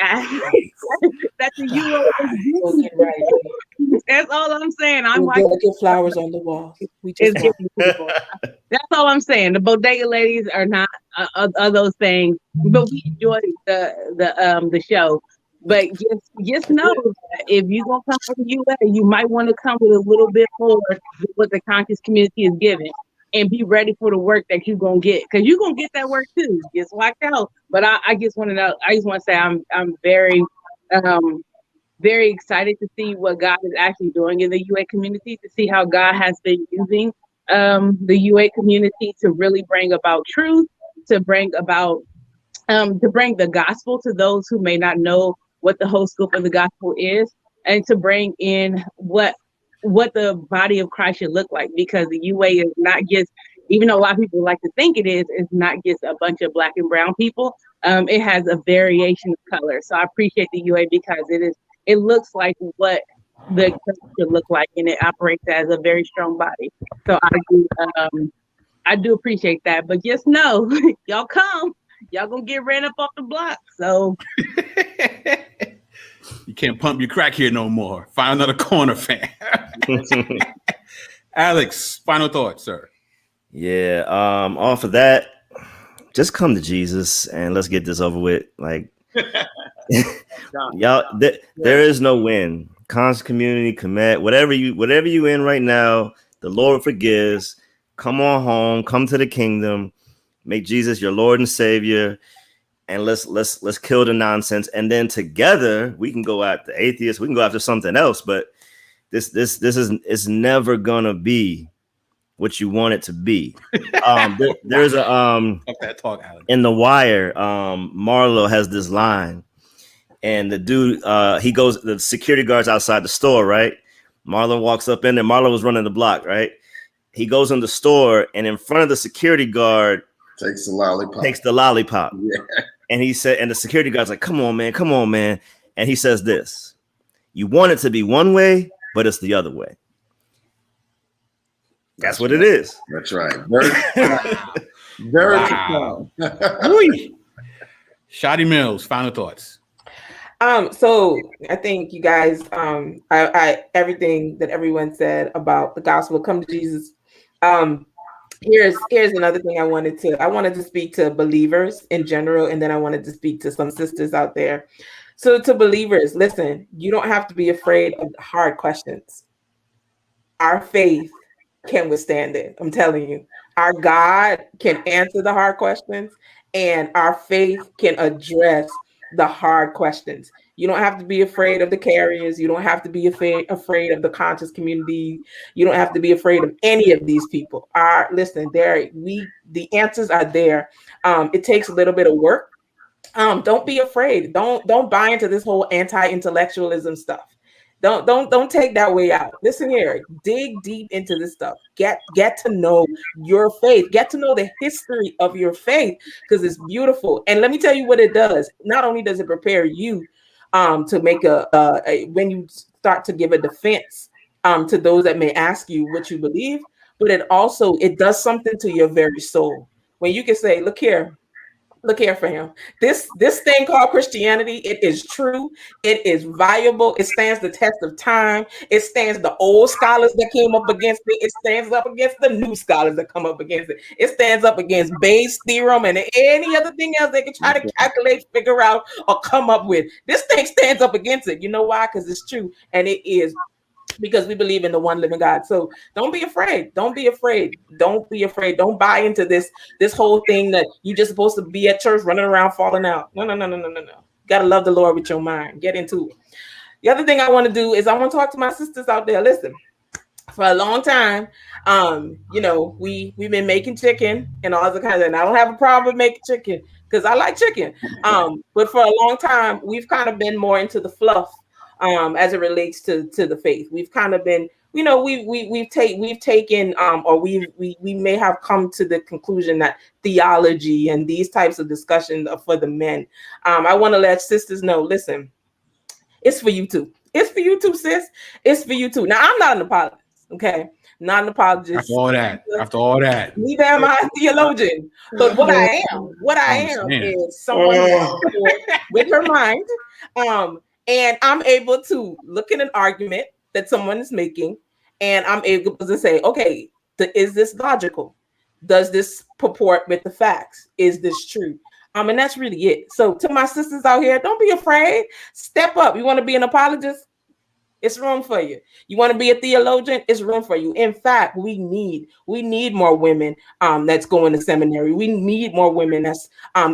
that the UA is doing. That's all I'm saying. I'm watching flowers on the wall. That's all I'm saying. The bodega ladies are not those things, but we enjoy the show. But just know that if you're gonna come from the UA, you might want to come with a little bit more than what the conscious community is giving, and be ready for the work that you're gonna get, because you're gonna get that work too. Just watch out. But I just want to know. I just want to say I'm very very excited to see what God is actually doing in the UA community, to see how God has been using the UA community to really bring about truth, to bring about to bring the gospel to those who may not know what the whole scope of the gospel is, and to bring in what the body of Christ should look like, because the UA is not just, even though a lot of people like to think it is, it's not just a bunch of black and brown people. It has a variation of color. So I appreciate the UA because it looks like what the church should look like, and it operates as a very strong body. So I do appreciate that. But just know, y'all gonna get ran up off the block. So you can't pump your crack here no more. Find another corner, fan. Alex, final thoughts, sir. Yeah, off of that, just come to Jesus and let's get this over with. Like, y'all, there is no win. Conscious community, commit, whatever you in right now, the Lord forgives. Come on home, come to the kingdom, make Jesus your Lord and Savior, and let's kill the nonsense. And then together we can go after atheists, we can go after something else, but this is never gonna be what you want it to be. There's a in The Wire, Marlo has this line, and the dude the security guard's outside the store, right? Marlo walks up in there. Marlo was running the block, right? He goes in the store, and in front of the security guard takes the lollipop. Yeah. And he said, and the security guard's like, come on, man. And he says this: you want it to be one way, but it's the other way. That's what it is. That's right. Very wow. Shotty Mills, final thoughts. So I think you guys, I everything that everyone said about the gospel, come to Jesus. Here's another thing I wanted to speak to believers in general, and then I wanted to speak to some sisters out there. So to believers, listen, you don't have to be afraid of hard questions. Our faith can withstand it. I'm telling you, our God can answer the hard questions, and our faith can address the hard questions. You don't have to be afraid of the carriers. You don't have to be afraid of the conscious community. You don't have to be afraid of any of these people. Listen, the answers are there. It takes a little bit of work. Don't be afraid. Don't buy into this whole anti-intellectualism stuff. Don't take that way out. Listen here, dig deep into this stuff. Get to know your faith. Get to know the history of your faith, because it's beautiful. And let me tell you what it does. Not only does it prepare you to make when you start to give a defense to those that may ask you what you believe, but it does something to your very soul. When you can say, look here for him. This thing called Christianity, it is true. It is viable. It stands the test of time. It stands the old scholars that came up against it. It stands up against the new scholars that come up against it. It stands up against Bayes' theorem and any other thing else they can try to calculate, figure out, or come up with. This thing stands up against it. You know why? Because it's true. And it is because we believe in the one living God. So don't be afraid. Don't be afraid. Don't be afraid. Don't buy into this whole thing that you're just supposed to be at church running around falling out. No. You gotta love the Lord with your mind. Get into it. The other thing I want to do is I want to talk to my sisters out there. Listen, for a long time, we've been making chicken and all other kinds of, and I don't have a problem with making chicken because I like chicken. But for a long time, we've kind of been more into the fluff. As it relates to the faith, we've kind of been, we've taken, or we may have come to the conclusion that theology and these types of discussions are for the men. I want to let sisters know, listen, it's for you too. It's for you too, sis. It's for you too. Now, I'm not an apologist, okay? Not an apologist. After all that. Neither am I a theologian. But what I am is someone with her mind. And I'm able to look at an argument that someone is making, and I'm able to say, okay, is this logical? Does this purport with the facts? Is this true? And that's really it. So to my sisters out here, don't be afraid. Step up. You want to be an apologist? It's room for you. You want to be a theologian? It's room for you. In fact, we need more women that's going to seminary. We need more women that's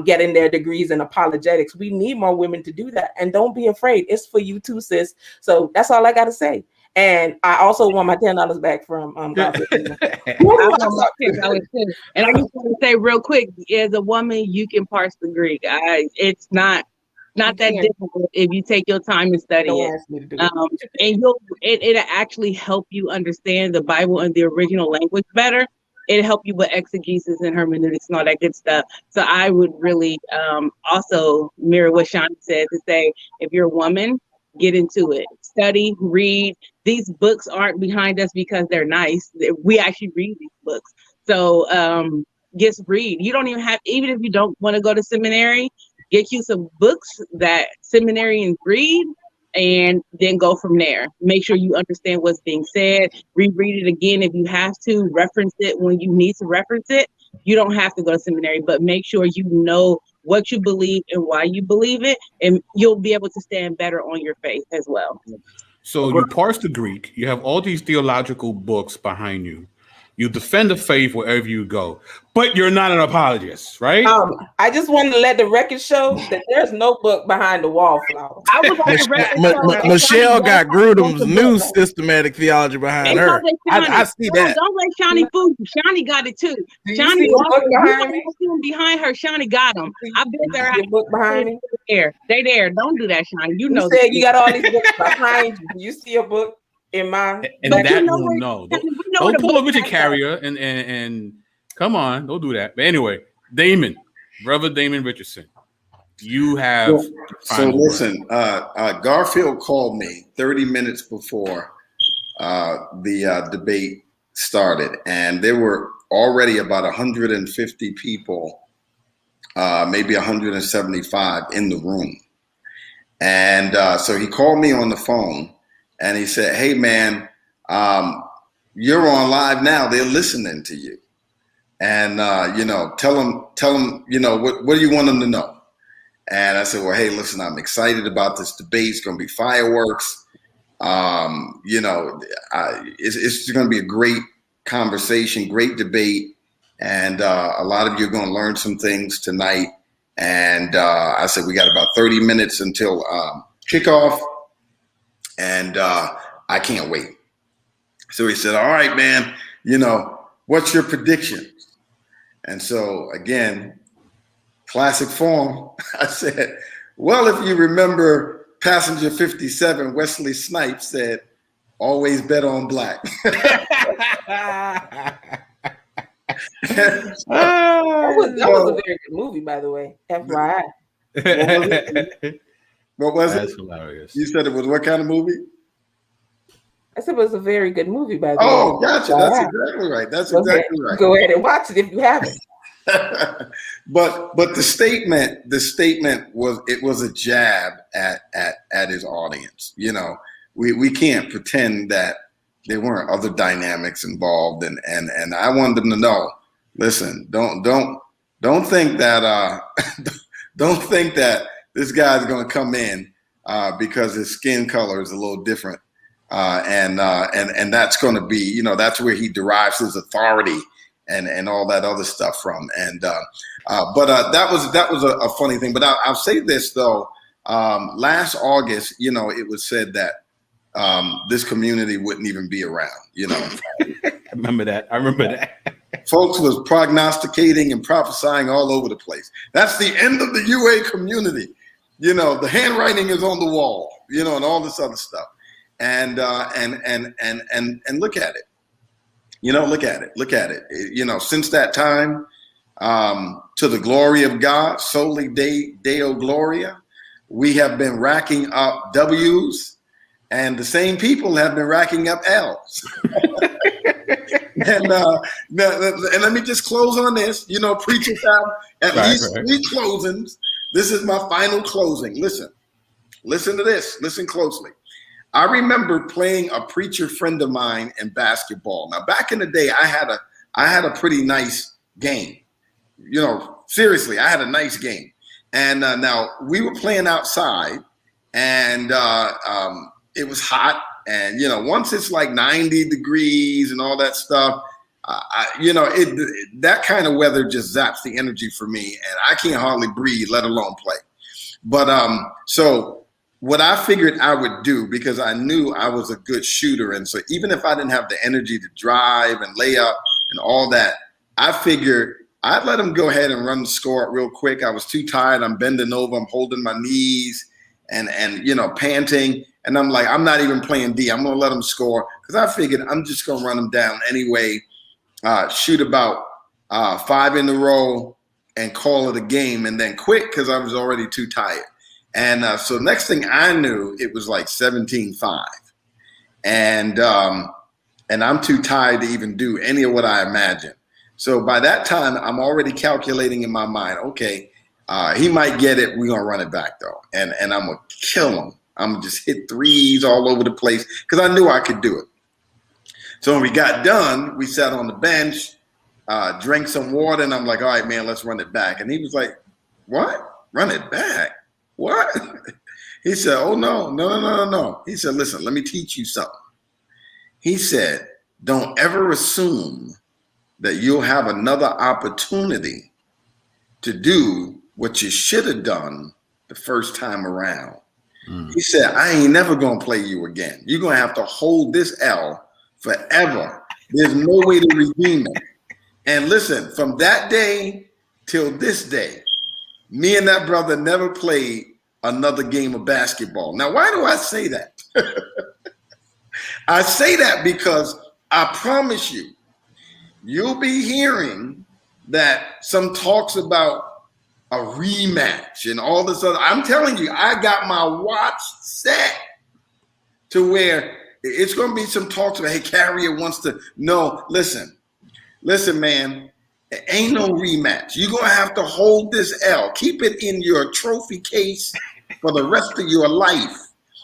getting their degrees in apologetics. We need more women to do that. And don't be afraid. It's for you too, sis. So that's all I got to say. And I also want my $10 back from Garfield. I want my $10 too. And I just want to say real quick, as a woman, you can parse the Greek. It's not that difficult if you take your time and study it. And it'll actually help you understand the Bible in the original language better. It'll help you with exegesis and hermeneutics and all that good stuff. So I would really also mirror what Shawnee said to say, if you're a woman, get into it. Study, read. These books aren't behind us because they're nice. We actually read these books. So just read. You don't even if you don't want to go to seminary, get you some books that seminarians read and then go from there. Make sure you understand what's being said. Reread it again if you have to. Reference it when you need to reference it. You don't have to go to seminary, but make sure you know what you believe and why you believe it, and you'll be able to stand better on your faith as well. So you parse the Greek. You have all these theological books behind you. You defend the faith wherever you go, but you're not an apologist, right? I just want to let the record show that there's no book behind the wallflower. Michelle got Grudem's new systematic theology behind her. I see that. Don't let Shawnee fool you. Shawnee got it too. Shawnee behind her. Shawnee got them. I bet there are book behind me. They there. Don't do that, Shawnee. You know. You said you got all these books behind you. You see a book in my in that room? No. Don't pull a Richard Carrier and come on, don't do that. But anyway, Damon, brother Damon Richardson, you have. So listen, Garfield called me 30 minutes before the debate started, and there were already about 150 people, maybe 175 in the room. And so he called me on the phone and he said, "Hey man, you're on live now. They're listening to you. And, tell them, what do you want them to know?" And I said, "Well, hey, listen, I'm excited about this debate. It's going to be fireworks. It's going to be a great conversation, great debate. And a lot of you are going to learn some things tonight." And I said, "We got about 30 minutes until kickoff. And I can't wait." So he said, "All right, man, what's your predictions?" And so again, classic form, I said, "Well, if you remember Passenger 57, Wesley Snipes said, 'Always bet on black.'" That was a very good movie, by the way. FYI. What was it? That's hilarious. You said it was what kind of movie? I said it was a very good movie, by the way. Oh, gotcha. That's exactly right. That's exactly right. Go ahead and watch it if you haven't. But the statement was a jab at his audience. We can't pretend that there weren't other dynamics involved, and I wanted them to know. Listen, don't think that don't think that this guy's going to come in because his skin color is a little different, and that's going to be, that's where he derives his authority and all that other stuff from. And but that was a funny thing. But I'll say this though: last August, it was said that this community wouldn't even be around. I remember that. Folks was prognosticating and prophesying all over the place. That's the end of the UA community. The handwriting is on the wall. And all this other stuff. And look at it. Look at it. Since that time, to the glory of God, soli Deo Gloria, we have been racking up W's, and the same people have been racking up L's. And let me just close on this. Preachers have at least 3 closings. This is my final closing. Listen to this. Listen closely. I remember playing a preacher friend of mine in basketball. Now, back in the day, I had a pretty nice game. Seriously, I had a nice game. And now we were playing outside, and it was hot, And once it's like 90 degrees and all that stuff, that kind of weather just zaps the energy for me, and I can't hardly breathe, let alone play. But so what I figured I would do, because I knew I was a good shooter, and so even if I didn't have the energy to drive and lay up and all that, I figured I'd let him go ahead and run the score up real quick. I was too tired. I'm bending over. I'm holding my knees and panting. And I'm like, I'm not even playing D. I'm going to let him score because I figured I'm just going to run him down anyway, shoot about 5 in a row and call it a game and then quit because I was already too tired. And so next thing I knew, it was like 17-5. And I'm too tired to even do any of what I imagined. So by that time, I'm already calculating in my mind, okay, he might get it. We're going to run it back, though. And I'm going to kill him. I'm going to just hit threes all over the place because I knew I could do it. So when we got done, we sat on the bench, drank some water, and I'm like, all right, man, let's run it back. And he was like, what? Run it back? What? He said, oh, no. He said, listen, let me teach you something. He said, don't ever assume that you'll have another opportunity to do what you should have done the first time around. He said, I ain't never going to play you again. You're going to have to hold this L forever. There's no way to redeem it. And listen, from that day till this day, me and that brother never played another game of basketball. Now, why do I say that? I say that because I promise you, you'll be hearing that some talks about a rematch and all this other. I'm telling you, I got my watch set to where it's going to be some talks about, hey, Carrier wants to. No, listen, man, there ain't no rematch. You're going to have to hold this L. Keep it in your trophy case for the rest of your life.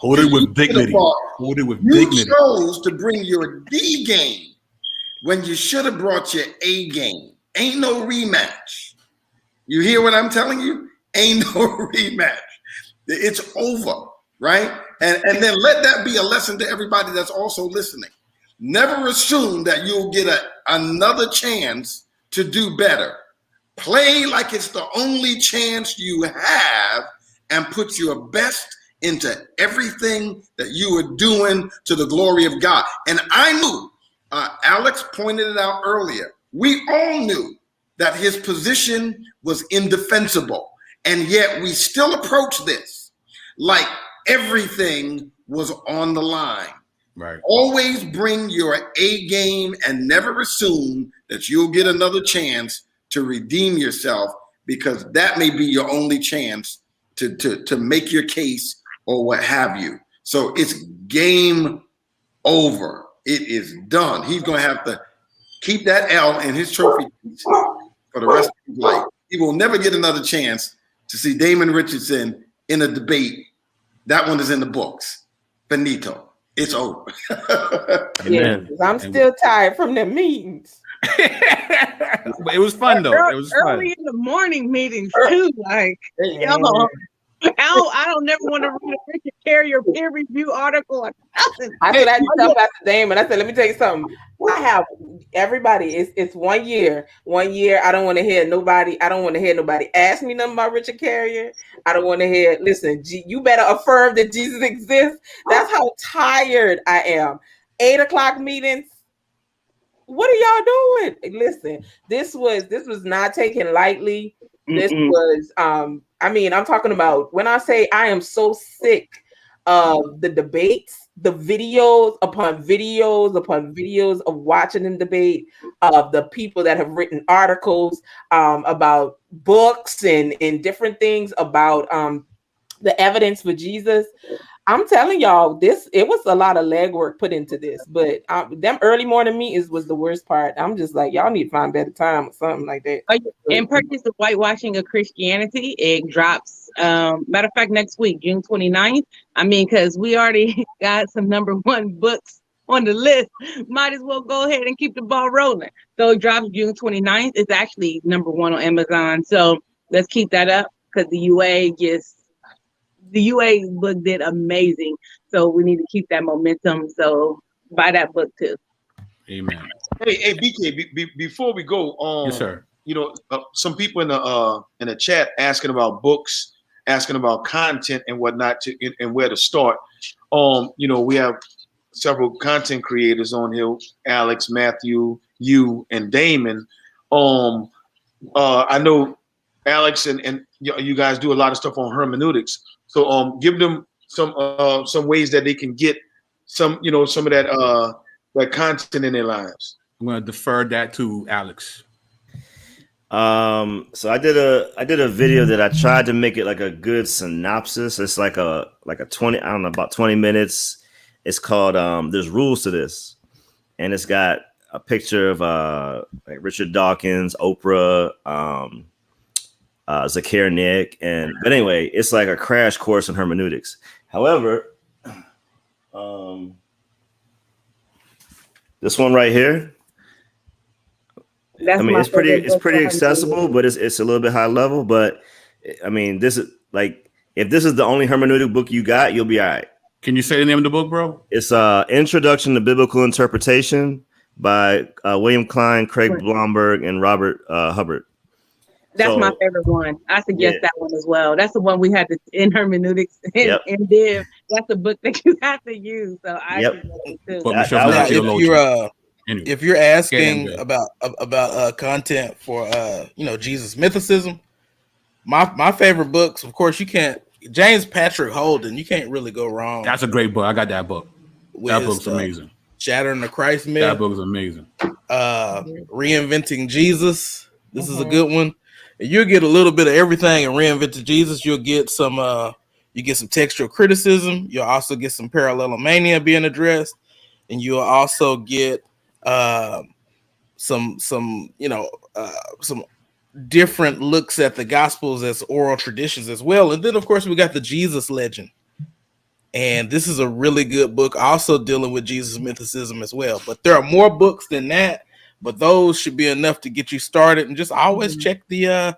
Hold it with dignity. Hold it with dignity. You chose to bring your D game when you should have brought your A game. Ain't no rematch. You hear what I'm telling you? Ain't no rematch. It's over, right? And then let that be a lesson to everybody that's also listening. Never assume that you'll get another chance to do better. Play like it's the only chance you have and put your best into everything that you are doing to the glory of God. And I knew, Alex pointed it out earlier, we all knew that his position was indefensible. And yet we still approach this like everything was on the line. Right. Always bring your A game and never assume that you'll get another chance to redeem yourself, because that may be your only chance to make your case or what have you. So it's game over. It is done. He's going to have to keep that L in his trophy case for the rest of his life. He will never get another chance to see Damon Richardson in a debate. That one is in the books. Finito. It's over. Yeah, I'm still tired from the meetings. It was fun though. It was fun. Early in the morning meetings too. Like, yo, I don't never want to read a Richard Carrier peer review article. I said I tell Pastor Damon. I said, let me tell you something. I have everybody. It's 1 year. 1 year. I don't want to hear nobody. I don't want to hear nobody ask me nothing about Richard Carrier. I don't want to hear. Listen, you better affirm that Jesus exists. That's how tired I am. 8 o'clock meetings. What are y'all doing? Listen, this was not taken lightly. This was I mean, I'm talking about when I say I am so sick of the debates, the videos upon videos upon videos of watching them debate, of the people that have written articles about books and different things about the evidence for Jesus. I'm telling y'all, it was a lot of legwork put into this, but them early morning meetings was the worst part. I'm just like, y'all need to find better time or something like that. And purchase the Whitewashing of Christianity. It drops, matter of fact, next week, June 29th. I mean, because we already got some #1 books on the list. Might as well go ahead and keep the ball rolling. So it drops June 29th. It's actually #1 on Amazon. So let's keep that up, because the UA just the UA book did amazing. So we need to keep that momentum. So buy that book too. Amen. Hey, BK, before we go, Yes, sir. Some people in the chat asking about books, asking about content and whatnot, and where to start. We have several content creators on here: Alex, Matthew, you, and Damon. I know Alex and you guys do a lot of stuff on hermeneutics. So give them some ways that they can get some of that content in their lives. I'm going to defer that to Alex. So I did a video that I tried to make it like a good synopsis. It's like a 20, I don't know, about 20 minutes. It's called There's Rules to This. And it's got a picture of like Richard Dawkins, Oprah, Zakir Nick, but anyway, it's like a crash course in hermeneutics. However, this one right here, That's it's pretty accessible, but it's a little bit high level. But I mean, this is like, if this is the only hermeneutic book you got, you'll be all right. Can you say the name of the book, bro? It's Introduction to Biblical Interpretation by William Klein, Craig Blomberg, and Robert Hubbard. That's my favorite one. I suggest that one as well. That's the one we had in hermeneutics and div. That's the book that you have to use. So I suggest it too. But if you're asking about content for Jesus mythicism, my favorite books, of course, you can't. James Patrick Holden, you can't really go wrong. That's a great book. I got that book. That book's amazing. Shattering the Christ Myth. That book is amazing. Reinventing Jesus. This is a good one. You'll get a little bit of everything in Reinventing Jesus. You'll get some textual criticism. You'll also get some parallelomania being addressed, and you'll also get some different looks at the Gospels as oral traditions as well. And then, of course, we got the Jesus Legend. And this is a really good book, also dealing with Jesus mythicism as well. But there are more books than that, but those should be enough to get you started. And just always check the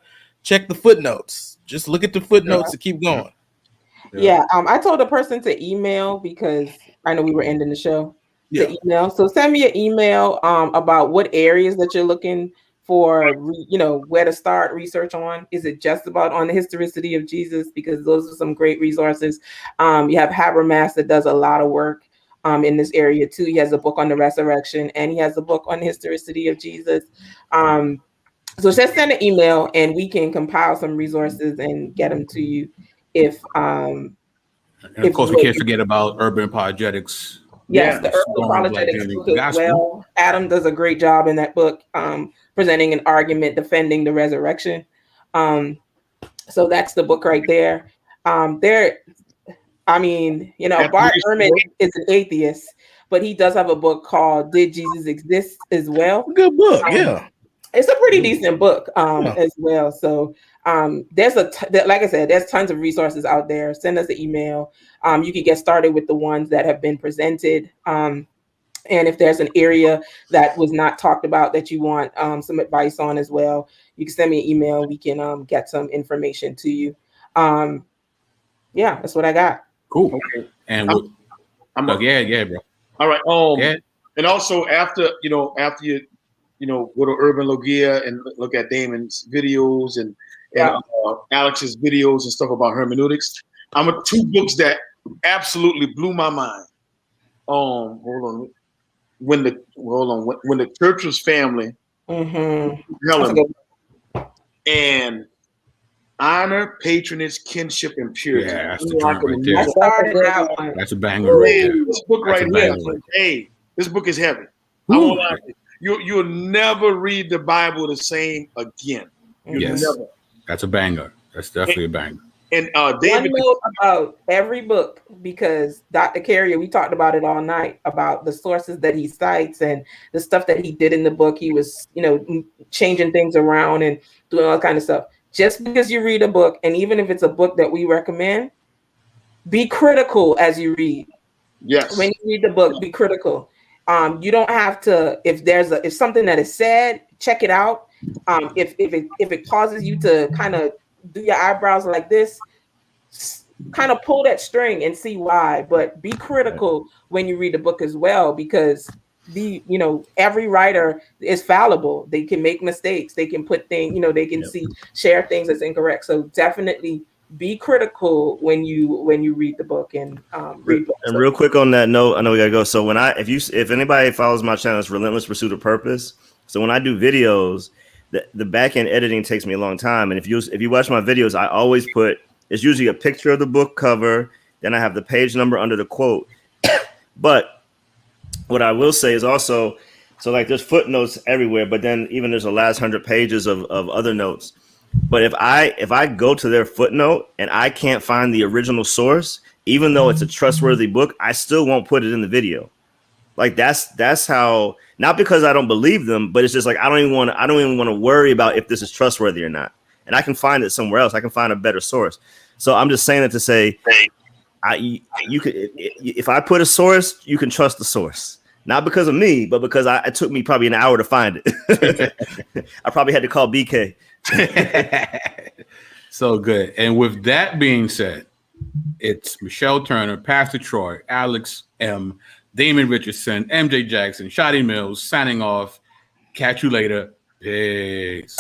footnotes. Just look at the footnotes to keep going. Yeah. I told a person to email because I know we were ending the show. To email. So send me an email about what areas that you're looking for, where to start research on. Is it just about on the historicity of Jesus? Because those are some great resources. You have Habermas that does a lot of work in this area too. He has a book on the resurrection, and he has a book on the historicity of Jesus. So just send an email, and we can compile some resources and get them to you. And of course, we can't forget about urban apologetics. Yes, the urban apologetics book as well. Adam does a great job in that book, presenting an argument defending the resurrection. So that's the book right there. Bart Ehrman is an atheist, but he does have a book called Did Jesus Exist as well. Good book, yeah. It's a pretty decent book as well. So like I said, there's tons of resources out there. Send us an email. You can get started with the ones that have been presented. And if there's an area that was not talked about that you want some advice on as well, you can send me an email. We can get some information to you. That's what I got. Cool. Okay. And bro. All right. And also after you go to Urban Logia and look at Damon's videos and Alex's videos and stuff about hermeneutics. Two books that absolutely blew my mind. When the church was family, Helen, and honor, patronage, kinship, and purity. Yeah, that's the joint right there. That's a banger right there. This book right here. Hey, this book is heavy. I won't lie to you. You'll never read the Bible the same again. Yes, never. That's a banger. That's definitely a banger. And David, one note about every book, because Dr. Carrier, we talked about it all night about the sources that he cites and the stuff that he did in the book. He was, changing things around and doing all kind of stuff. Just because you read a book, and even if it's a book that we recommend, be critical as you read. Yes. When you read the book, be critical. You don't have to. If something that is said, check it out. If it causes you to kind of do your eyebrows like this, kind of pull that string and see why, but be critical when you read the book as well, because every writer is fallible. They can make mistakes. They can put things, they can share things that's incorrect. So definitely be critical when you read the book and read books. And real quick on that note, I know we gotta go. So if anybody follows my channel, it's Relentless Pursuit of Purpose. So when I do videos, the back end editing takes me a long time. And if you watch my videos, I always it's usually a picture of the book cover. Then I have the page number under the quote. But what I will say is also, so like there's footnotes everywhere, but then even there's the last 100 pages of other notes. But if I go to their footnote and I can't find the original source, even though it's a trustworthy book, I still won't put it in the video. Like that's how, not because I don't believe them, but it's just like I don't even want to worry about if this is trustworthy or not. And I can find it somewhere else. I can find a better source. So I'm just saying it to say, you could, if I put a source, you can trust the source. Not because of me, but because it took me probably an hour to find it. I probably had to call BK. So good. And with that being said, it's Michelle Turner, Pastor Troy, Alex M., Damon Richardson, MJ Jackson, Shotty Mills signing off. Catch you later. Peace.